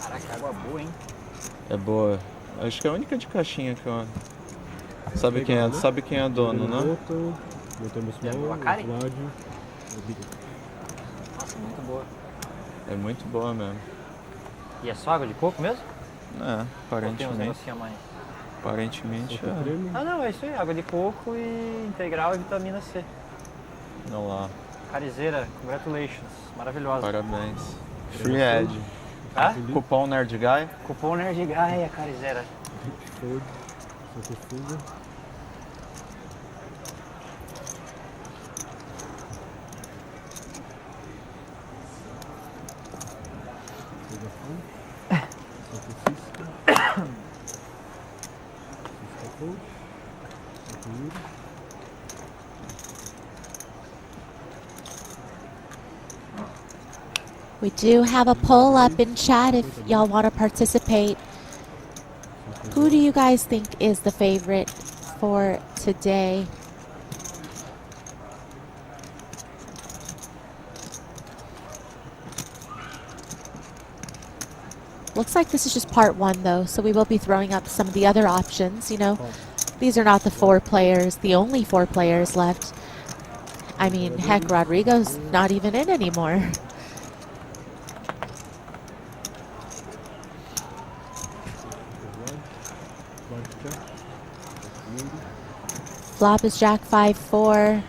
Caraca, água boa, hein? É boa. Acho que é a única de caixinha que eu... Sabe quem é dono, né? Botamos small, o Vlad, big. Nossa, muito boa. É muito boa mesmo. E é só água de coco mesmo? É, aparentemente. Ou tem uns negocinho a mais? Aparentemente é. Ah não, é isso aí, água de coco e integral e vitamina C. Olha lá. Carizeira, congratulations, maravilhosa. Parabéns. Free Ed. Hã? Cupom Nerd Guy. Cupom Nerd Guy, a carizeira. Fold, centrifuga. We do have a poll up in chat if y'all want to participate. Who do you guys think is the favorite for today? Looks like this is just part one though, so we will be throwing up some of the other options, These are not the 4 players, the only 4 players left. I mean, heck, Rodrigo's not even in anymore. Flop is Jack 5-4.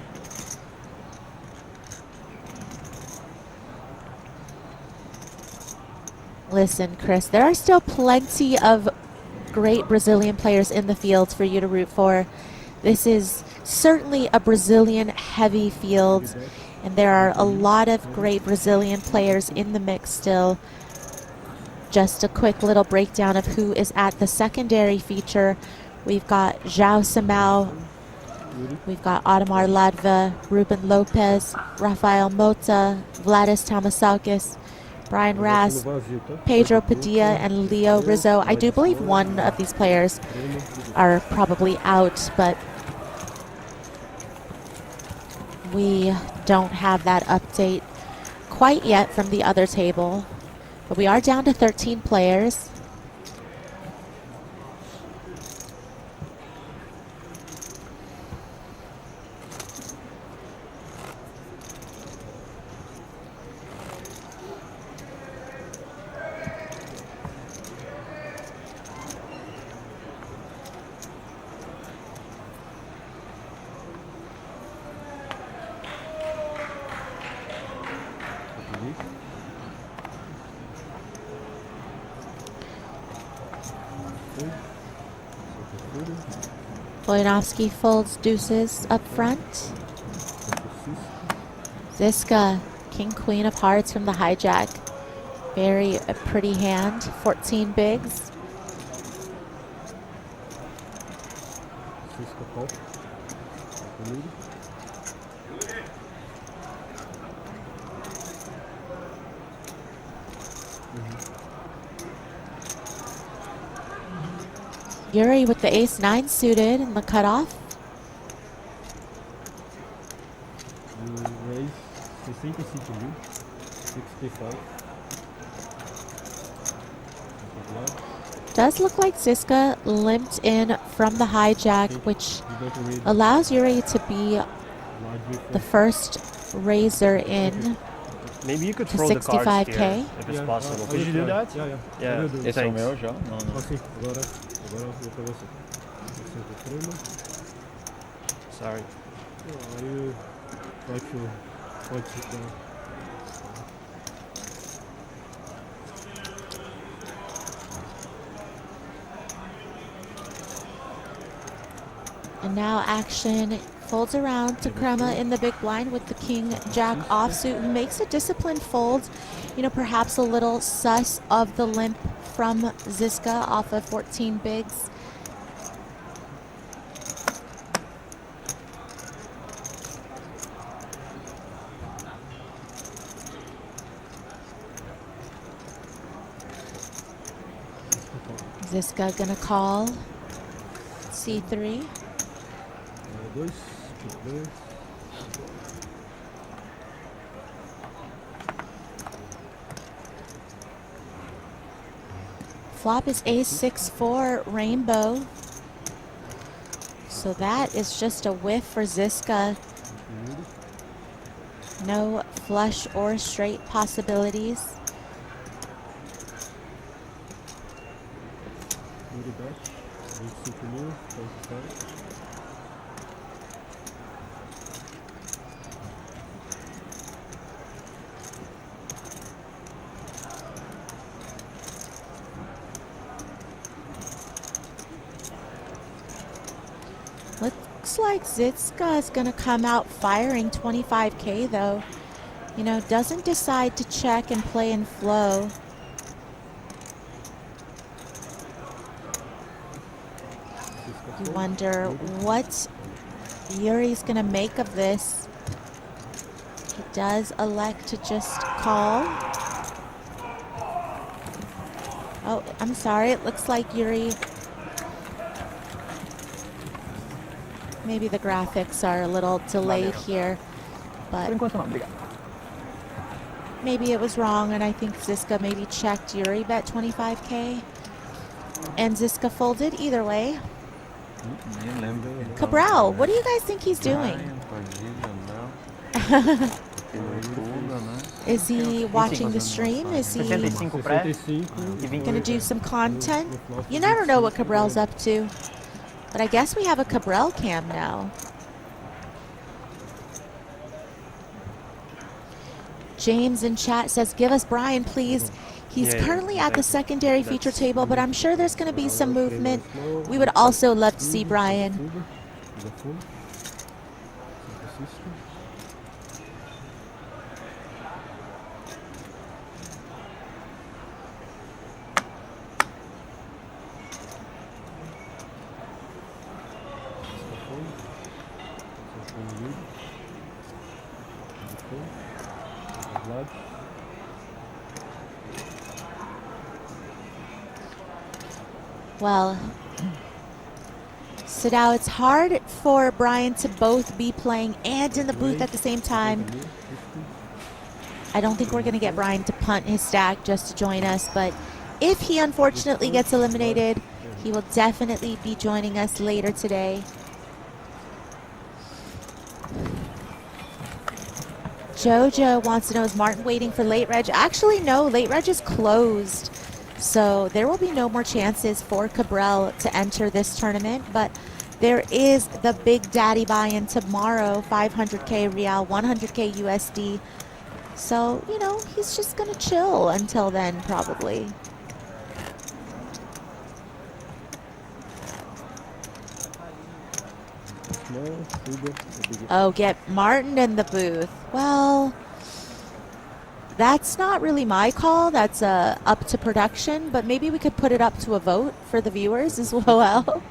Listen, Chris, there are still plenty of great Brazilian players in the field for you to root for. This is certainly a Brazilian heavy field, and there are a lot of great Brazilian players in the mix still. Just a quick little breakdown of who is at the secondary feature. We've got João Simão, we've got Ademar Ladva, Ruben Lopez, Rafael Mota, Vladis Tomasaukis, Brian Raz, Pedro Padilla, and Leo Rizzo. I do believe one of these players are probably out, but we don't have that update quite yet from the other table. But we are down to 13 players. Wojnowski folds deuces up front. Ziska, king, queen of hearts from the hijack. Very pretty hand, 14 bigs. Yuri with the ace-9 suited in the cutoff. Raise 65,000, 65. Does look like Ziska limped in from the hijack, which allows Yuri to be the first razor in. Maybe you could to throw the cards 65K. here, if it's possible. Could you do that? Yeah. Esse é o meu já? Não, não. Assim, agora eu vou pra você. Senta o crema. Sorry. Aí pode ficar. And now action folds around to Crema in the big blind with the King Jack offsuit, who makes a disciplined fold. You know, perhaps a little sus of the limp from Ziska off of 14 bigs. Ziska gonna call C3. Flop is ace-6-4 rainbow. So that is just a whiff for Ziska. No flush or straight possibilities. Looks like Ziska is going to come out firing 25K though. You know, doesn't decide to check and play in flow. You wonder what Yuri's going to make of this. He does elect to just call. Oh, I'm sorry. It looks like Yuri... Maybe the graphics are a little delayed here, but maybe it was wrong, and I think Ziska maybe checked Yuri bet 25K, and Ziska folded either way. Cabral, what do you guys think he's doing? Is he watching the stream? Is he gonna do some content? You never know what Cabral's up to. But I guess we have a Cabral cam now. James in chat says, give us Brian, please. He's currently at the secondary feature table, but I'm sure there's going to be some movement. We would also love to see Brian. Well, so now it's hard for Brian to both be playing and in the booth at the same time. I don't think we're going to get Brian to punt his stack just to join us, but if he unfortunately gets eliminated, he will definitely be joining us later today. Jojo wants to know, is Martin waiting for late reg? Actually, no, late reg is closed. So there will be no more chances for Cabral to enter this tournament, but there is the Big Daddy buy-in tomorrow, 500K Real, 100K USD. So, you know, he's just gonna chill until then, probably. Oh, get Martin in the booth. Well, that's not really my call. That's up to production, but maybe we could put it up to a vote for the viewers as well.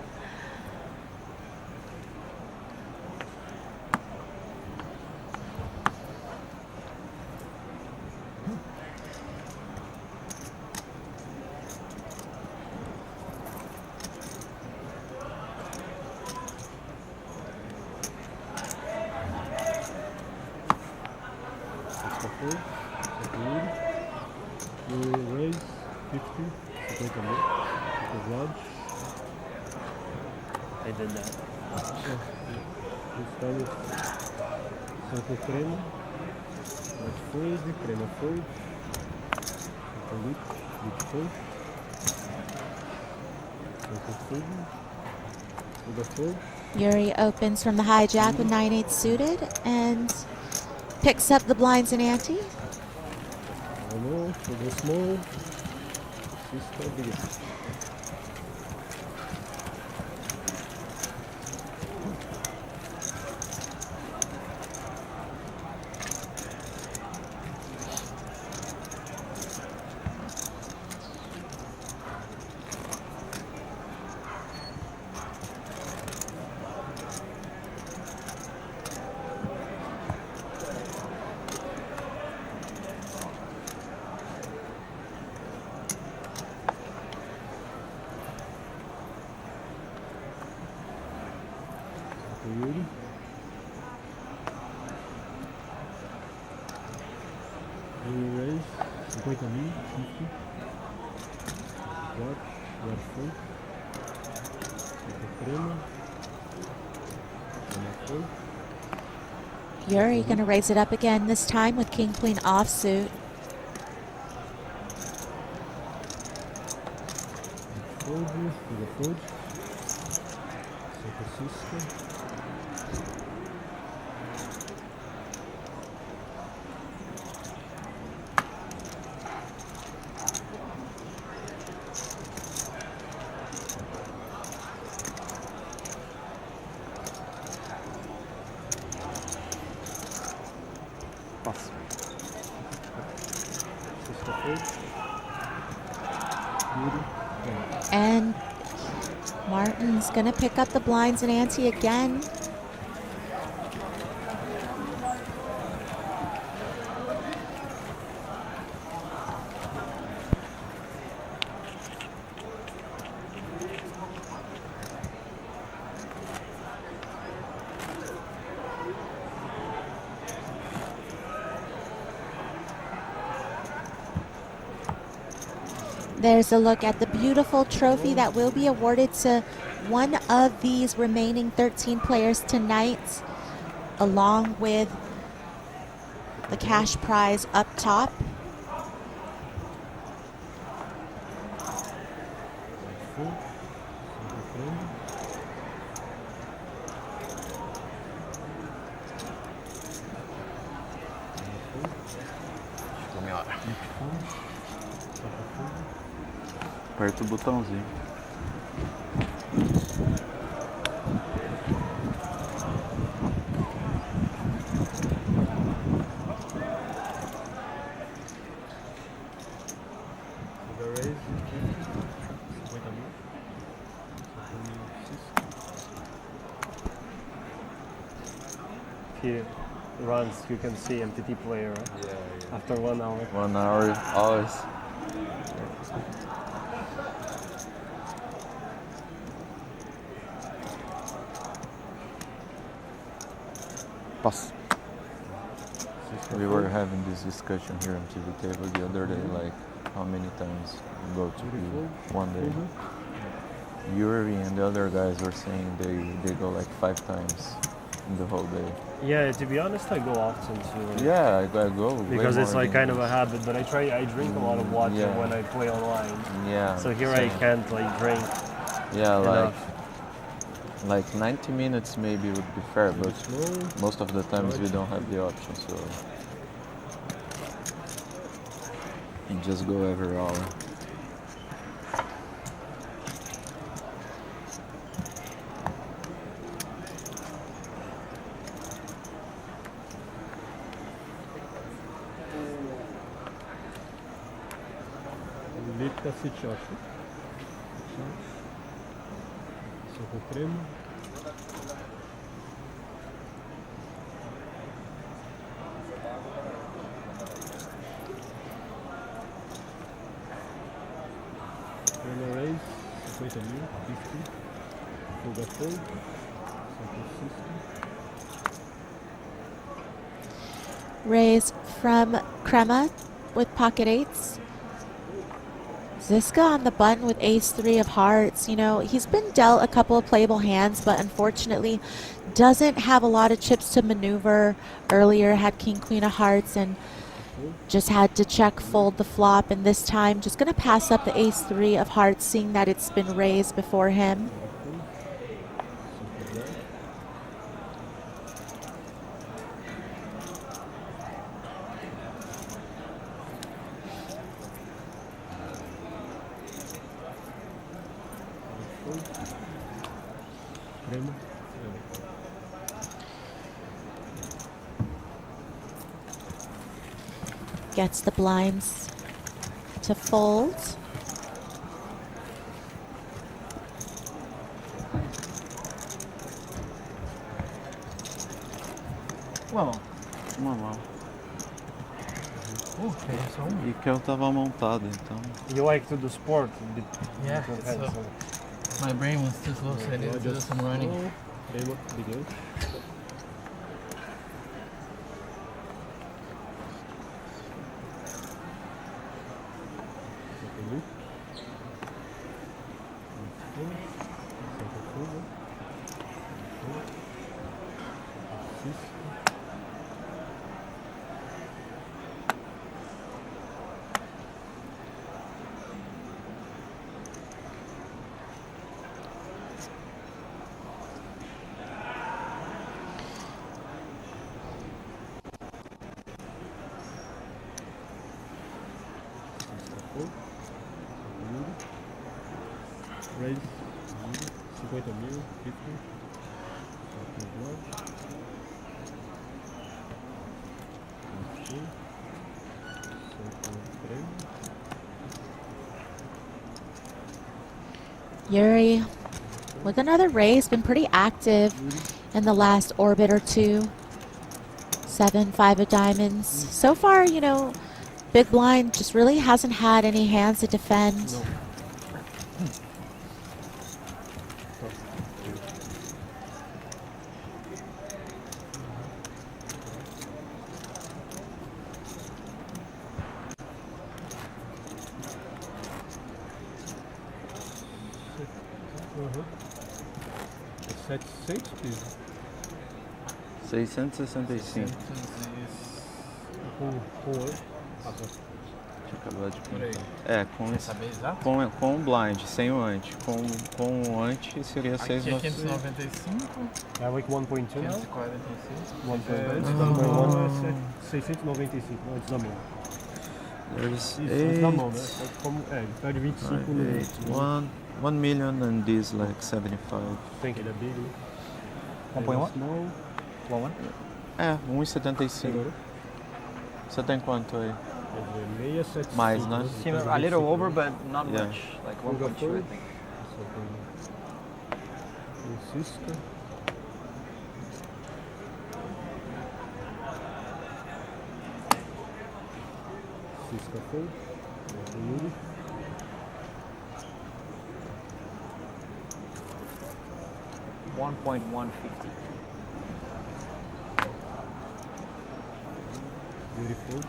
I did that. Senta o creme, fold, crema fold. Lip fold. Fold. Fold. Yuri opens from the hijack with 9-8 suited and picks up the blinds and ante. Small, small. Sister, big. Yuri. Raise, 50 mil, 50. Guard full. Crema. Crema full. Yuri gonna raise it up again, this time with King Queen offsuit. Fold, fold. Sister. And Martin's gonna pick up the blinds and ante again. There's a look at the beautiful trophy that will be awarded to one of these remaining 13 players tonight, along with the cash prize up top. Aperta o botãozinho. He runs, you can see MTT player, right? Yeah. After 1 hour. 1 hour, always. Pass. We were having this discussion here on TV table the other day, like how many times you go to one day. Yuri and the other guys were saying they go like 5 times in the whole day. Yeah, to be honest, I go often too. Yeah, I go. Because it's like kind of a habit, but I drink a lot of water when I play online. Yeah. So here I can't like drink. Yeah, enough. like 90 minutes maybe would be fair, but most of the times we don't have the option, so you just go every hour. Lipka Sichoshu. Soco crema. Crema raise, 50 mil, 50. Fuga fold, Soco system. Raise from Crema with pocket eights. Ziska on the button with ace-3 of hearts. You know, he's been dealt a couple of playable hands, but unfortunately doesn't have a lot of chips to maneuver. Earlier had king-queen of hearts and just had to check fold the flop, and this time just going to pass up the ace-3 of hearts, seeing that it's been raised before him. Gets the blinds to fold. Uma mão. E que eu tava montado, então. You like to do sport? Yeah, so my brain was too slow, so I needed to do some running. Begin. Raise 50 mil, 50. Yuri with another raise, been pretty active in the last orbit or two. 7, 5 of diamonds. So far, you know, big blind just really hasn't had any hands to defend. No. Uhum. 665. Com oi. Acabou de contar. Com o blind, sem o ante. Com o ante seria 695. 595. É like 1.2 now? 1.2. 695 antes da mão. There's Antes da mão, né? Ele perde 25 no... 1 million and this like 75. Think ele é big, né? 1.1? 1.1? É, 1,75. Você tem quanto aí? Mais, né? A little over, but not Yeah. much. Like 1.2, I think. Francisca. Cisca foi. Yuri. $1.150. Beautiful.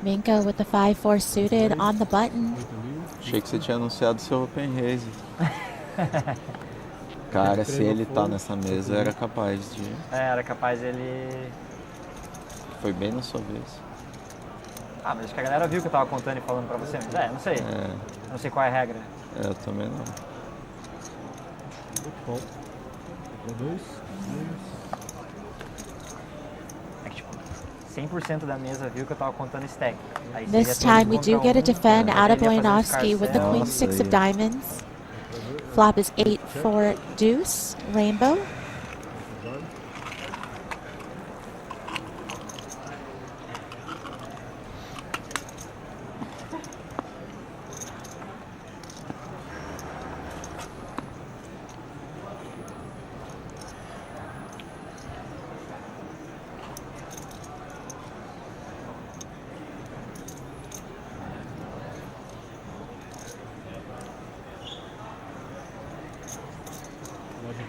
Minka with the 5-4 suited on the button. Achei que você tinha anunciado seu open raise. Cara, se ele tá nessa mesa, era capaz de... Era capaz ele... Foi bem na sua vez. Ah, mas acho que a galera viu que eu tava contando e falando pra você. Mas não sei. Não sei qual é a regra. Eu também não. Bom. Para 2. É que, tipo, 100% da mesa viu que eu tava contando stack. Aí This time we do get a defend out of Boyanovsky with the queen 6 of diamonds. Flop is 8-4 deuce, rainbow.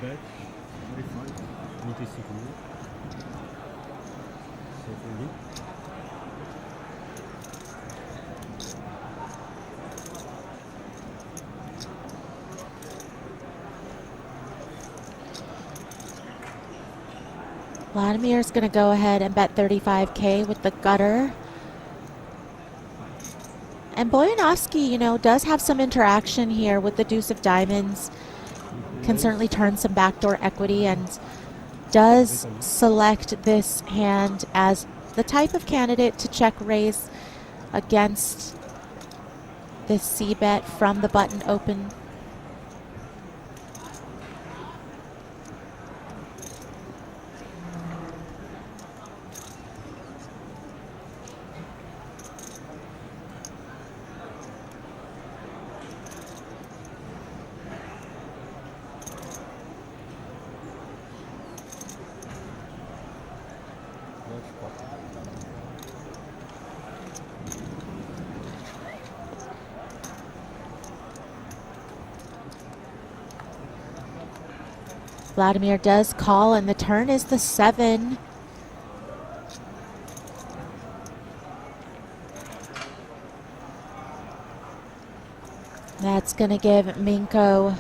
Bet, 35 mil. Vladimir's going to go ahead and bet 35K with the gutter. And Boyanovsky, you know, does have some interaction here with the deuce of diamonds. Can certainly turn some backdoor equity and does select this hand as the type of candidate to check raise against this C-bet from the button open. Vladimir does call, and the turn is the 7. That's going to give Minko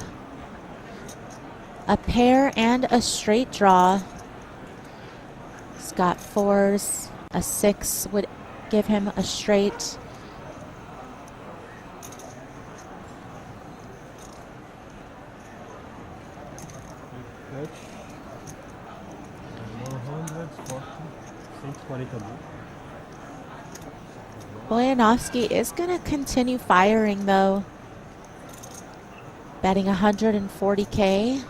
a pair and a straight draw. He's got 4s. A 6 would give him a straight. Boyanovsky is going to continue firing, though. Betting 140K.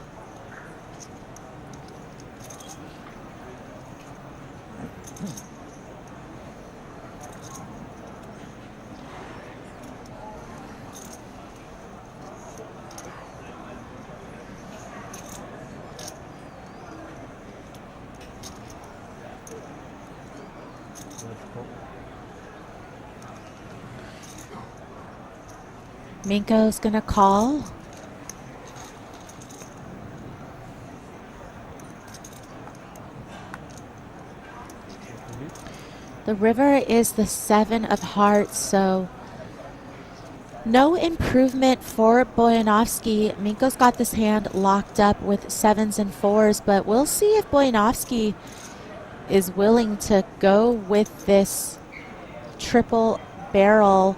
Minko's gonna call. The river is the 7 of hearts, so no improvement for Boyanovsky. Minko's got this hand locked up with 7s and 4s, but we'll see if Boyanovsky is willing to go with this triple barrel.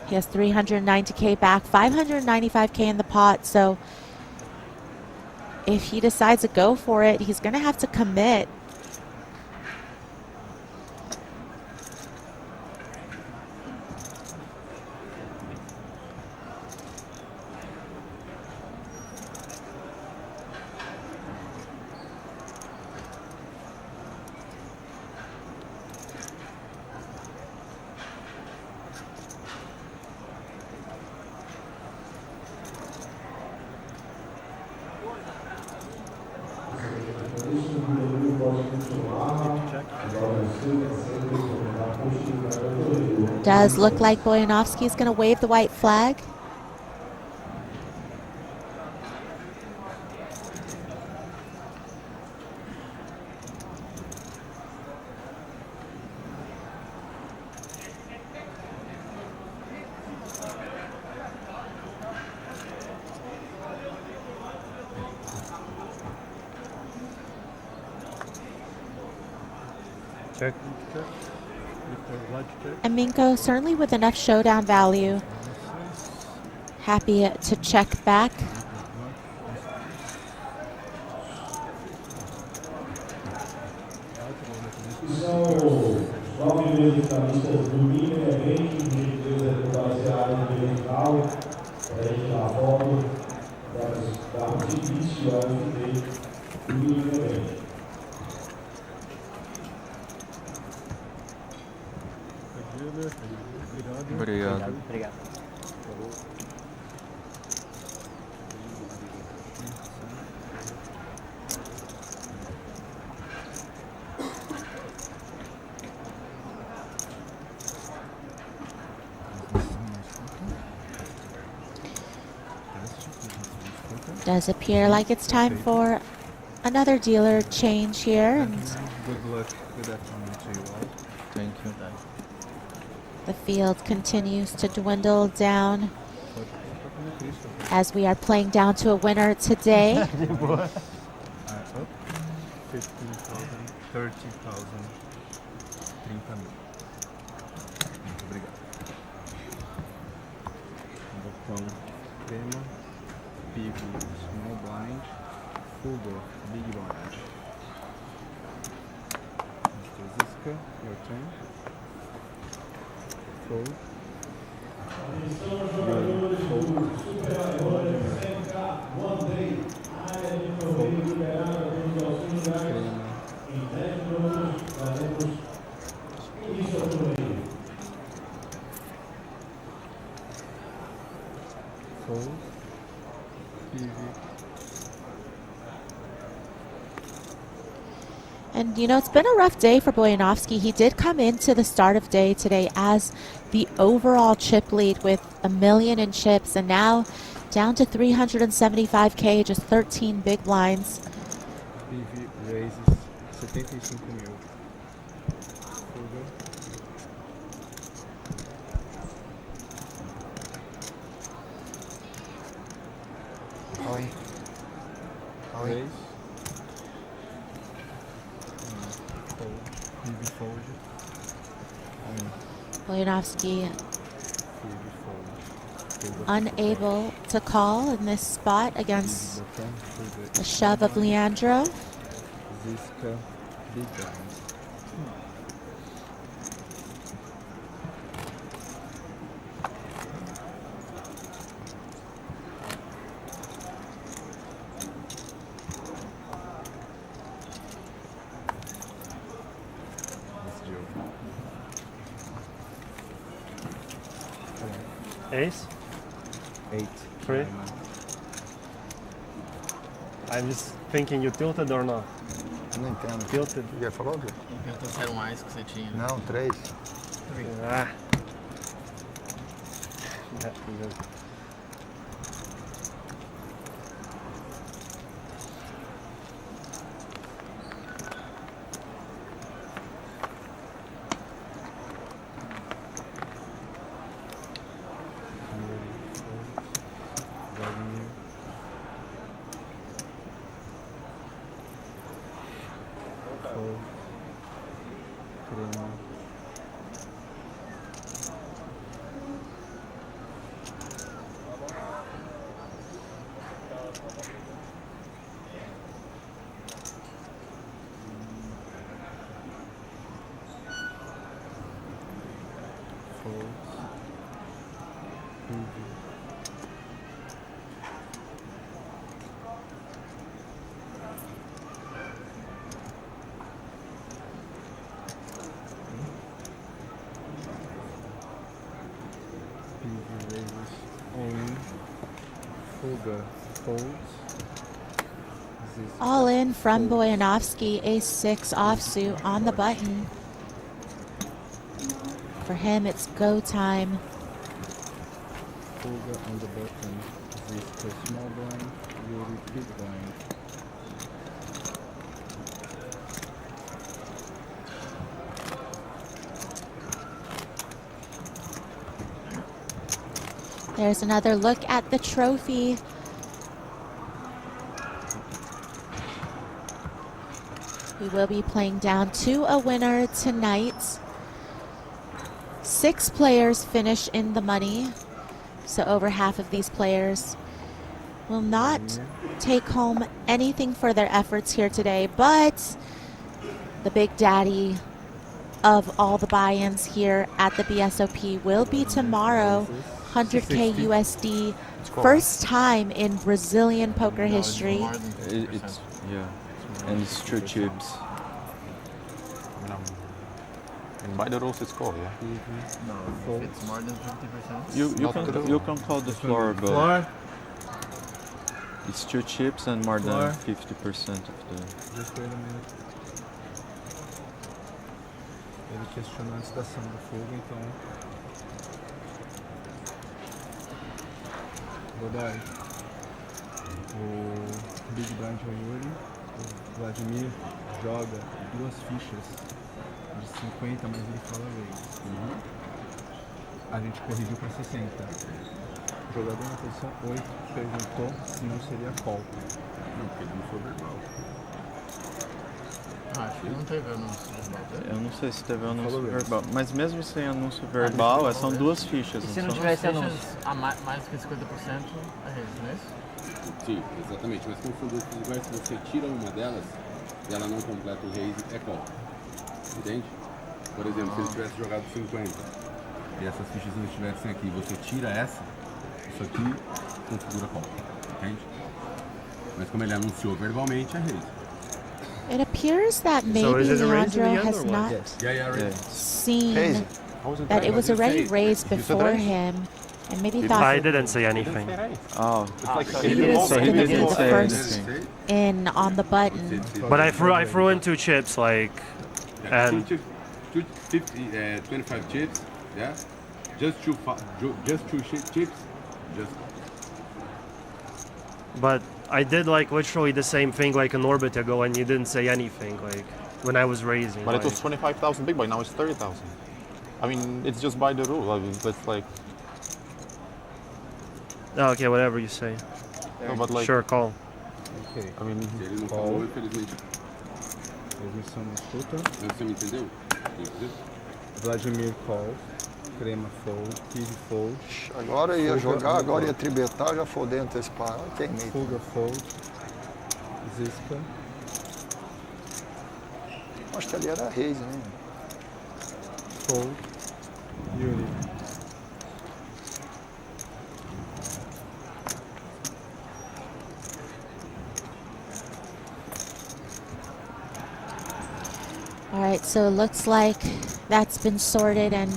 He has 390K back, 595K in the pot, so if he decides to go for it, he's going to have to commit. Does look like Boyanovsky is going to wave the white flag. Check. And Minko certainly with enough showdown value. Happy to check back. Obrigado. Obrigado. Does appear like it's time for another dealer change here, and Good luck. Good afternoon to you all. Thank you. the field continues to dwindle down as we are playing down to a winner today. Up 15,000, 30,000, 30 mil. Muito obrigado. Botão crema, pivô, small blind, fuga, big blind. Mr. Ziska, your turn. Fold. And you know, it's been a rough day for Boyanovsky. He did come into the start of day today as the overall chip lead with 1 million in chips, and now down to 375k, just 13 big blinds. PV raises 75 mil. Fuga. Oi. Oi. Raise. PV fold. Boyanovsky unable to call in this spot against a shove of Leandro. Ziska, big blind. Ace? 8. 3. I'm just thinking, you tilted or not? Não entendo. Tilted. Já falou? Pergunta se mais que você tinha. Não, 3. Ah. Yeah, good. All in from Boyanovsky, ace-6 offsuit on the button. For him, it's go time. Fuga on the button. Ziska, small blind, Yuri, big blind. There's another look at the trophy. We will be playing down to a winner tonight. 6 players finish in the money, so over half of these players will not take home anything for their efforts here today, but the big daddy of all the buy-ins here at the BSOP will be tomorrow. 100k USD, first time in Brazilian poker history. It's and it's 2 chips. And by the rules, it's called, yeah? No, if it's more than 50%. You can call the floor, but Floor? it's 2 chips and more than 50% of the. Just wait a minute. Ele questionou antes da ação do fogo, então. Godai. O Big Blind é o Yuri, O Vladimir joga 2 fichas de 50, mas ele fala raise. A gente corrigiu para 60. O jogador na posição 8 perguntou se não seria call. Não, porque ele não foi verbal. Acho que não teve anúncio verbal. Eu não sei se teve anúncio verbal, mas mesmo sem anúncio verbal, são 2 fichas. E se não tivesse anúncio? A mais que 50% é raise, não é isso? Sim, exatamente. Mas como são 2 fichas iguais, se você tira uma delas e ela não completa o raise, é call. Entende? Por exemplo, se ele tivesse jogado 50 e essas fichas não estivessem aqui, você tira essa, isso aqui configura call. Entende? Mas como ele anunciou verbalmente, é raise. It appears that maybe Leandro has not seen that it was already raised before him, and maybe thought I didn't say anything. Oh, he was going to be the first in on the button. But I threw in 2 chips, like, and 25 chips, yeah. Just two chips, just. But I did like literally the same thing like an orbit ago, and you didn't say anything like when I was raising. But like, it was 25,000 big buy. Now it's 30,000. I mean, it's just by the rule. I mean, it's like. Oh, okay, whatever you say. No, but like. Sure, call. Ok. Se ele não falou, infelizmente. Transmissão não escuta. Você me entendeu? Vladimir call. Crema fold. Kiwi fold. Agora ia jogar, agora ia tribetar, já foldei antecipar. Queimei. Fuga fold. Zisca. Acho que ali era raise, né? Fold. Yuri. All right, so it looks like that's been sorted, and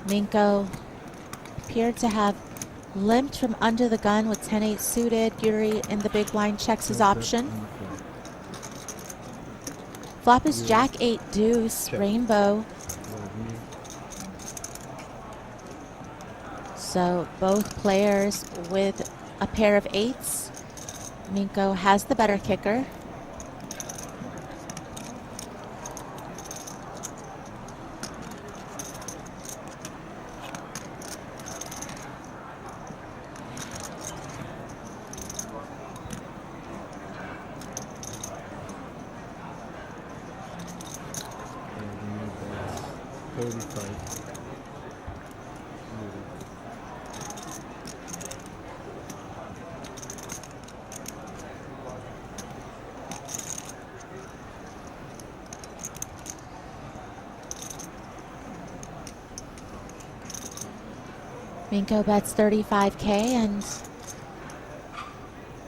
Minko appeared to have limped from under the gun with 10-8 suited. Yuri in the big blind checks his option. Flop is Jack 8 deuce, rainbow. So both players with a pair of 8s. Minko has the better kicker. Minko bets 35K, and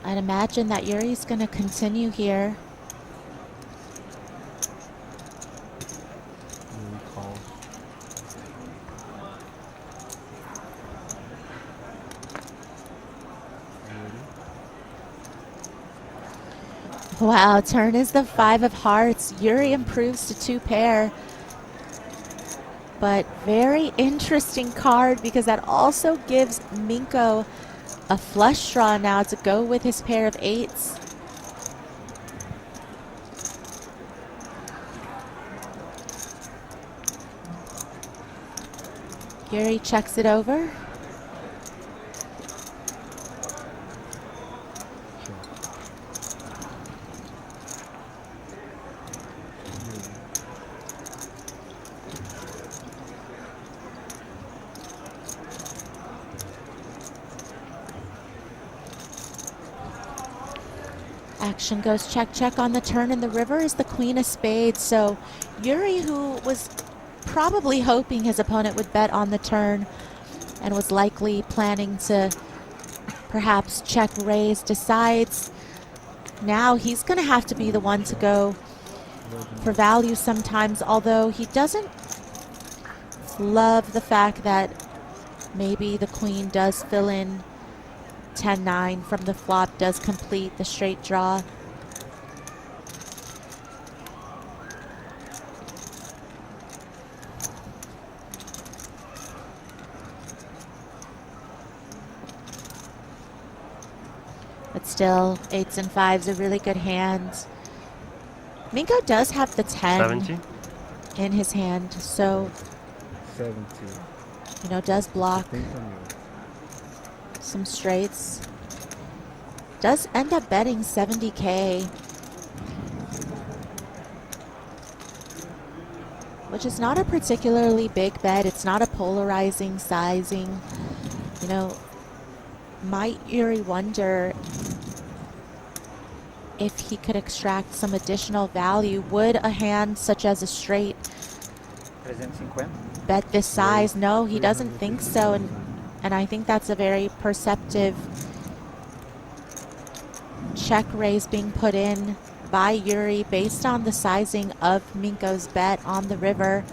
I'd imagine that Yuri's going to continue here. Wow, turn is the 5 of hearts. Yuri improves to 2 pair. But very interesting card, because that also gives Minko a flush draw now to go with his pair of 8s. Yuri checks it over. Action goes check, check on the turn, and the river is the queen of spades. So Yuri, who was probably hoping his opponent would bet on the turn and was likely planning to perhaps check raise, decides now he's going to have to be the one to go for value sometimes, although he doesn't love the fact that maybe the queen does fill in 10-9 from the flop, does complete the straight draw. But still, 8s and 5s, a really good hand. Minko does have the 10 70? in his hand, so 70. you know, does block some straights. Does end up betting 70K, which is not a particularly big bet. It's not a polarizing sizing. You know, might Yuri wonder if he could extract some additional value. Would a hand such as a straight 350? bet this size? No, he doesn't think so, and I think that's a very perceptive check raise being put in by Yuri based on the sizing of Minko's bet on the river.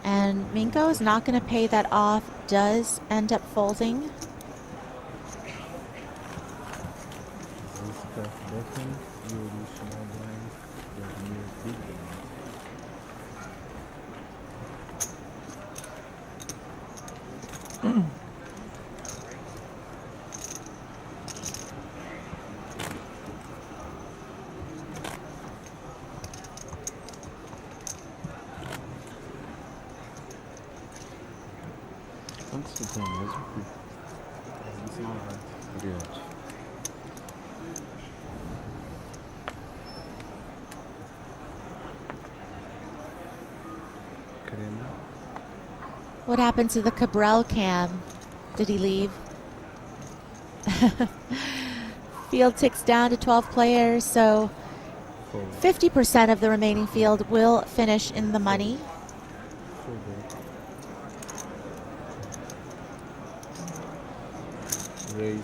And Minko is not going to pay that off, does end up folding. Quantos você tem mesmo? Obrigado. What happened to the Cabral cam? Did he leave? Field ticks down to 12 players, so 50% of the remaining field will finish in the money. Raise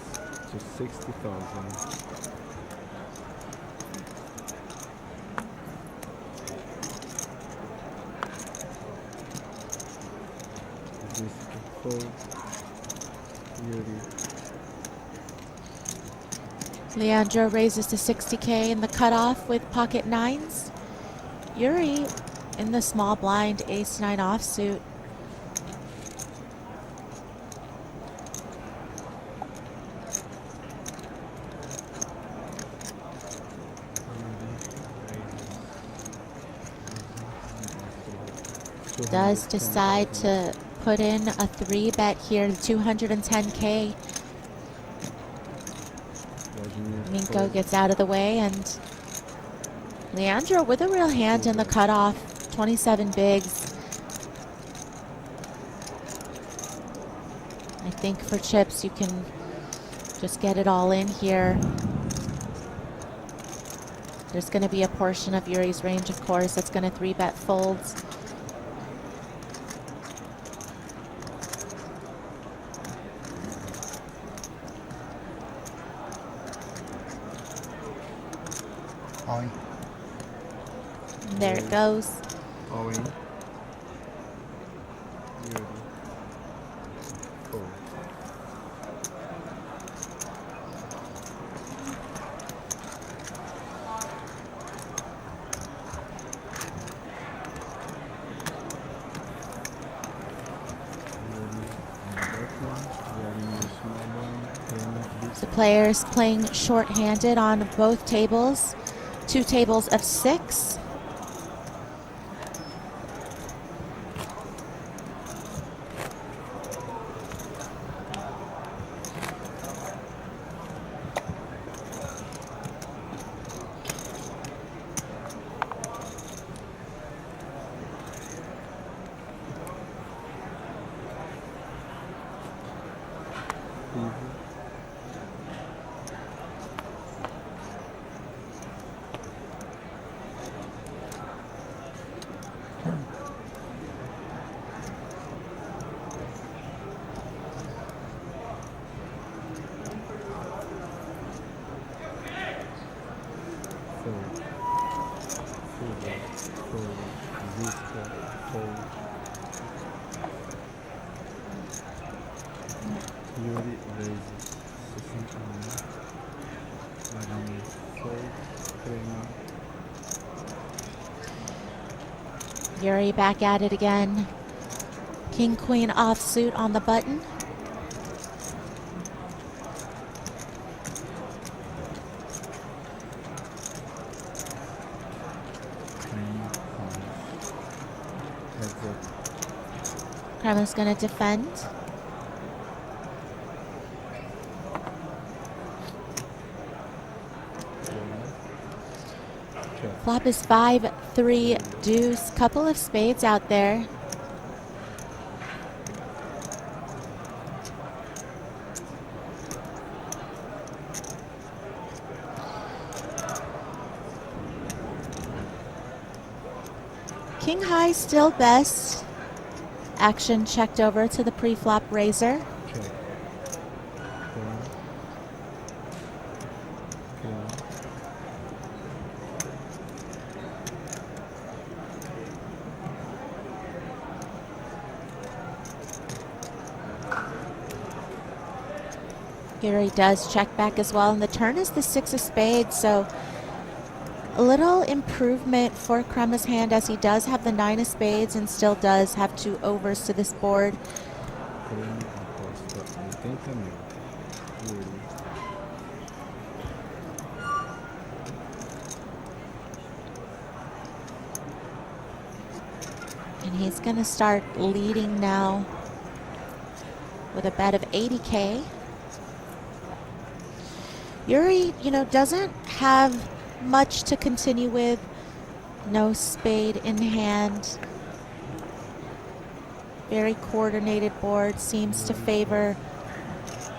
to 60,000. This can fold. Yuri. Leandro raises to 60K in the cutoff with pocket nines. Yuri in the small blind ace-9 offsuit. Does decide to put in a 3-bet here, 210K. Minko gets out of the way, and Leandro with a real hand in the cutoff, 27 bigs. I think for chips you can just get it all in here. There's going to be a portion of Yuri's range, of course, that's going to 3-bet folds. There it goes. All in. Yuri. Fold. So players playing short-handed on both tables. 2 tables of 6. Visca, fold. Yuri raises 61. Marini fold. Crema. Yuri back at it again. King, queen offsuit on the button. Crema's going to defend. Flop is 5-3 deuce. Couple of spades out there. King high still best. Action checked over to the pre-flop raiser. Here he does check back as well, and the turn is the 6 of spades, so a little improvement for Crema's hand as he does have the 9 of spades and still does have 2 overs to this board. And he's going to start leading now with a bet of 80K. Yuri, doesn't have much to continue with. No spade in hand. Very coordinated board. Seems to favor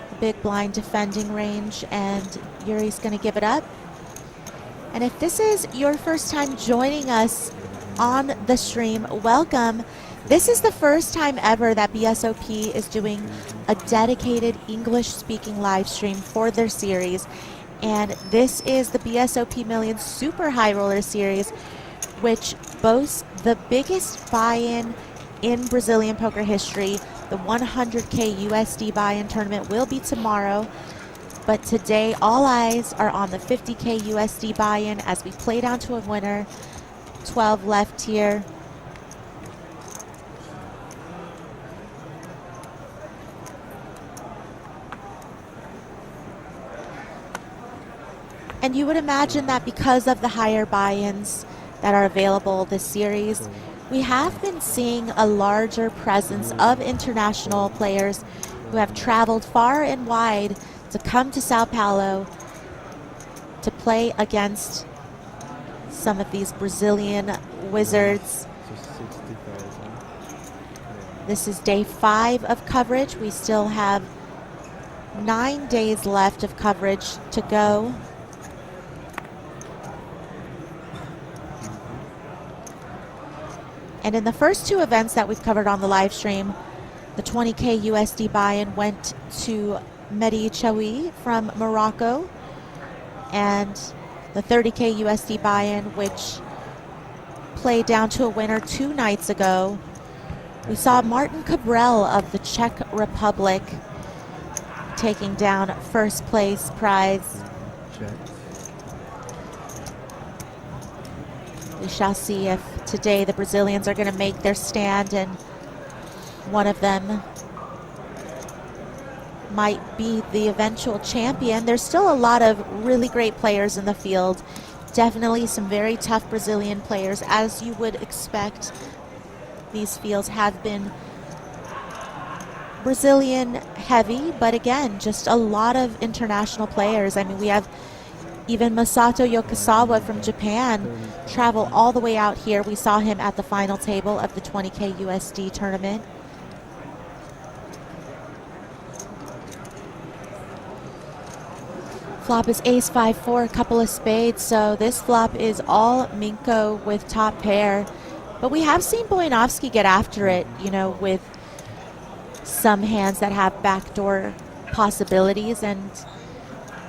the big blind defending range, and Yuri's going to give it up. And if this is your first time joining us on the stream, welcome. This is the first time ever that BSOP is doing a dedicated English-speaking live stream for their series. And this is the BSOP Millions Super High Roller Series, which boasts the biggest buy-in in Brazilian poker history. The 100K USD buy-in tournament will be tomorrow. But today, all eyes are on the 50K USD buy-in as we play down to a winner. 12 left here. And you would imagine that because of the higher buy-ins that are available this series, we have been seeing a larger presence of international players who have traveled far and wide to come to Sao Paulo to play against some of these Brazilian wizards. This is day 5 of coverage. We still have 9 days left of coverage to go. And in the first 2 events that we've covered on the live stream, the 20K USD buy-in went to Mehdi Chaoui from Morocco, and the 30K USD buy-in, which played down to a winner 2 nights ago. We saw Martin Cabral of the Czech Republic taking down first place prize. We shall see if today the Brazilians are going to make their stand, and one of them might be the eventual champion. There's still a lot of really great players in the field. Definitely some very tough Brazilian players, as you would expect. These fields have been Brazilian heavy, but again, just a lot of international players. I mean, we have even Masato Yokosawa from Japan travel all the way out here. We saw him at the final table of the 20K USD tournament. Flop is ace 5-4, a couple of spades, so this flop is all Minko with top pair. But we have seen Boyanovsky get after it, with some hands that have backdoor possibilities, and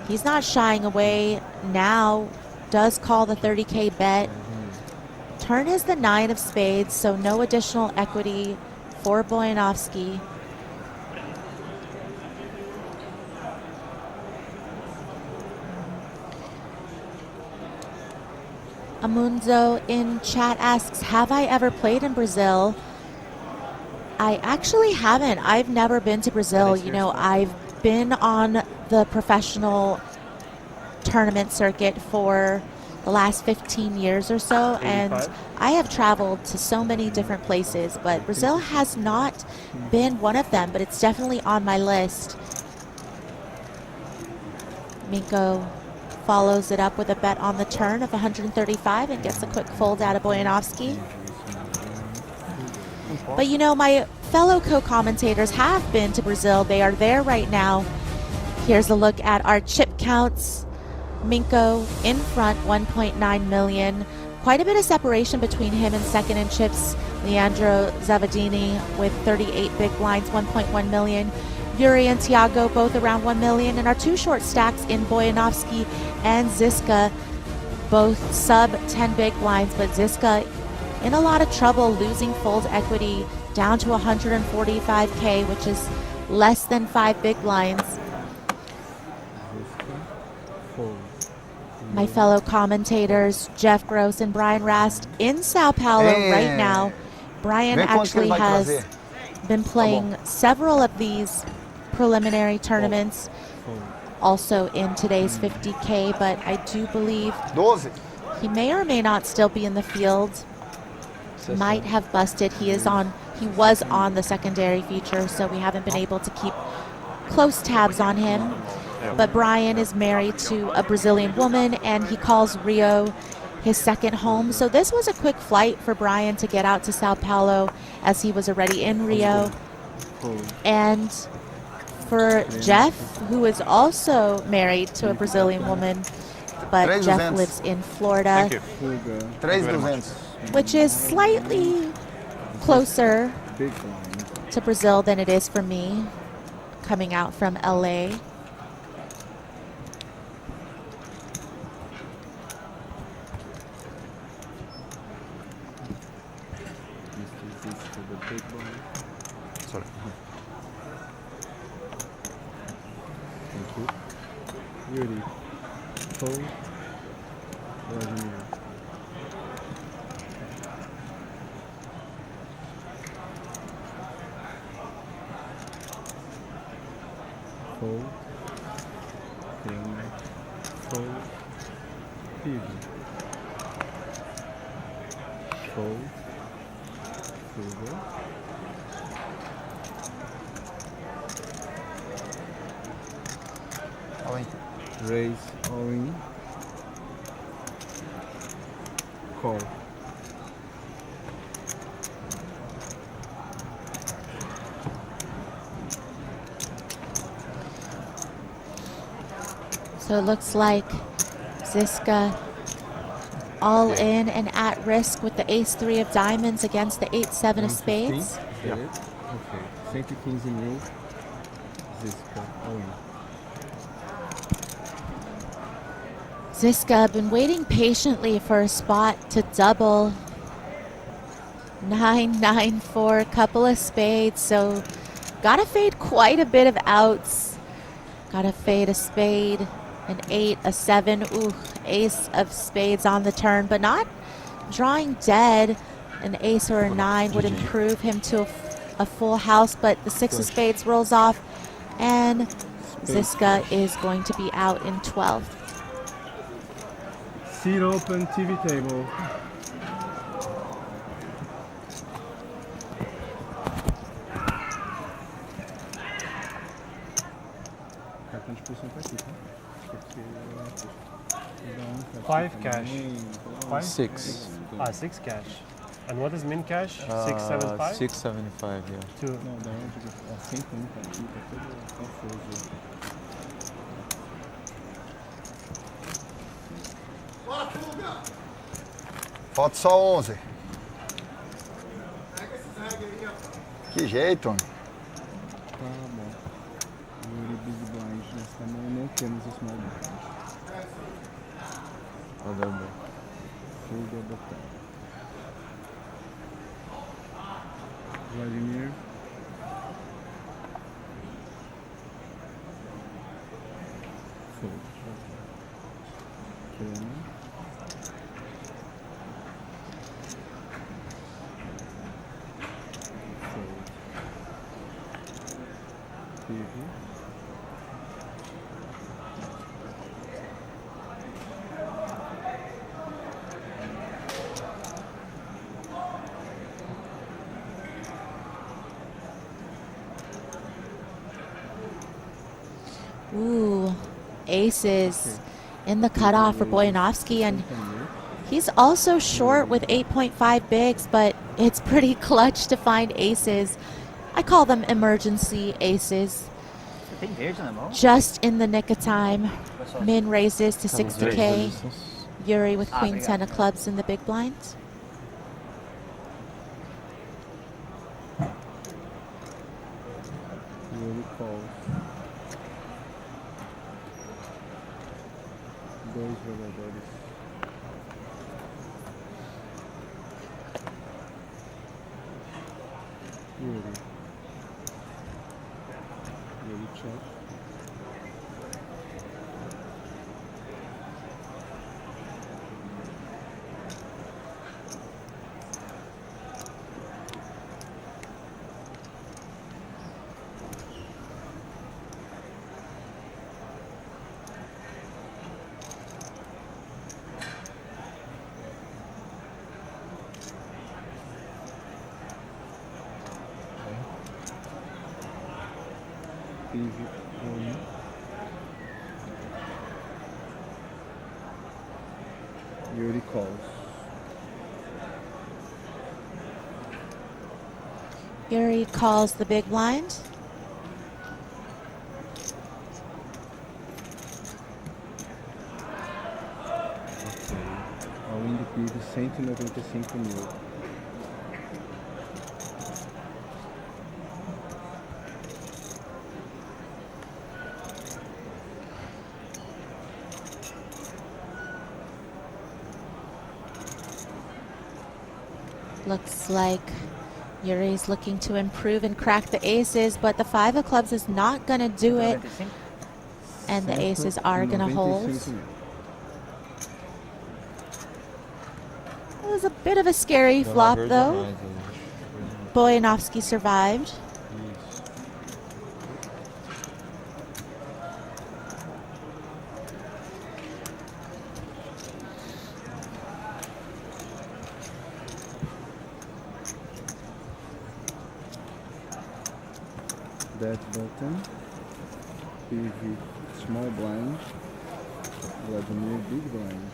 he's not shying away now. Does call the 30K bet. Turn is the 9 of spades, so no additional equity for Boyanovsky. Amunzo in chat asks, have I ever played in Brazil? I actually haven't. I've never been to Brazil. You know, I've been on the professional tournament circuit for the last 15 years or so, and I have traveled to so many different places, but Brazil has not been one of them, but it's definitely on my list. Minko follows it up with a bet on the turn of 135 and gets a quick fold out of Boyanovsky. But you know, my fellow co-commentators have been to Brazil. They are there right now. Here's a look at our chip counts. Minko in front, 1.9 million. Quite a bit of separation between him and second in chips, Leandro Zavadini with 38 big blinds, 1.1 million. Yuri and Tiago both around 1 million, and our two short stacks in Boyanovsky and Ziska both sub 10 big blinds, but Ziska in a lot of trouble, losing fold equity down to 145K, which is less than 5 big blinds. My fellow commentators, Jeff Gross and Brian Rast in Sao Paulo right now. Brian actually has been playing several of these preliminary tournaments, also in today's 50K, but I do believe he may or may not still be in the field. Might have busted. He was on the secondary feature, so we haven't been able to keep close tabs on him. But Brian is married to a Brazilian woman, and he calls Rio his second home. So this was a quick flight for Brian to get out to Sao Paulo, as he was already in Rio. And for Jeff, who is also married to a Brazilian woman, but Jeff lives in Florida, which is slightly closer to Brazil than it is for me, coming out from LA. Sorry. Thank you. Yuri, fold. Vladimir. Fold. King. Fold. Pig. Fold. Silver. Raise all in. Call. So it looks like Ziska all in and at risk with the ace-3 of diamonds against the 8-7 of spades. Yeah. Okay. 115 mil. Ziska all in. Ziska been waiting patiently for a spot to double. 9-9-4, couple of spades, so gotta fade quite a bit of outs. Gotta fade a spade, an 8, a 7, ooh, ace of spades on the turn, but not drawing dead. An ace or a 9 would improve him to a full house, but the 6 of spades rolls off, and Ziska is going to be out in 12th. Seat open, TV table. Cartão de posição tá aqui, tá? 5 cash. 5? 6. 6 cash. And what is min cash? 675? 675, yeah. 2. Não, da onde? A 100 tá aqui, tá todo confuso. Falta só 11. Que jeito, homem. Tá bom. Yuri Big Blind nessa mão não temos o small blind. Olha bem. Fuga botão. Vladimir. Fold. Okay. Fold. PV. Ooh, aces in the cutoff for Boyanovsky, and he's also short with 8.5 bigs, but it's pretty clutch to find aces. I call them emergency aces. Just in the nick of time. Min raises to 60K. Yuri with queen 10 of clubs in the big blind. Yuri calls. Dois jogadores. Yuri. Yuri check. Yuri calls. Yuri calls the big blind. Ok. All-in do PIB 195 mil. Looks like Yuri's looking to improve and crack the aces, but the 5 of clubs is not going to do it. And the aces are going to hold. It was a bit of a scary flop, though. Boyanovsky survived. Bet button, PV small blind, Vladimir big blind.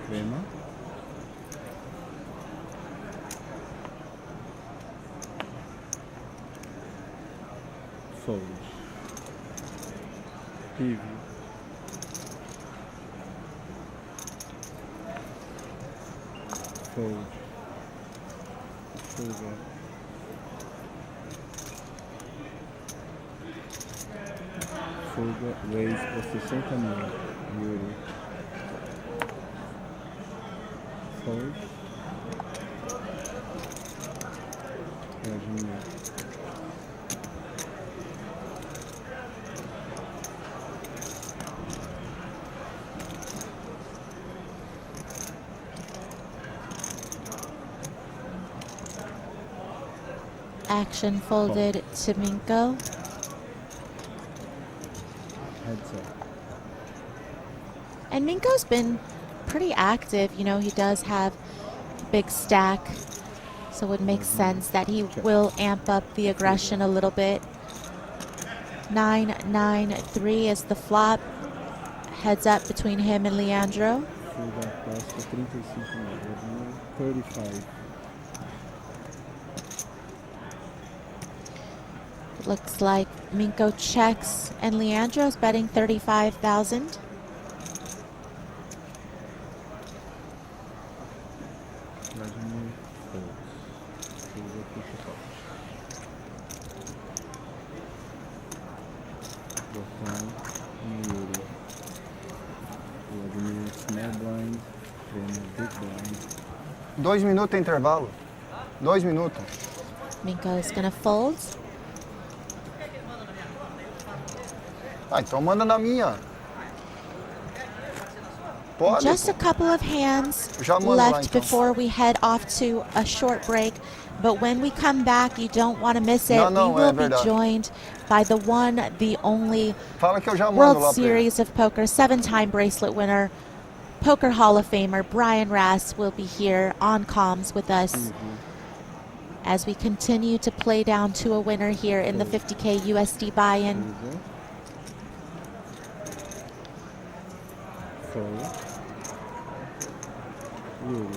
Crema. Fold. PV. Fold. Silver. Fuga, raise por 60 mil. Yuri. Fold. Vladimir. Action folded to Minko. Heads up. And Minko's been pretty active. You know, he does have a big stack, so it makes sense that he will amp up the aggression a little bit. 9-9-3 is the flop. Heads up between him and Leandro. Fuga aposta 35 mil. 35. Looks like Minko checks and Leandro's betting 35,000. Vladimir folds. Silva puxa top. Botão Yuri. Vladimir small blind. Trema big blind. 2 minutos de intervalo. 2 minutos. Minko is gonna fold. Ah, então manda na minha. Pode. Just a couple of hands Já mando lá, left então. before we head off to a short break. But when we come back, you don't want to miss it. Não, We will é be verdade. joined by the one, the only Fala que eu já mando World lá pra ele. Series of Poker 7-time bracelet winner, Poker Hall of Famer Brian Rass will be here on comms with us as we continue to play down to a winner here in the 50K USD buy-in. Fold. Yuri.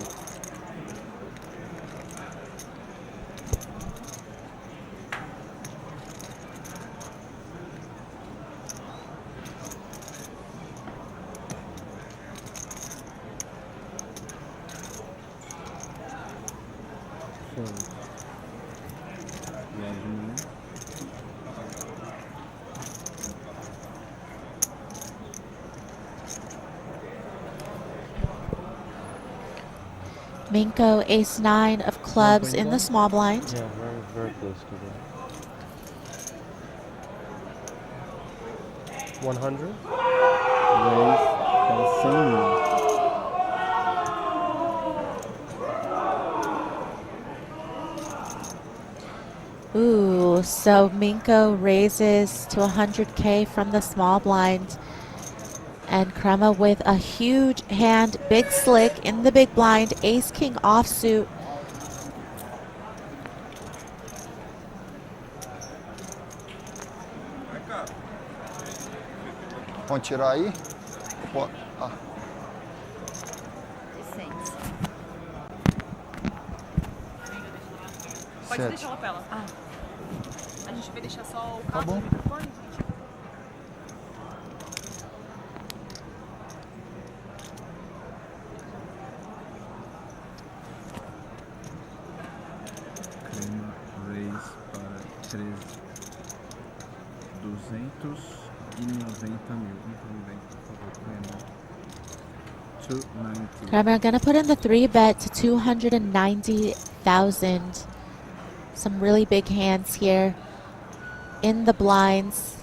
Fold. Vladimir. Minko, ace-9 of clubs in the small blind. Yeah, very close to that. 100? Raise para 100 mil. Ooh, so Minko raises to 100K from the small blind. And Crema with a huge hand, big slick in the big blind, ace-king offsuit. Vamos tirar aí? Ah. Pode 7. deixar a lapela. A gente vai deixar só o Tá cabo bom. do microfone, gente. Crema raise para 290 mil. 290, por favor, Crema. 290. Crema gonna put in the 3-bet to 290,000. Some really big hands here in the blinds.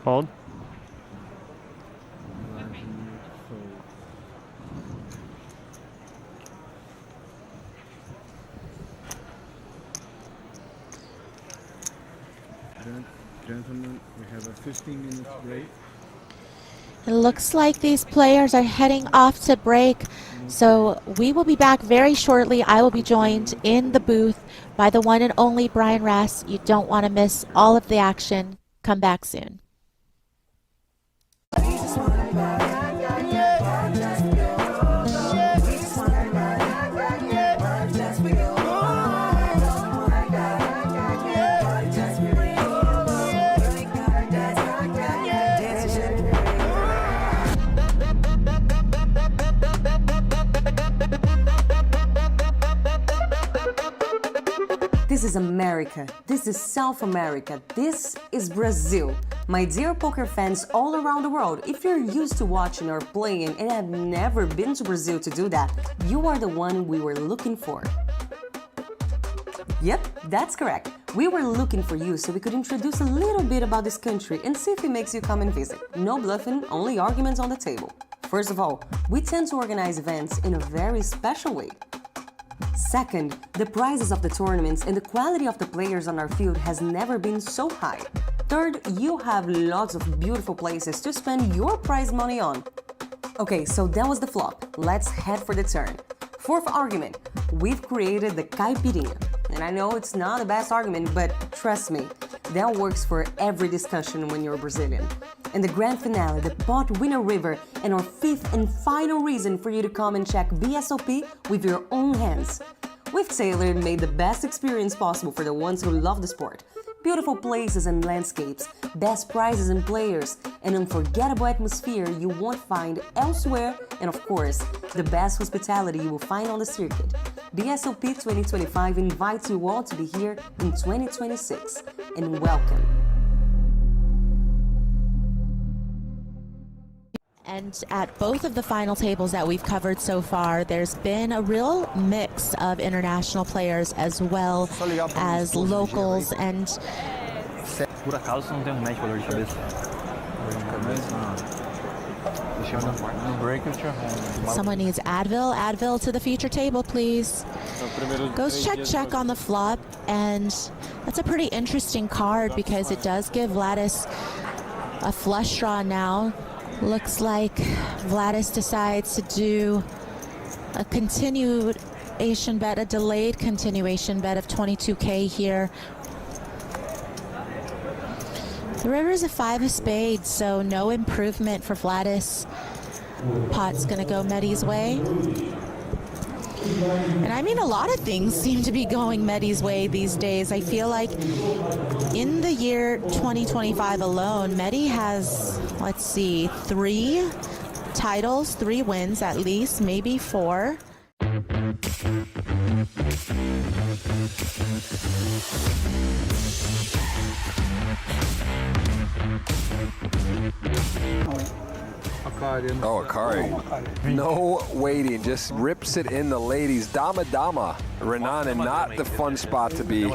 Fold. Vladimir fold. Gentlemen, we have a 15-minute break. It looks like these players are heading off to break, so we will be back very shortly. I will be joined in the booth by the one and only Brian Rass. You don't want to miss all of the action. Come back soon. This is America. This is South America. This is Brazil. My dear poker fans all around the world, if you're used to watching or playing and have never been to Brazil to do that, you are the one we were looking for. Yep, that's correct. We were looking for you so we could introduce a little bit about this country and see if it makes you come and visit. No bluffing, only arguments on the table. First of all, we tend to organize events in a very special way. Second, the prizes of the tournaments and the quality of the players on our field has never been so high. Third, you have lots of beautiful places to spend your prize money on. Okay, so that was the flop. Let's head for the turn. Fourth argument, we've created the caipirinha. And I know it's not the best argument, but trust me, that works for every discussion when you're Brazilian. In the grand finale, the pot winner river, and our fifth and final reason for you to come and check BSOP with your own hands. We've tailored and made the best experience possible for the ones who love the sport. Beautiful places and landscapes, best prizes and players, an unforgettable atmosphere you won't find elsewhere, and of course, the best hospitality you will find on the circuit. BSOP 2025 invites you all to be here in 2026, and welcome. And at both of the final tables that we've covered so far, there's been a real mix of international players as well as locals. And por acaso não tem remédio para dor de cabeça? someone needs Advil. Advil to the feature table, please. Goes check on the flop, and that's a pretty interesting card because it does give Vladis a flush draw now. Looks like Vladis decides to do a continuation bet, a delayed continuation bet of 22K here. The river is a 5 of spades, so no improvement for Vladis. Pot's gonna go Medi's way. And I mean, a lot of things seem to be going Medi's way these days. I feel like in the year 2025 alone, Medi has, let's see, 3 titles, 3 wins at least, maybe 4. Oh, Akari. No waiting, just rips it in the ladies. Dama Dama. Renan, and not the fun spot to be.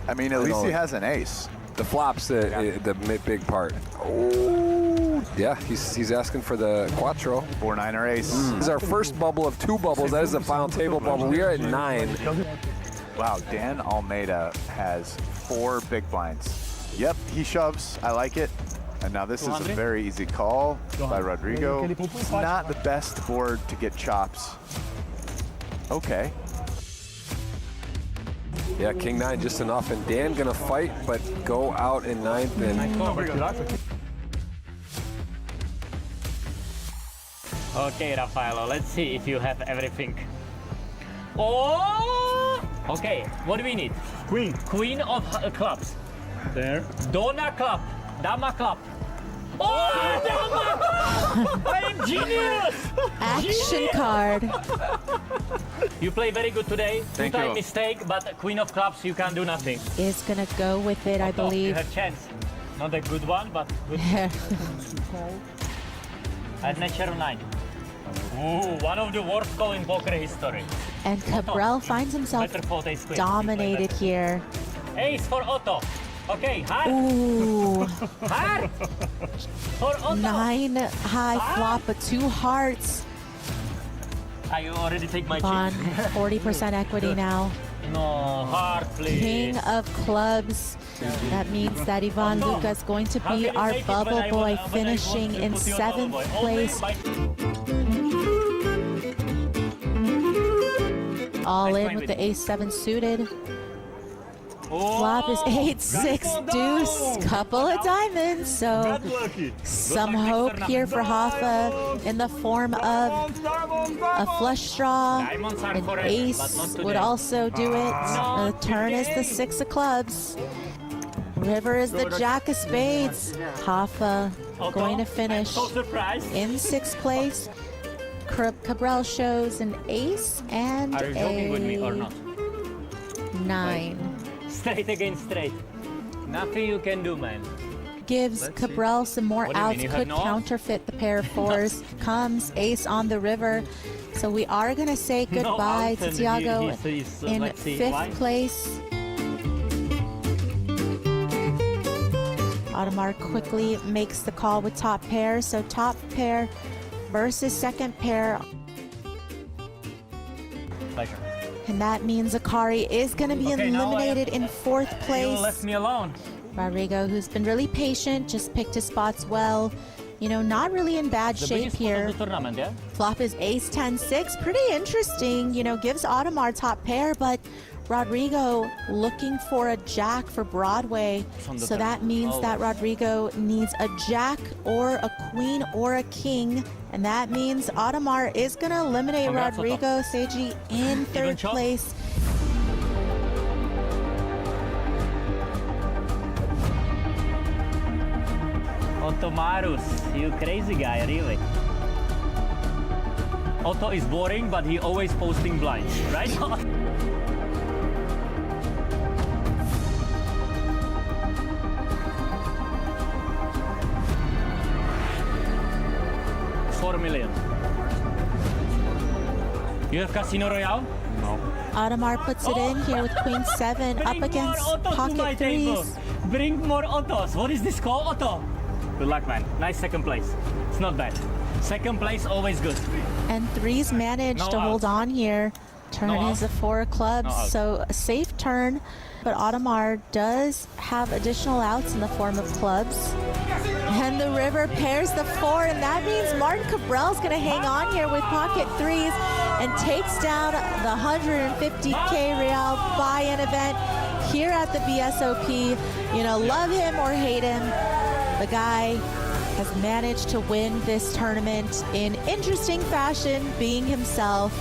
I mean, at least he has an ace. The flop's the big part. Oh, yeah, he's asking for the quattro. 4-9 or ace. This is our first bubble of 2 bubbles. That is the final table bubble. We are at 9. Wow, Dan Almeida has 4 big blinds. Yep, he shoves. I like it. And now this is a very easy call by Rodrigo. It's not the best board to get chops. Okay. Yeah, King 9 just enough, and Dan gonna fight, but go out in 9th. Okay, Rafaelo, let's see if you have everything. Oh! Okay, what do we need? Queen. Queen of clubs. There. Donna club. Dama club. Oh, Dama! I am genius! Action card. You play very good today. Thank Two-time you. mistake, but Queen of clubs, you can do nothing. Is gonna go with it, I believe. You have chance. Not a good one, but good. At natural 9. Ooh, one of the worst call in poker history. And Cabral finds himself dominated here. Ace for Otto. Okay, hard. Ooh. Hard. For Otto. 9 high flop, but 2 hearts. I already take my On chip. 40% equity now. No, hard, please. King of clubs. That means that Ivan Luca is going to be our bubble boy, finishing in 7th place. All in with the ace-7 suited. Flop is 8-6 deuce, couple of diamonds. So some hope here for Hoffa in the form of a flush draw. An ace would also do it. The turn is the 6 of clubs. River is the jack of spades. Hoffa going to finish in 6th place. Cabral shows an ace and Are you joking with me or not? 9. Straight against straight. Nothing you can do, man. Gives Cabral some more What do you mean, outs, you could have no outs? counterfeit the pair of 4s. Comes ace on the river. So we are going to say goodbye outs, to and Thiago he's, in let's see, 5th why? place. Audemars quickly makes the call with top pair. So top pair versus second pair. Pleasure. And that means Akari is going to be Okay, now eliminated in 4th place. You left me alone. Rodrigo, who's been really patient, just picked his spots well. you know, not really in bad shape here. Flop is ace 10-6, pretty interesting, you know, gives Audemars top pair, but Rodrigo looking for a jack for Broadway. So that means that Rodrigo needs a jack or a queen or a king. And that means Audemars is going to eliminate Rodrigo. Seiji in third place. Otomarus, you crazy guy, really. Otto is boring, but he always posting blinds, right? 4 million. You have Casino Royale? No. Audemars puts it in here with Queen 7 up against pocket threes. Bring more autos. What is this called? Auto. Good luck, man. Nice second place. It's not bad. Second place, always good. And threes managed to hold on here. Turn is a 4 of clubs, so a safe turn. But Audemars does have additional outs in the form of clubs. And the river pairs the 4, and that means Martin Cabral's going to hang on here with pocket threes and takes down the 150K Real buy-in event here at the BSOP. You know, love him or hate him, the guy has managed to win this tournament in interesting fashion, being himself.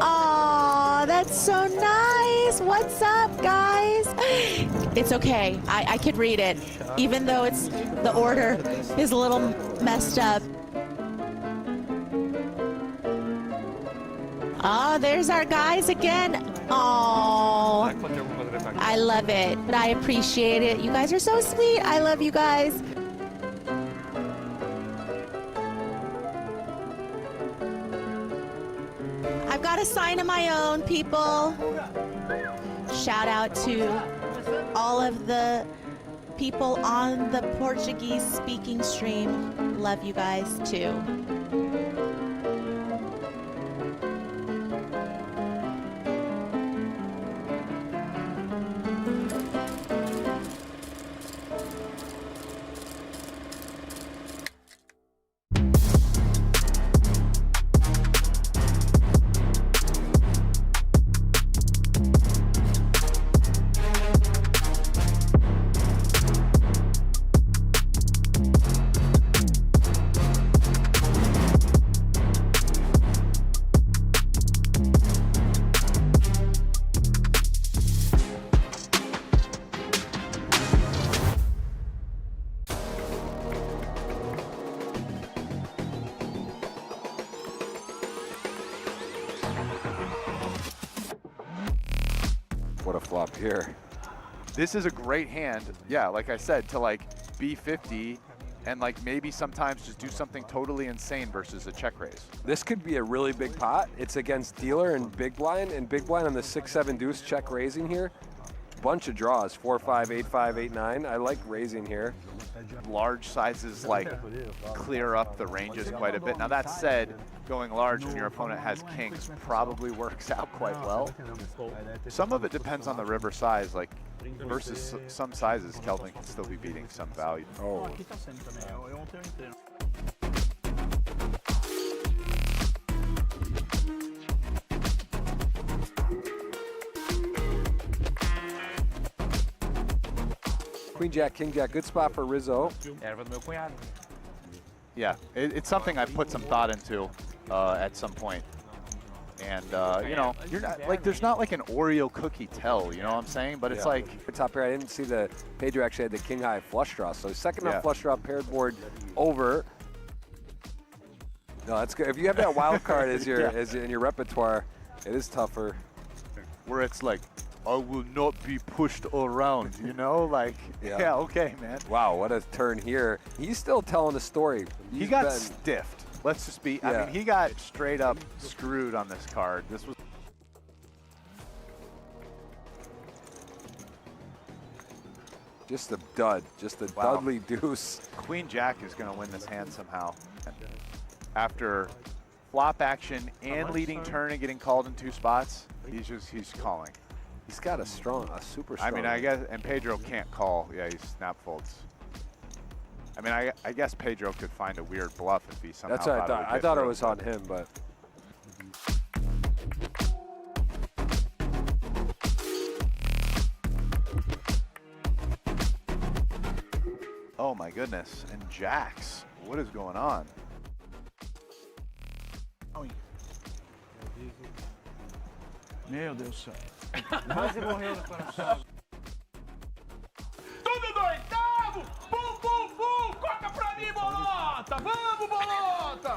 Aw, that's so nice. What's up, guys? It's okay. I could read it, even though it's the order is a little messed up. Oh, there's our guys again. Oh, I love it. But I appreciate it. You guys are so sweet. I love you guys. I've got a sign of my own, people. Shout out to all of the people on the Portuguese speaking stream. Love you guys too. What a flop here. This is a great hand, yeah, like I said, to like B50 and like maybe sometimes just do something totally insane versus a check raise. This could be a really big pot. It's against dealer and big blind on the 6-7 deuce check raising here. Bunch of draws, 4-5, 8-5, 8-9. I like raising here. Large sizes like clear up the ranges quite a bit. Now that said, going large when your opponent has kings probably works out quite well. Some of it depends on the river size, like versus some sizes, Kelvin can still be beating some value. Oh. Queen Jack, King Jack, good spot for Rizzo. Yeah, it's something I put some thought into at some point. And, you know, you're not, like, there's not like an Oreo cookie tell, you know what I'm saying? But it's like... Top pair, I didn't see the Pedro actually had the king high flush draw. So second up flush draw, paired board over. No, that's good. If you have that wild card as your in your repertoire, it is tougher. Where it's like, I will not be pushed around, you know? Like, yeah, okay, man. Wow, what a turn here. He's still telling the story. He got stiffed. Let's just be, I mean, he got straight up screwed on this card. This was... Just a dud. Just a Dudley deuce. Queen Jack is going to win this hand somehow. After flop action and leading turn and getting called in 2 spots, he's calling. He's got a super strong. I mean, I guess, and Pedro can't call. Yeah, he snap folds. I mean, I guess Pedro could find a weird bluff if he somehow. That's what I thought. I thought it was on him, but. Oh my goodness! And jacks, what is going on? Meu Deus do céu. Quase morreu no coração. Tudo do oitavo! Pum, pum, pum! Coca pra mim, bolota! Vamos, bolota!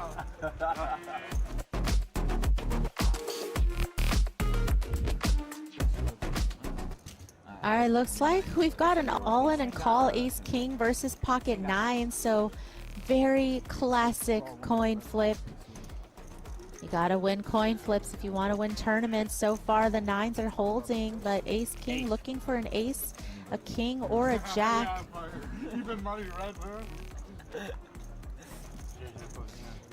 All right, looks like we've got an all-in and call ace king versus pocket 9. So very classic coin flip. You gotta win coin flips if you want to win tournaments. So far the 9s are holding, but ace king looking for an ace, a king, or a jack.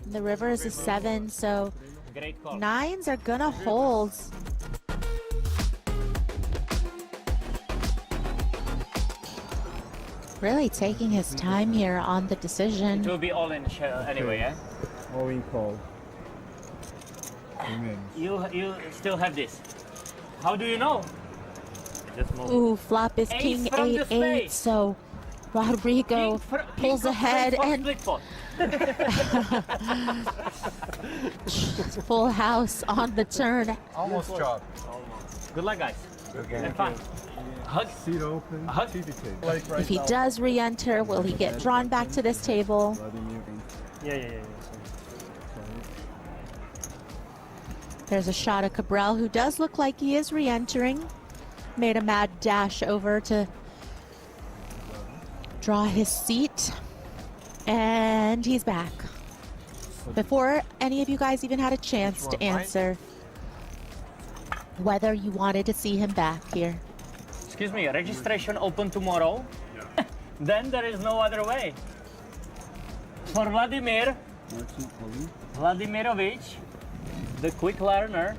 The river is a 7, so 9s are gonna hold. Really taking his time here on the decision. It will be all in anyway, yeah? All in call. You still have this. How do you know? Just move. Ooh, flop is king 8-8, so Rodrigo pulls ahead and full house on the turn. Almost chopped. Good luck, guys. Have fun. Hug. Seat open. Hug. TV table. If he does re-enter, will he get drawn back to this table? Yeah. There's a shot of Cabral, who does look like he is re-entering. Made a mad dash over to draw his seat. And he's back. Before any of you guys even had a chance to answer whether you wanted to see him back here. Excuse me, registration open tomorrow? Yeah. Then there is no other way. For Vladimir Vladimirovich, the quick learner,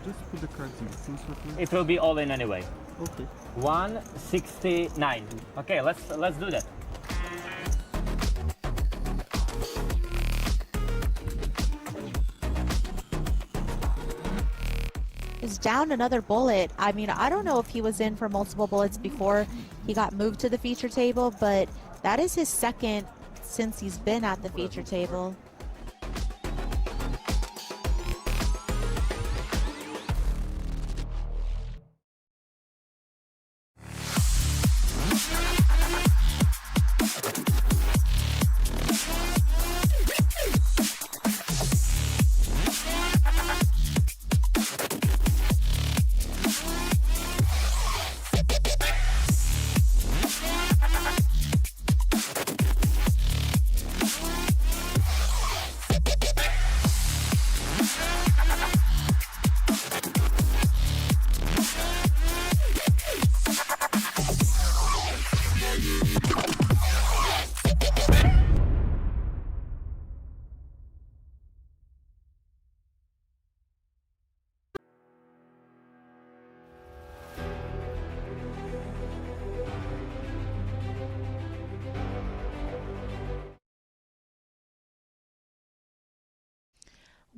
Just put the cards in. it will be all in anyway. Okay. 169. Okay, let's do that. Is down another bullet. I mean, I don't know if he was in for multiple bullets before he got moved to the feature table, but that is his second since he's been at the feature table.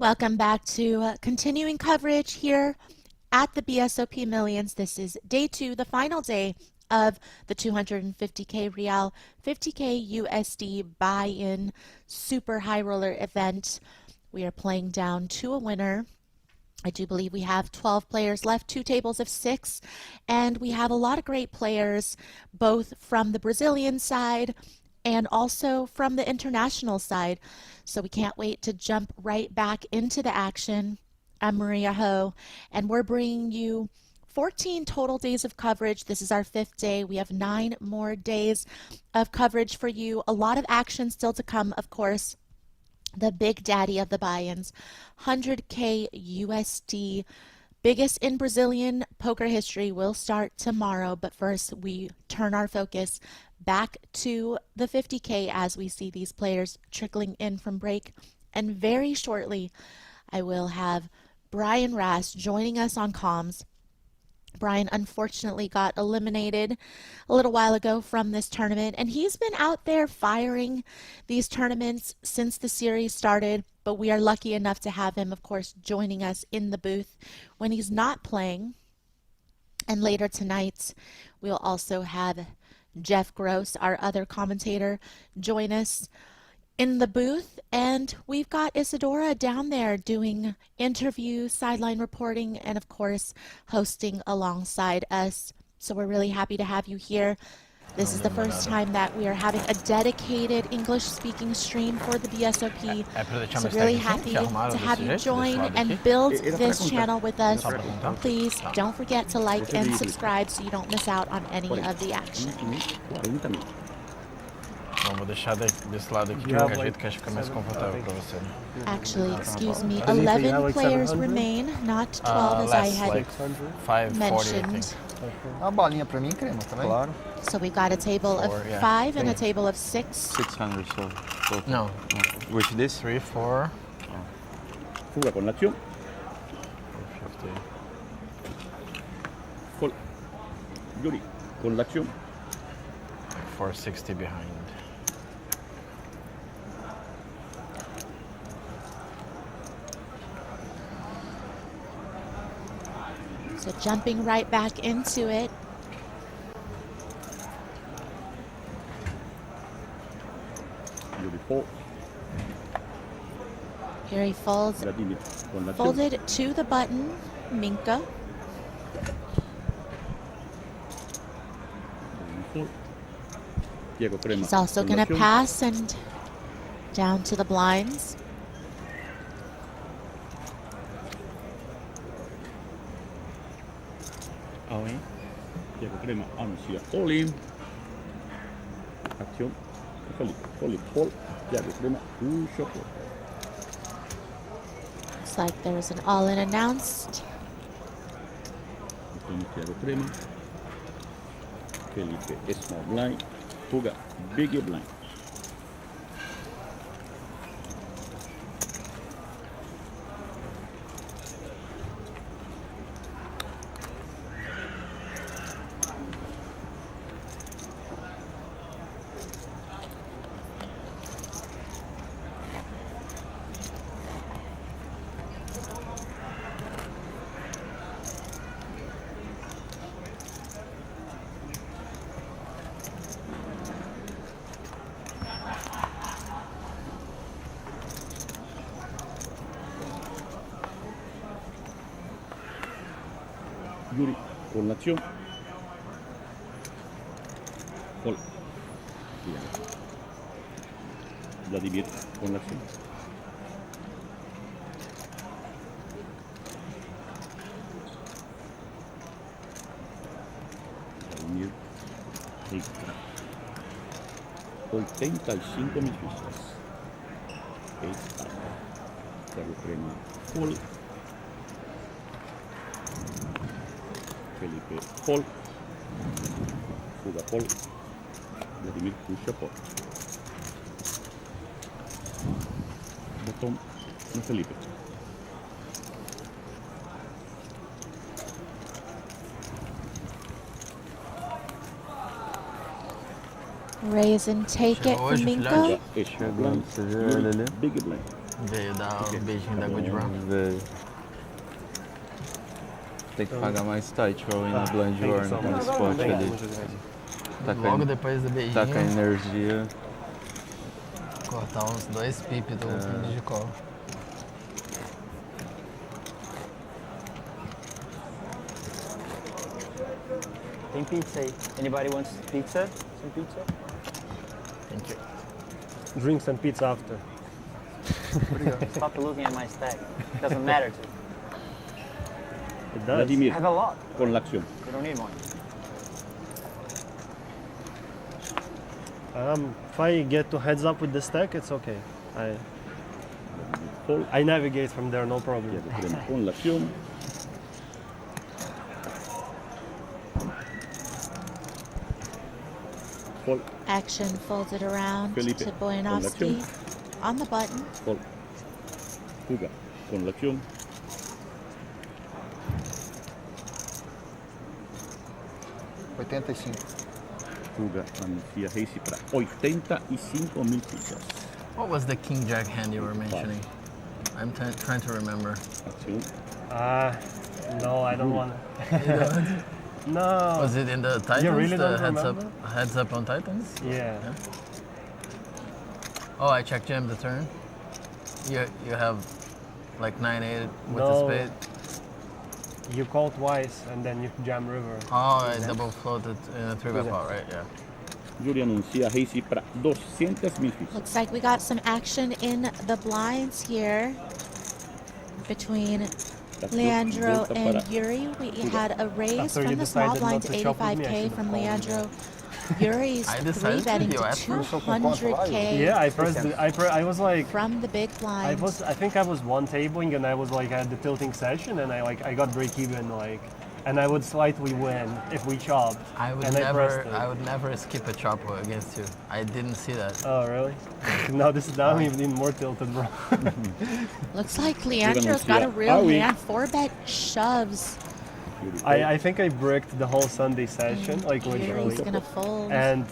Welcome back to continuing coverage here at the BSOP Millions. This is day 2, the final day of the 250K Real, 50K USD buy-in super high roller event. We are playing down to a winner. I do believe we have 12 players left, 2 tables of 6, and we have a lot of great players, both from the Brazilian side and also from the international side. So we can't wait to jump right back into the action. I'm Maria Ho, and we're bringing you 14 total days of coverage. This is our 5th day. We have 9 more days of coverage for you. A lot of action still to come, of course. The big daddy of the buy-ins, 100K USD biggest in Brazilian poker history will start tomorrow, but first we turn our focus back to the 50K as we see these players trickling in from break. And very shortly, I will have Brian Rast joining us on comms. Brian unfortunately got eliminated a little while ago from this tournament, and he's been out there firing these tournaments since the series started, but we are lucky enough to have him, of course, joining us in the booth when he's not playing. And later tonight, we'll also have Jeff Gross, our other commentator, join us in the booth, and we've got Isadora down there doing interviews, sideline reporting, and of course hosting alongside us. So we're really happy to have you here. This is the first time that we are having a dedicated English-speaking stream for the BSOP. So really happy to have you join and build this channel with us. Please don't forget to like and subscribe so you don't miss out on any of the action. Vou deixar desse lado aqui, que eu acredito que acho que fica mais confortável para você. Actually, excuse me, 11 players remain, not 12 as I had mentioned. Uma bolinha para mim, Crema, também? Claro. So we've got a table of 5 and a table of 6. 600, so. No. Which this? 3, 4. Fuga con la acción. 450. Call. Yuri, con la acción. 460 behind. So jumping right back into it. Here he folds, folded to the button, Minka. He's also going to pass and down to the blinds. All in. Diego Crema anuncia all in. Acción. Felipe, Paul. Diego Crema push up. Looks like there's an all-in announced. Diego Crema. Felipe small blind. Fuga big blind. Yuri con la acción. Call. Vladimir con la acción. Vladimir extra. 85 mil fichas. Extra. Diego Crema full. Felipe Paul, Fuga Paul, Vladimir puxa Paul. Botão no Felipe. Raise and take it from Minka. Big blind. Veio dar o beijinho da Good Run. Veio. Tem que pagar mais tight pra eu ir no Blind War, no spot ali. Logo depois do beijinho. Tá com a energia. Cortar uns 2 pips do fundo de call. Tem pizza aí. Anybody wants pizza? Some pizza? Thank you. Drink some pizza after. Stop looking at my stack. It doesn't matter to me. It does. Vladimir I have a lot. con la acción. You don't need one. If I get to heads up with the stack, it's okay. I navigate from there, no problem. Con la acción. Action folded around Felipe, to con la Boyanovsky acción. on the button. Fold. Juga con la acción. 85. Juga anuncia Race para 85 mil fichas. What was the king jack hand you were mentioning? I'm trying to remember. Acción. No, I don't want to. No. Was it in the Titans? You really the don't heads up on Titans? Yeah. Oh, I check jam the turn. You have like 9-8 with No. the spade. You call twice and then you jam river. Oh, I double floated in a 3-bet pot, right? Yeah. Yuri anuncia Race para 200 mil fichas. Looks like we got some action in the blinds here between Leandro and Yuri. We had a raise from the small blind to 85K from Leandro. Yuri's three betting to 200K. Yeah, I pressed. I was like from the big blind. I think I was one tabling and I was like at the tilting session and I got break even like, and I would slightly win if we chopped. I would never skip a chop against you. I didn't see that. Oh really? No, now I'm even more tilted, bro. Looks like Leandro's got a real hand. 4-bet shoves. I think I bricked the whole Sunday session, like literally. He's gonna fold. And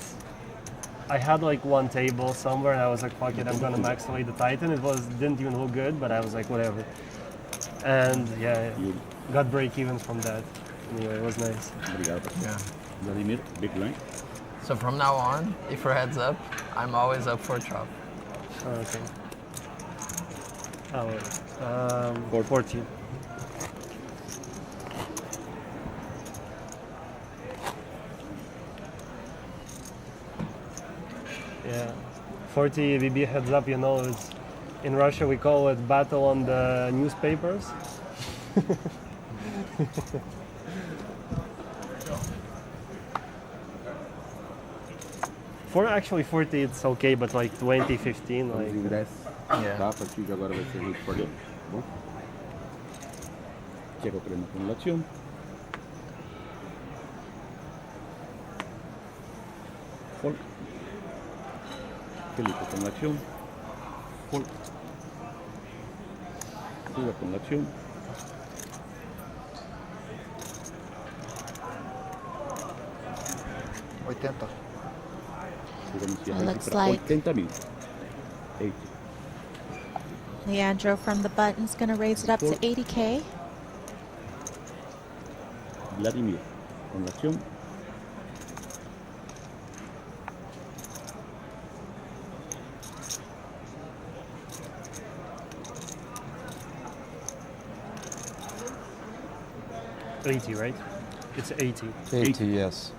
I had like one table somewhere, and I was like, "Fuck it, I'm gonna max away the Titan." Didn't even look good, but I was like, whatever. And yeah, got break even from that. Anyway, it was nice. Yeah. Vladimir, big line. So from now on, if your head's up, I'm always up for a chop. Oh, okay. Oh wait. 14. Yeah, 40 BB heads up, you know, it's, in Russia we call it battle on the newspapers. For actually 40 it's okay, but like 20, 15, like... Tá, a partir de agora vai ser Race for them. Bom? Chega o prêmio com la acción. Fold. Felipe con la acción. Fold. Juga con la acción. Looks like 80,000. Leandro from the button's gonna raise it up to 80K. Vladimir con la acción. $80, right? It's 80. 80, yes.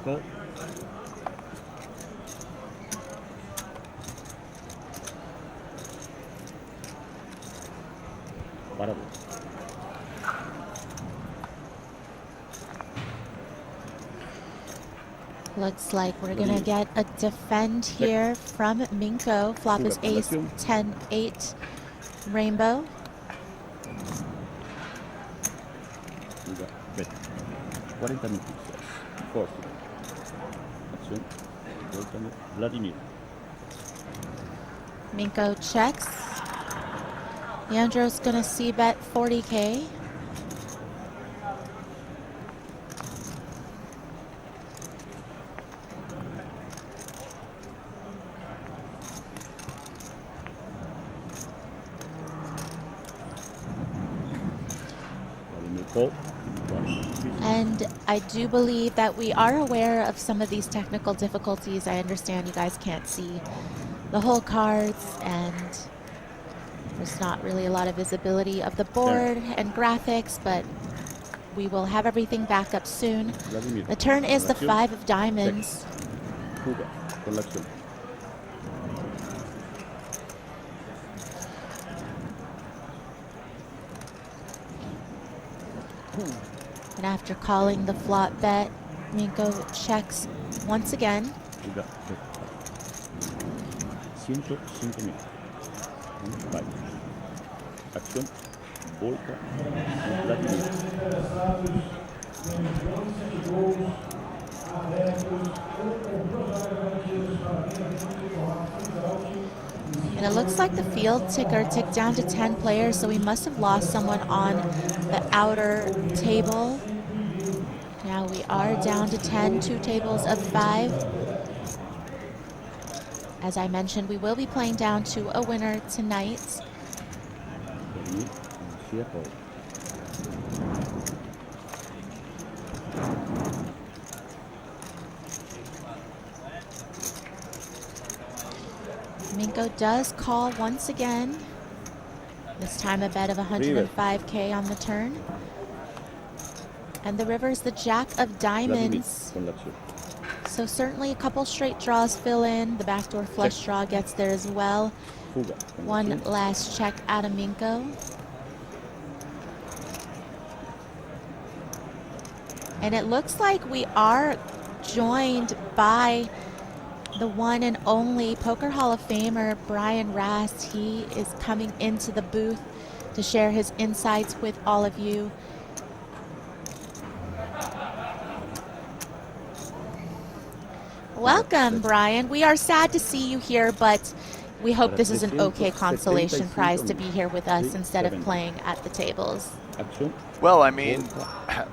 Go. Para. Looks like we're gonna get a defend here from Minko. Flop is ace 10-8 rainbow. Juga bet. 40 mil fichas. Force. Acción. Vladimir. Minko checks. Leandro's gonna c-bet 40K. And I do believe that we are aware of some of these technical difficulties. I understand you guys can't see the whole cards and there's not really a lot of visibility of the board and graphics, but we will have everything back up soon. The turn is the 5 of diamonds. And after calling the flop bet, Minko checks once again. 105,000. Acción. Volta. Vladimir. And it looks like the field ticker ticked down to 10 players, so we must have lost someone on the outer table. Now we are down to 10, 2 tables of 5. As I mentioned, we will be playing down to a winner tonight. Minko does call once again. This time a bet of 105K on the turn. And the river is the Jack of Diamonds. So certainly a couple straight draws fill in. The backdoor flush draw gets there as well. One last check out of Minko. And it looks like we are joined by the one and only Poker Hall of Famer, Brian Rast. He is coming into the booth to share his insights with all of you. Welcome, Brian. We are sad to see you here, but we hope this is an okay consolation prize to be here with us instead of playing at the tables. Well, I mean,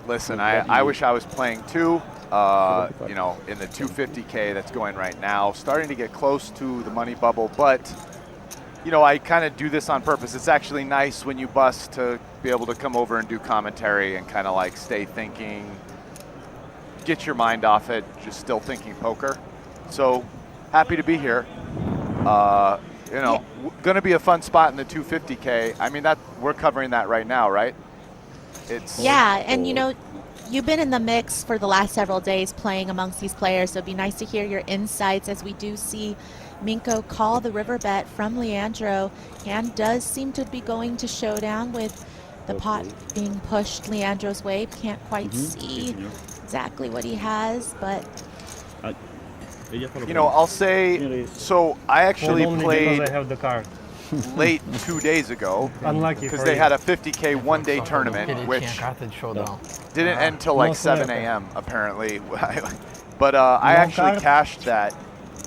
listen, I wish I was playing too. You know, in the 250K that's going right now, starting to get close to the money bubble, but you know, I kind of do this on purpose. It's actually nice when you bust to be able to come over and do commentary and kind of like stay thinking, get your mind off it, just still thinking poker. So happy to be here. You know, going to be a fun spot in the 250K. I mean, that we're covering that right now, right? It's and you know, you've been in the mix for the last several days playing amongst these players, so it'd be nice to hear your insights as we do see Minko call the river bet from Leandro. Hand does seem to be going to showdown with the pot being pushed Leandro's way. Can't quite see exactly what he has, but you know, I'll say, so I actually played I have the card. late 2 days ago. Unlucky because for they you. had a 50K one-day tournament, which didn't end till like 7 a.m. apparently. But I actually cashed that.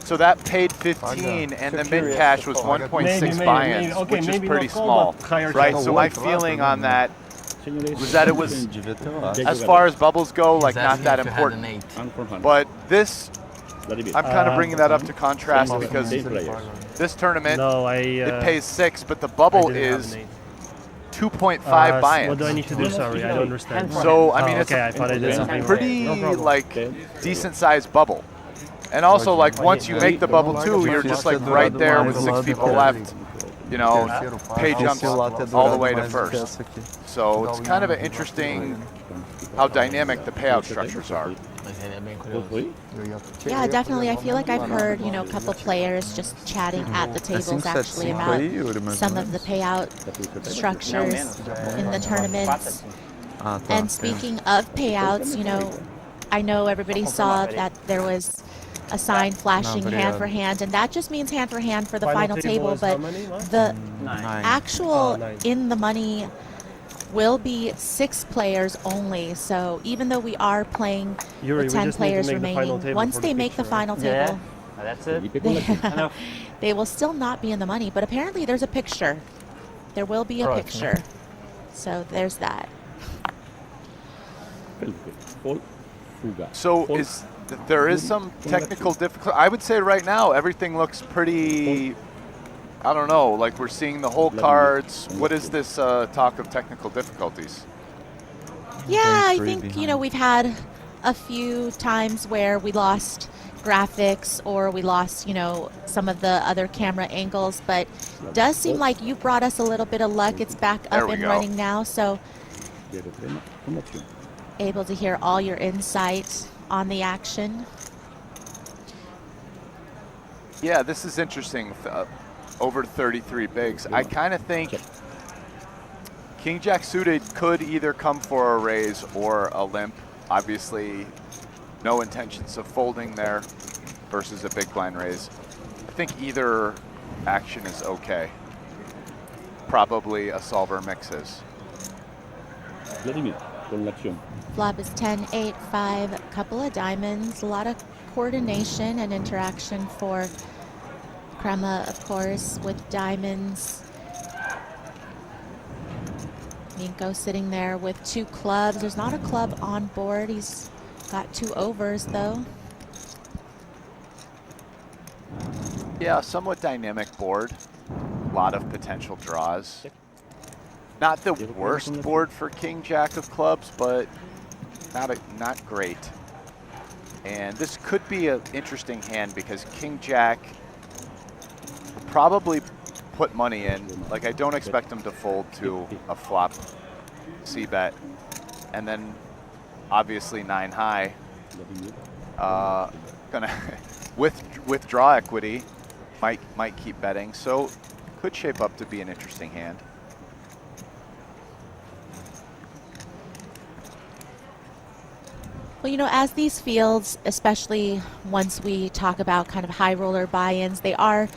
So that paid 15, and the mid cash was 1.6 buy-ins, which is pretty small, right? So my feeling on that was that it was, as far as bubbles go, like not that important. But this, I'm kind of bringing that up to contrast because this tournament, it pays 6, but the bubble is 2.5 buy-ins. What do I need to do? Sorry, I don't understand. So, I mean, it's I thought I did something pretty, wrong. like, decent-sized bubble. And also, like, once you make the bubble, too, you're just, like, right there with 6 people left. You know, pay jumps all the way to first. So it's kind of an interesting how dynamic the payout structures are. yeah, definitely. I feel like I've heard, you know, a couple players just chatting at the tables actually about some of the payout structures in the tournaments. And speaking of payouts, you know, I know everybody saw that there was a sign flashing hand for hand, and that just means hand for hand for the final table, but the actual in the money will be 6 players only. So even though we are playing with 10 players remaining, once they make the final table, that's it. they will still not be in the money. But apparently there's a picture. There will be a picture. So there's that. So there is some technical difficulty. I would say right now everything looks pretty, I don't know, like we're seeing the whole cards. What is this talk of technical difficulties? Yeah, I think, you know, we've had a few times where we lost graphics or we lost, you know, some of the other camera angles, but it does seem like you brought us a little bit of luck. It's back up and running now, so able to hear all your insight on the action. Yeah, this is interesting. Over 33 bigs. I kind of think King Jack suited could either come for a raise or a limp. Obviously, no intentions of folding there versus a big blind raise. I think either action is okay. Probably a solver mixes. con l'acción. Flop is 10, 8, 5, couple of diamonds. A lot of coordination and interaction for Crema, of course, with diamonds. Minko sitting there with 2 clubs. There's not a club on board. He's got 2 overs, though. Yeah, somewhat dynamic board. A lot of potential draws. Not the worst board for King Jack of clubs, but not great. And this could be an interesting hand because King Jack will probably put money in. Like, I don't expect him to fold to a flop c-bet. And then obviously 9 high. Gonna with draw equity might keep betting. So could shape up to be an interesting hand. Well, you know, as these fields, especially once we talk about kind of high roller buy-ins, they are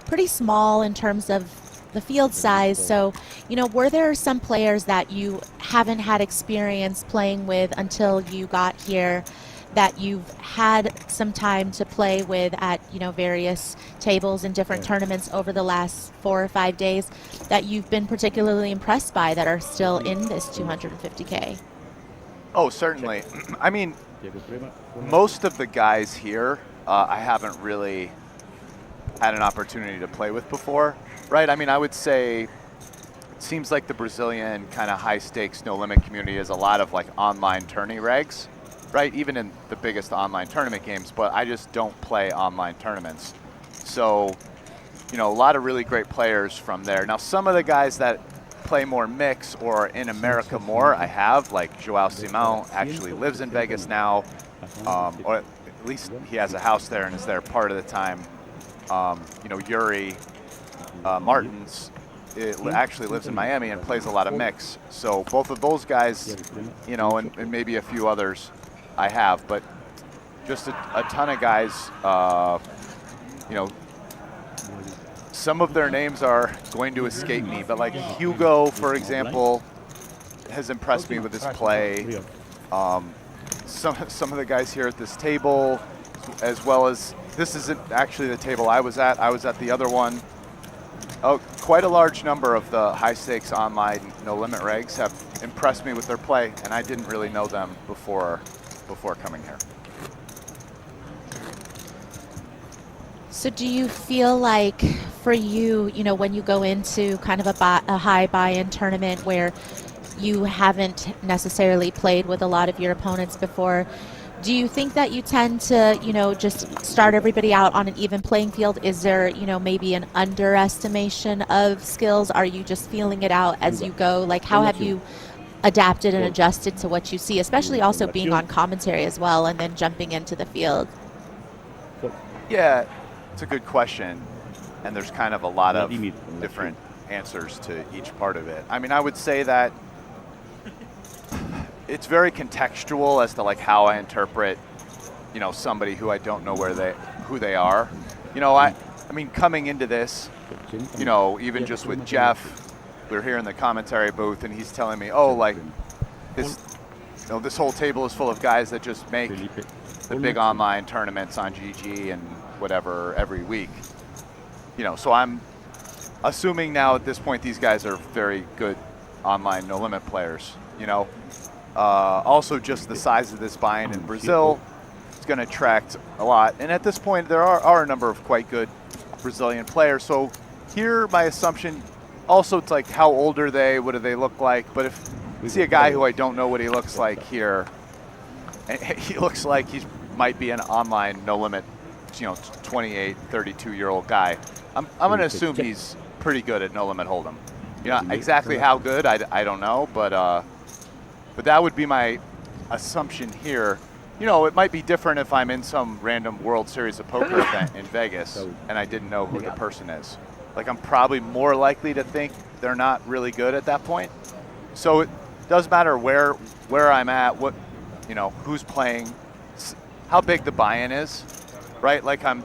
pretty small in terms of the field size. So, you know, were there some players that you haven't had experience playing with until you got here that you've had some time to play with at, you know, various tables in different tournaments over the last 4 or 5 days that you've been particularly impressed by that are still in this 250K? Oh, certainly. I mean, most of the guys here I haven't really had an opportunity to play with before, right? I mean, I would say it seems like the Brazilian kind of high stakes, no limit community is a lot of like online tourney regs, right? Even in the biggest online tournament games, but I just don't play online tournaments. So, you know, a lot of really great players from there. Now, some of the guys that play more mix or in America more, I have, like Joao Simão actually lives in Vegas now, or at least he has a house there and is there part of the time. You know, Yuri Martins actually lives in Miami and plays a lot of mix. So both of those guys, you know, and maybe a few others I have, but just a ton of guys, you know, some of their names are going to escape me, but like Hugo, for example, has impressed me with his play. Some of the guys here at this table, as well as, this isn't actually the table I was at the other one. Oh, quite a large number of the high stakes online no limit regs have impressed me with their play, and I didn't really know them before coming here. So do you feel like for you, you know, when you go into kind of a high buy-in tournament where you haven't necessarily played with a lot of your opponents before, do you think that you tend to, you know, just start everybody out on an even playing field? Is there, you know, maybe an underestimation of skills? Are you just feeling it out as you go? Like, how have you adapted and adjusted to what you see, especially also being on commentary as well and then jumping into the field? Yeah, it's a good question, and there's kind of a lot of different answers to each part of it. I mean, I would say that it's very contextual as to like how I interpret, you know, somebody who I don't know who they are. You know, I mean, coming into this, you know, even just with Jeff, we were here in the commentary booth, and he's telling me, oh, like this, you know, this whole table is full of guys that just make the big online tournaments on GG and whatever every week. You know, so I'm assuming now at this point these guys are very good online no limit players. You know, also just the size of this buy-in in Brazil is going to attract a lot, and at this point there are a number of quite good Brazilian players. So here my assumption, also it's like how old are they, what do they look like, but if you see a guy who I don't know what he looks like here, and he looks like he might be an online no limit, you know, 28, 32-year-old guy, I'm going to assume he's pretty good at no limit hold'em. You know, exactly how good, I don't know, but that would be my assumption here. You know, it might be different if I'm in some random World Series of Poker event in Vegas and I didn't know who the person is. Like, I'm probably more likely to think they're not really good at that point. So it does matter where I'm at, what, you know, who's playing, how big the buy-in is, right? Like, I'm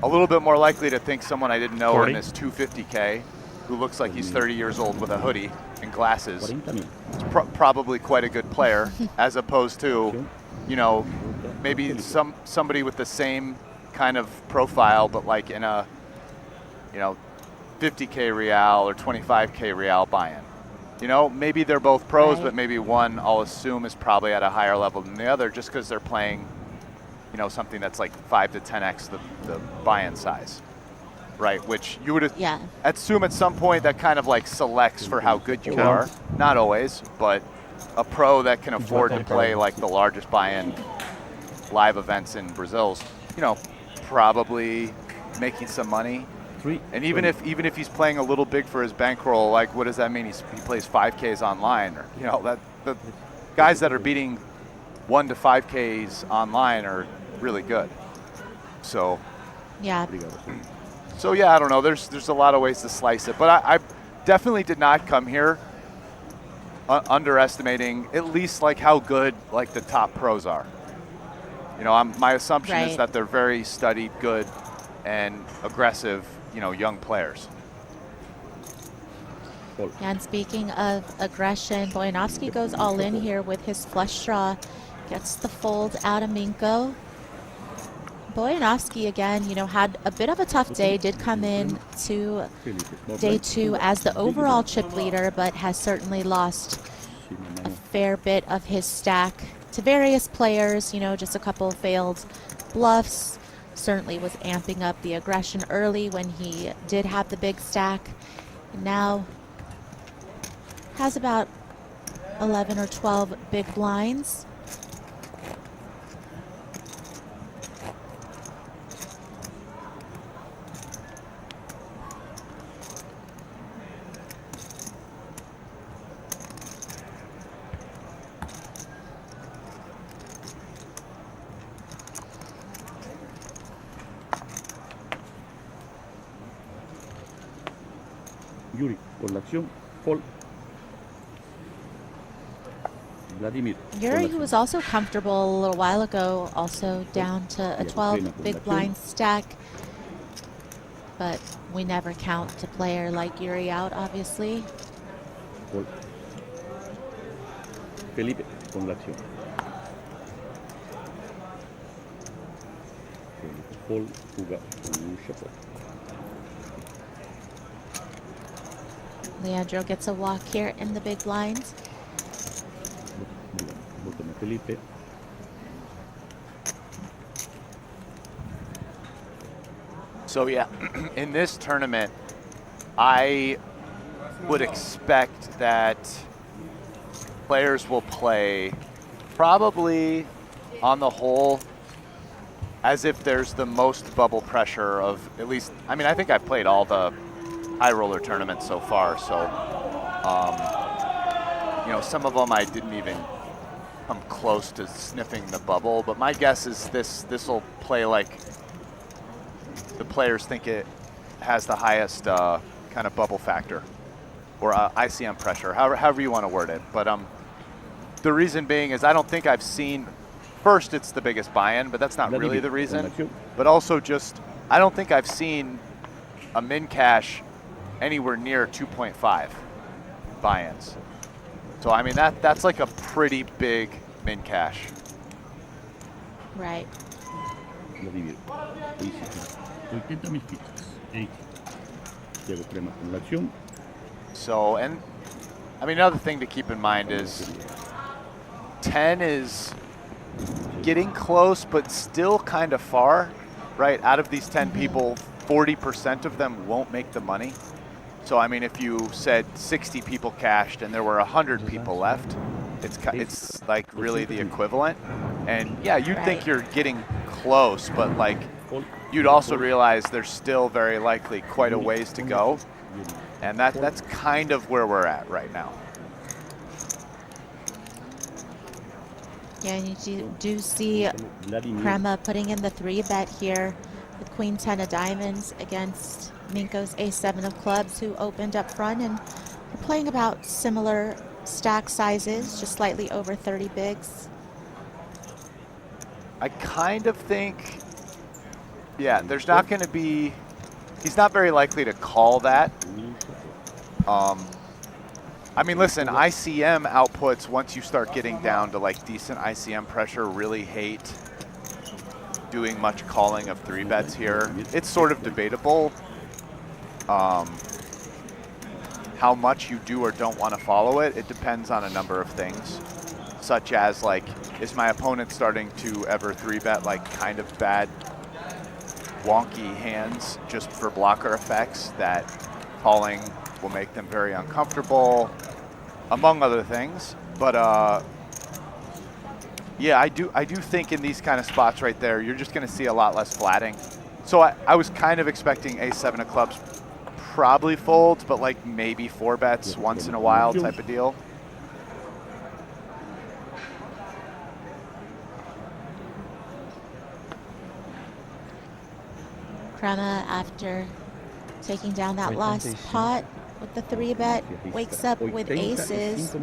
a little bit more likely to think someone I didn't know 40. in this 250K who looks like he's 30 years old with a hoodie and glasses, is probably quite a good player, as opposed to, you know, maybe somebody with the same kind of profile, but like in a, you know, 50K real or 25K real buy-in. You know, maybe they're both pros, but maybe one, I'll assume, is probably at a higher level than the other just because they're playing, you know, something that's like 5 to 10x the buy-in size, right? Which you would assume at some point that kind of like selects for how good you are. Not always, but a pro that can afford to play like the largest buy-in live events in Brazil's, you know, probably making some money. And even if he's playing a little big for his bankroll, like what does that mean? He plays 5Ks online, or you know, that the guys that are beating 1 to 5Ks online are really good. So yeah. So yeah, I don't know. There's a lot of ways to slice it, but I definitely did not come here underestimating at least like how good like the top pros are. You know, my assumption is that they're very studied, good, and aggressive, you know, young players. And speaking of aggression, Boyanovsky goes all in here with his flush draw, gets the fold out of Minko. Boyanovsky, again, you know, had a bit of a tough day, did come in to day 2 as the overall chip leader, but has certainly lost a fair bit of his stack to various players, you know, just a couple failed bluffs. Certainly was amping up the aggression early when he did have the big stack. And now has about 11 or 12 big blinds. Yuri, por la acción, Paul. Vladimir. Yuri, who was also comfortable a little while ago, also down to a 12 big blind stack. But we never count a player like Yuri out, obviously. Paul. Felipe, con la acción. Paul juga Chapeau. Leandro gets a walk here in the big blinds. Felipe. So yeah, in this tournament, I would expect that players will play probably on the whole as if there's the most bubble pressure of at least, I mean, I think I've played all the high roller tournaments so far, so you know, some of them I didn't even come close to sniffing the bubble, but my guess is this will play like the players think it has the highest kind of bubble factor or ICM pressure, however you want to word it. But the reason being is I don't think I've seen, first it's the biggest buy-in, but that's not really the reason, but also just I don't think I've seen a min cash anywhere near 2.5 buy-ins. So I mean that's like a pretty big min cash. Right. So, and I mean another thing to keep in mind is 10 is getting close but still kind of far, right? Out of these 10 people, 40% of them won't make the money. So I mean, if you said 60 people cashed and there were 100 people left, it's like really the equivalent. And yeah, you'd think you're getting close, but like you'd also realize there's still very likely quite a ways to go. And that's kind of where we're at right now. Yeah, and you do see Krema putting in the 3-bet here with Queen 10 of diamonds against Minko's Ace-7 of clubs, who opened up front, and we're playing about similar stack sizes, just slightly over 30 bigs. I kind of think, yeah, there's not going to be, he's not very likely to call that. I mean, listen, ICM outputs, once you start getting down to like decent ICM pressure, really hate doing much calling of 3-bets here. It's sort of debatable how much you do or don't want to follow it. It depends on a number of things, such as like, is my opponent starting to ever 3-bet like kind of bad wonky hands just for blocker effects that calling will make them very uncomfortable, among other things. But yeah, I do think in these kind of spots right there, you're just going to see a lot less flatting. So I was kind of expecting A7 of clubs probably folds, but like maybe 4-bets once in a while type of deal. Crema, after taking down that last pot with the 3-bet, wakes up with aces.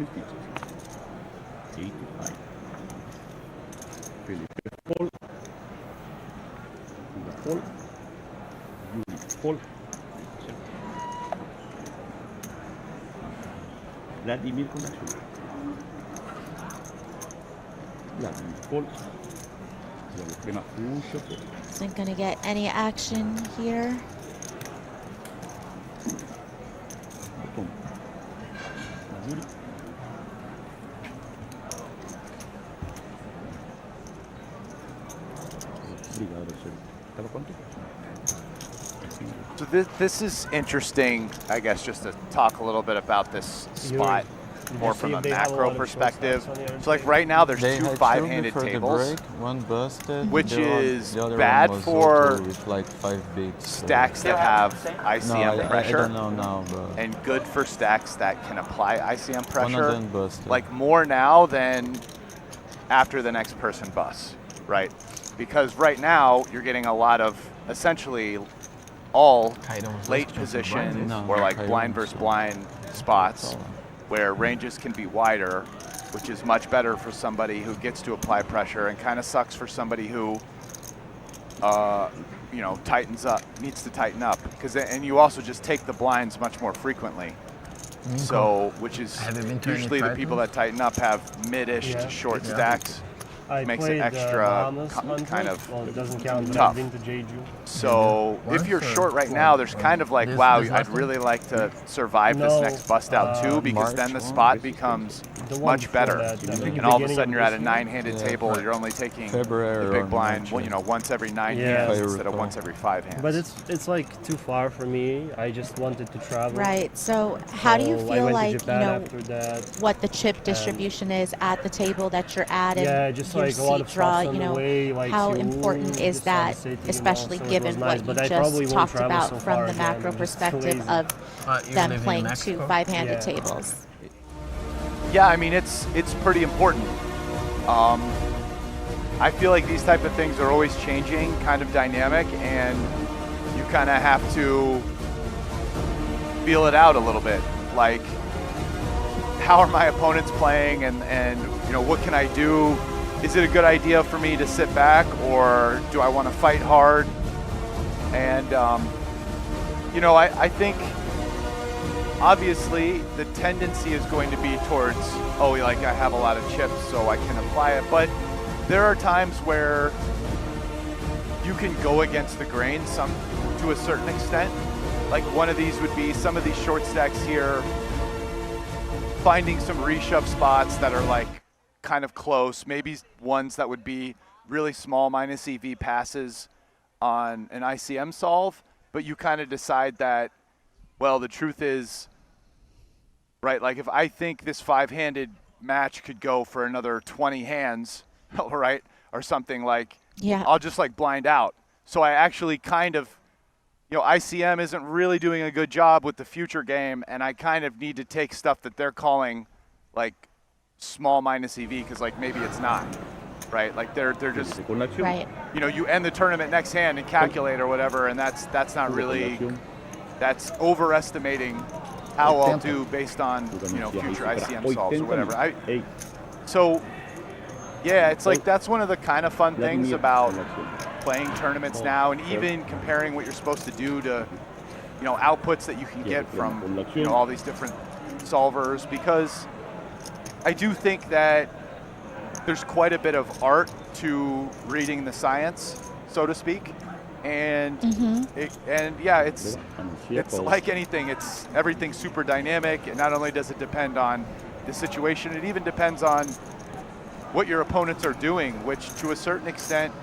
Vladimir con azul. Vladimir fold. Crema push. Isn't going to get any action here. Bottom. Azul. Obrigado, senhor. Tava quanto? So this is interesting, I guess, just to talk a little bit about this spot more from a macro perspective. So like right now there's two 5-handed tables, one busted, which is bad for with like 5 bigs, stacks that have ICM pressure, I don't know now, but and good for stacks that can apply ICM pressure. One of them busted. Like more now than after the next person busts, right? Because right now you're getting a lot of essentially all late position or like blind versus blind spots where ranges can be wider, which is much better for somebody who gets to apply pressure, and kind of sucks for somebody who you know, tightens up, needs to tighten up, because and you also just take the blinds much more frequently. So, which is usually the people that tighten up have mid-ish to short stacks. Makes it extra kind of tough. So if you're short right now, there's kind of like, wow, I'd really like to survive this next bust out too, because then the spot becomes much better. And all of a sudden you're at a 9-handed table, you're only taking the big blind, well, you know, once every 9 hands instead of once every 5 hands. But it's like too far for me. I just wanted to travel. Right. So how do you feel like, you know, that, what the chip distribution is at the table that you're at, and just your like a lot of draw, on you know, the way, like how important is that, especially given what you just talked about from the macro perspective of them playing 2 5-handed tables? Yeah, I mean, it's pretty important. I feel like these type of things are always changing, kind of dynamic, and you kind of have to feel it out a little bit. Like, how are my opponents playing, and you know, what can I do? Is it a good idea for me to sit back, or do I want to fight hard? And you know, I think obviously the tendency is going to be towards, oh, like I have a lot of chips so I can apply it, but there are times where you can go against the grain to a certain extent. Like one of these would be some of these short stacks here, finding some reshove spots that are like kind of close, maybe ones that would be really small minus EV passes on an ICM solve, but you kind of decide that, well, the truth is, right, like if I think this 5-handed match could go for another 20 hands, right, or something, like, yeah, I'll just like blind out. So I actually kind of, you know, ICM isn't really doing a good job with the future game, and I kind of need to take stuff that they're calling like small minus EV, because like maybe it's not, right? Like they're just, right. You know, you end the tournament next hand and calculate or whatever, and that's not really, that's overestimating how I'll do based on, you know, future ICM solves or whatever. So yeah, it's like that's one of the kind of fun things about playing tournaments now, and even comparing what you're supposed to do to outputs that you can get from all these different solvers, because I do think that there's quite a bit of art to reading the science, so to speak. And it's like anything. It's everything's super dynamic, and not only does it depend on the situation, it even depends on what your opponents are doing, which to a certain extent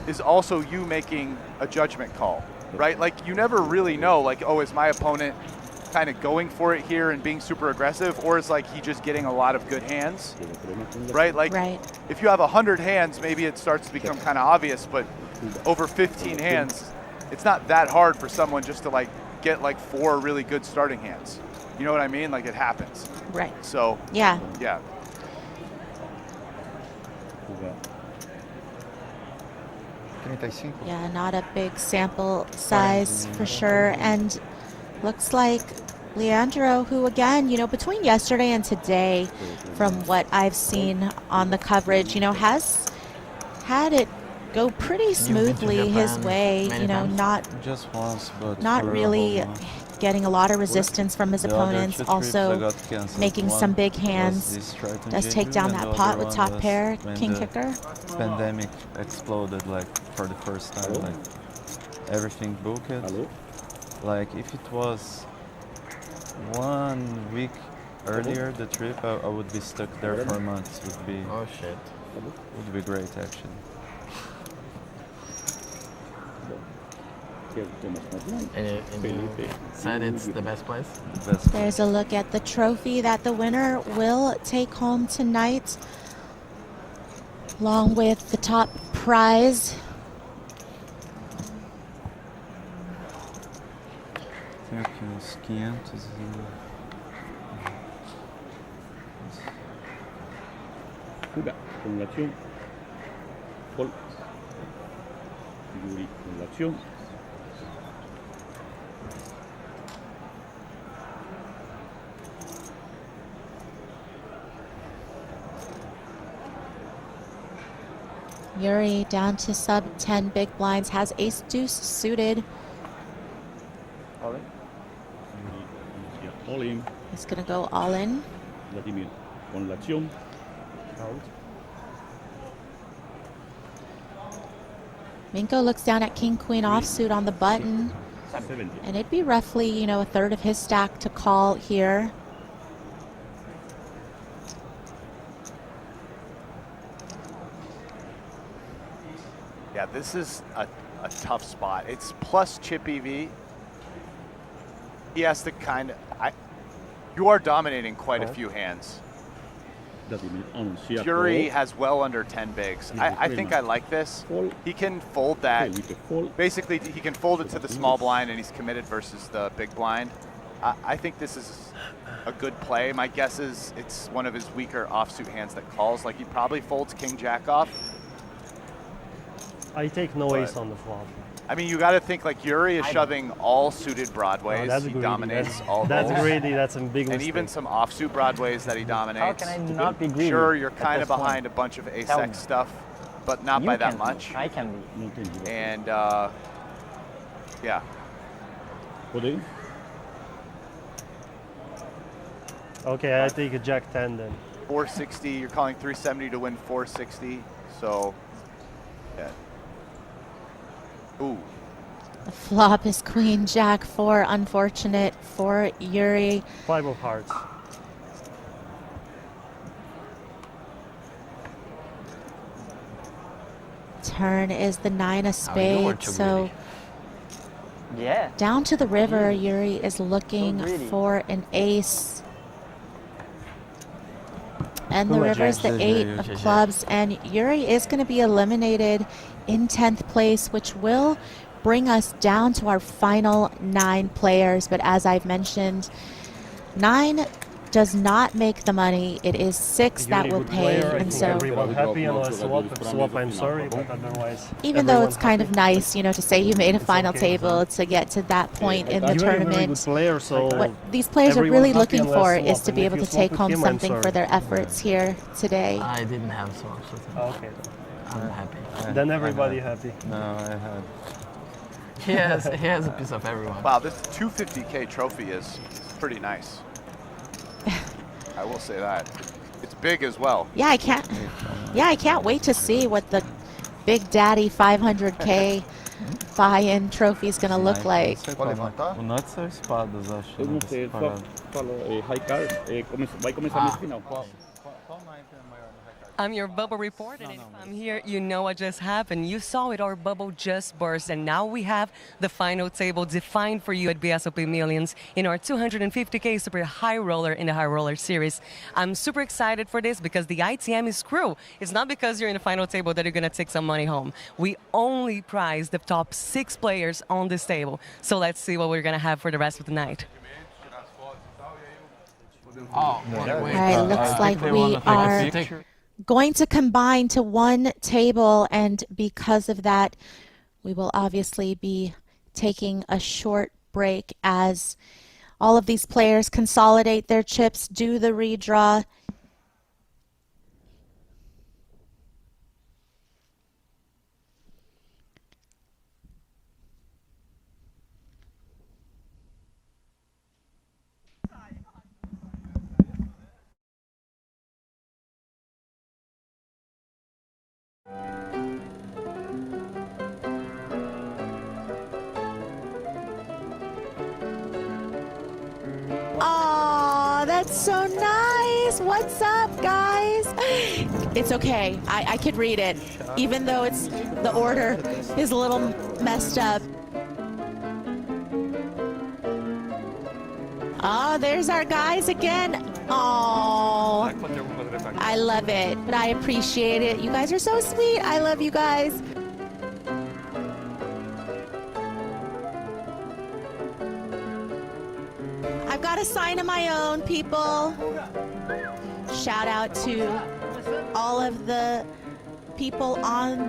is also you making a judgment call, right? Like, you never really know, like, oh, is my opponent kind of going for it here and being super aggressive, or is like he just getting a lot of good hands, right? Like, if you have 100 hands, maybe it starts to become kind of obvious, but over 15 hands, it's not that hard for someone just to like get like 4 really good starting hands. You know what I mean? Like, it happens. Right. So yeah. Yeah, not a big sample size for sure. And looks like Leandro, who again, between yesterday and today, from what I've seen on the coverage, has had it go pretty smoothly his way, not just once, but not really getting a lot of resistance from his opponents, also making some big hands. Does take down that pot with top pair, king kicker. Pandemic exploded, like, for the first time, like, everything booked. Like, if it was 1 week earlier, the trip, I would be stuck there for months. Would be great, actually. And you said it's the best place? There's a look at the trophy that the winner will take home tonight, along with the top prize. Os 500 Fuga, con l'acción. Col. Yuri con l'acción. Yuri down to sub 10 big blinds, has ace deuce suited. All in. He's going to go all in. Vladimir con l'acción. Minko looks down at king queen offsuit on the button, and it'd be roughly, a third of his stack to call here. Yeah, this is a tough spot. It's plus chip EV. He has to you are dominating quite a few hands. Fury has well under 10 bigs. I think I like this. He can fold that. Basically, he can fold it to the small blind, and he's committed versus the big blind. I think this is a good play. My guess is it's one of his weaker offsuit hands that calls. Like, he probably folds king jack off. I take no ace on the flop. I mean, you got to think, like, Yuri is shoving all suited broadways. That's he greedy. dominates all That's those. greedy. That's a big mistake. And even some offsuit broadways that he dominates. How can I not be greedy? Sure, you're kind of point? behind a bunch of ace-X stuff, but not by that much. I can be. And, yeah. Okay, I take a jack 10 then. 460, you're calling 370 to win 460, so, yeah. Ooh. The flop is queen jack 4, unfortunate for Yuri. 5 of hearts. Turn is the 9 of spades, so yeah. Down to the river, Yuri is looking for an ace. And the river is the 8 of clubs, and Yuri is going to be eliminated in 10th place, which will bring us down to our final 9 players. But as I've mentioned, 9 does not make the money. It is 6 that will pay, and so everyone happy unless swap. I'm sorry, but otherwise. Even though it's kind of nice, to say you made a final table to get to that point in the tournament. What these players are really looking for is to be able to take home something for their efforts here today. I didn't have swaps with him. Okay. I'm happy. Then everybody happy. No, I had. He has a piece of everyone. Wow, this 250K trophy is pretty nice. I will say that. It's big as well. Yeah, I can't wait to see what the Big Daddy 500K buy-in trophy is going to look like. O Nuts são espadas, acho. Eu não sei, só fala high card, vai começar nesse final. I'm your bubble reporter, and if I'm here, you know what just happened. You saw it, our bubble just burst, and now we have the final table defined for you at BSOP Millions in our 250K Super High Roller in the High Roller Series. I'm super excited for this because the ITM is crew. It's not because you're in the final table that you're going to take some money home. We only prize the top 6 players on this table. So let's see what we're going to have for the rest of the night. Oh, All right, looks like we are going to combine to one table, and because of that, we will obviously be taking a short break as all of these players consolidate their chips, do the redraw. Aw, that's so nice. What's up, guys? It's okay. I could read it, even though it's the order is a little messed up. Oh, there's our guys again. Oh, I love it, but I appreciate it. You guys are so sweet. I love you guys. I've got a sign of my own, people. Shout out to all of the people on the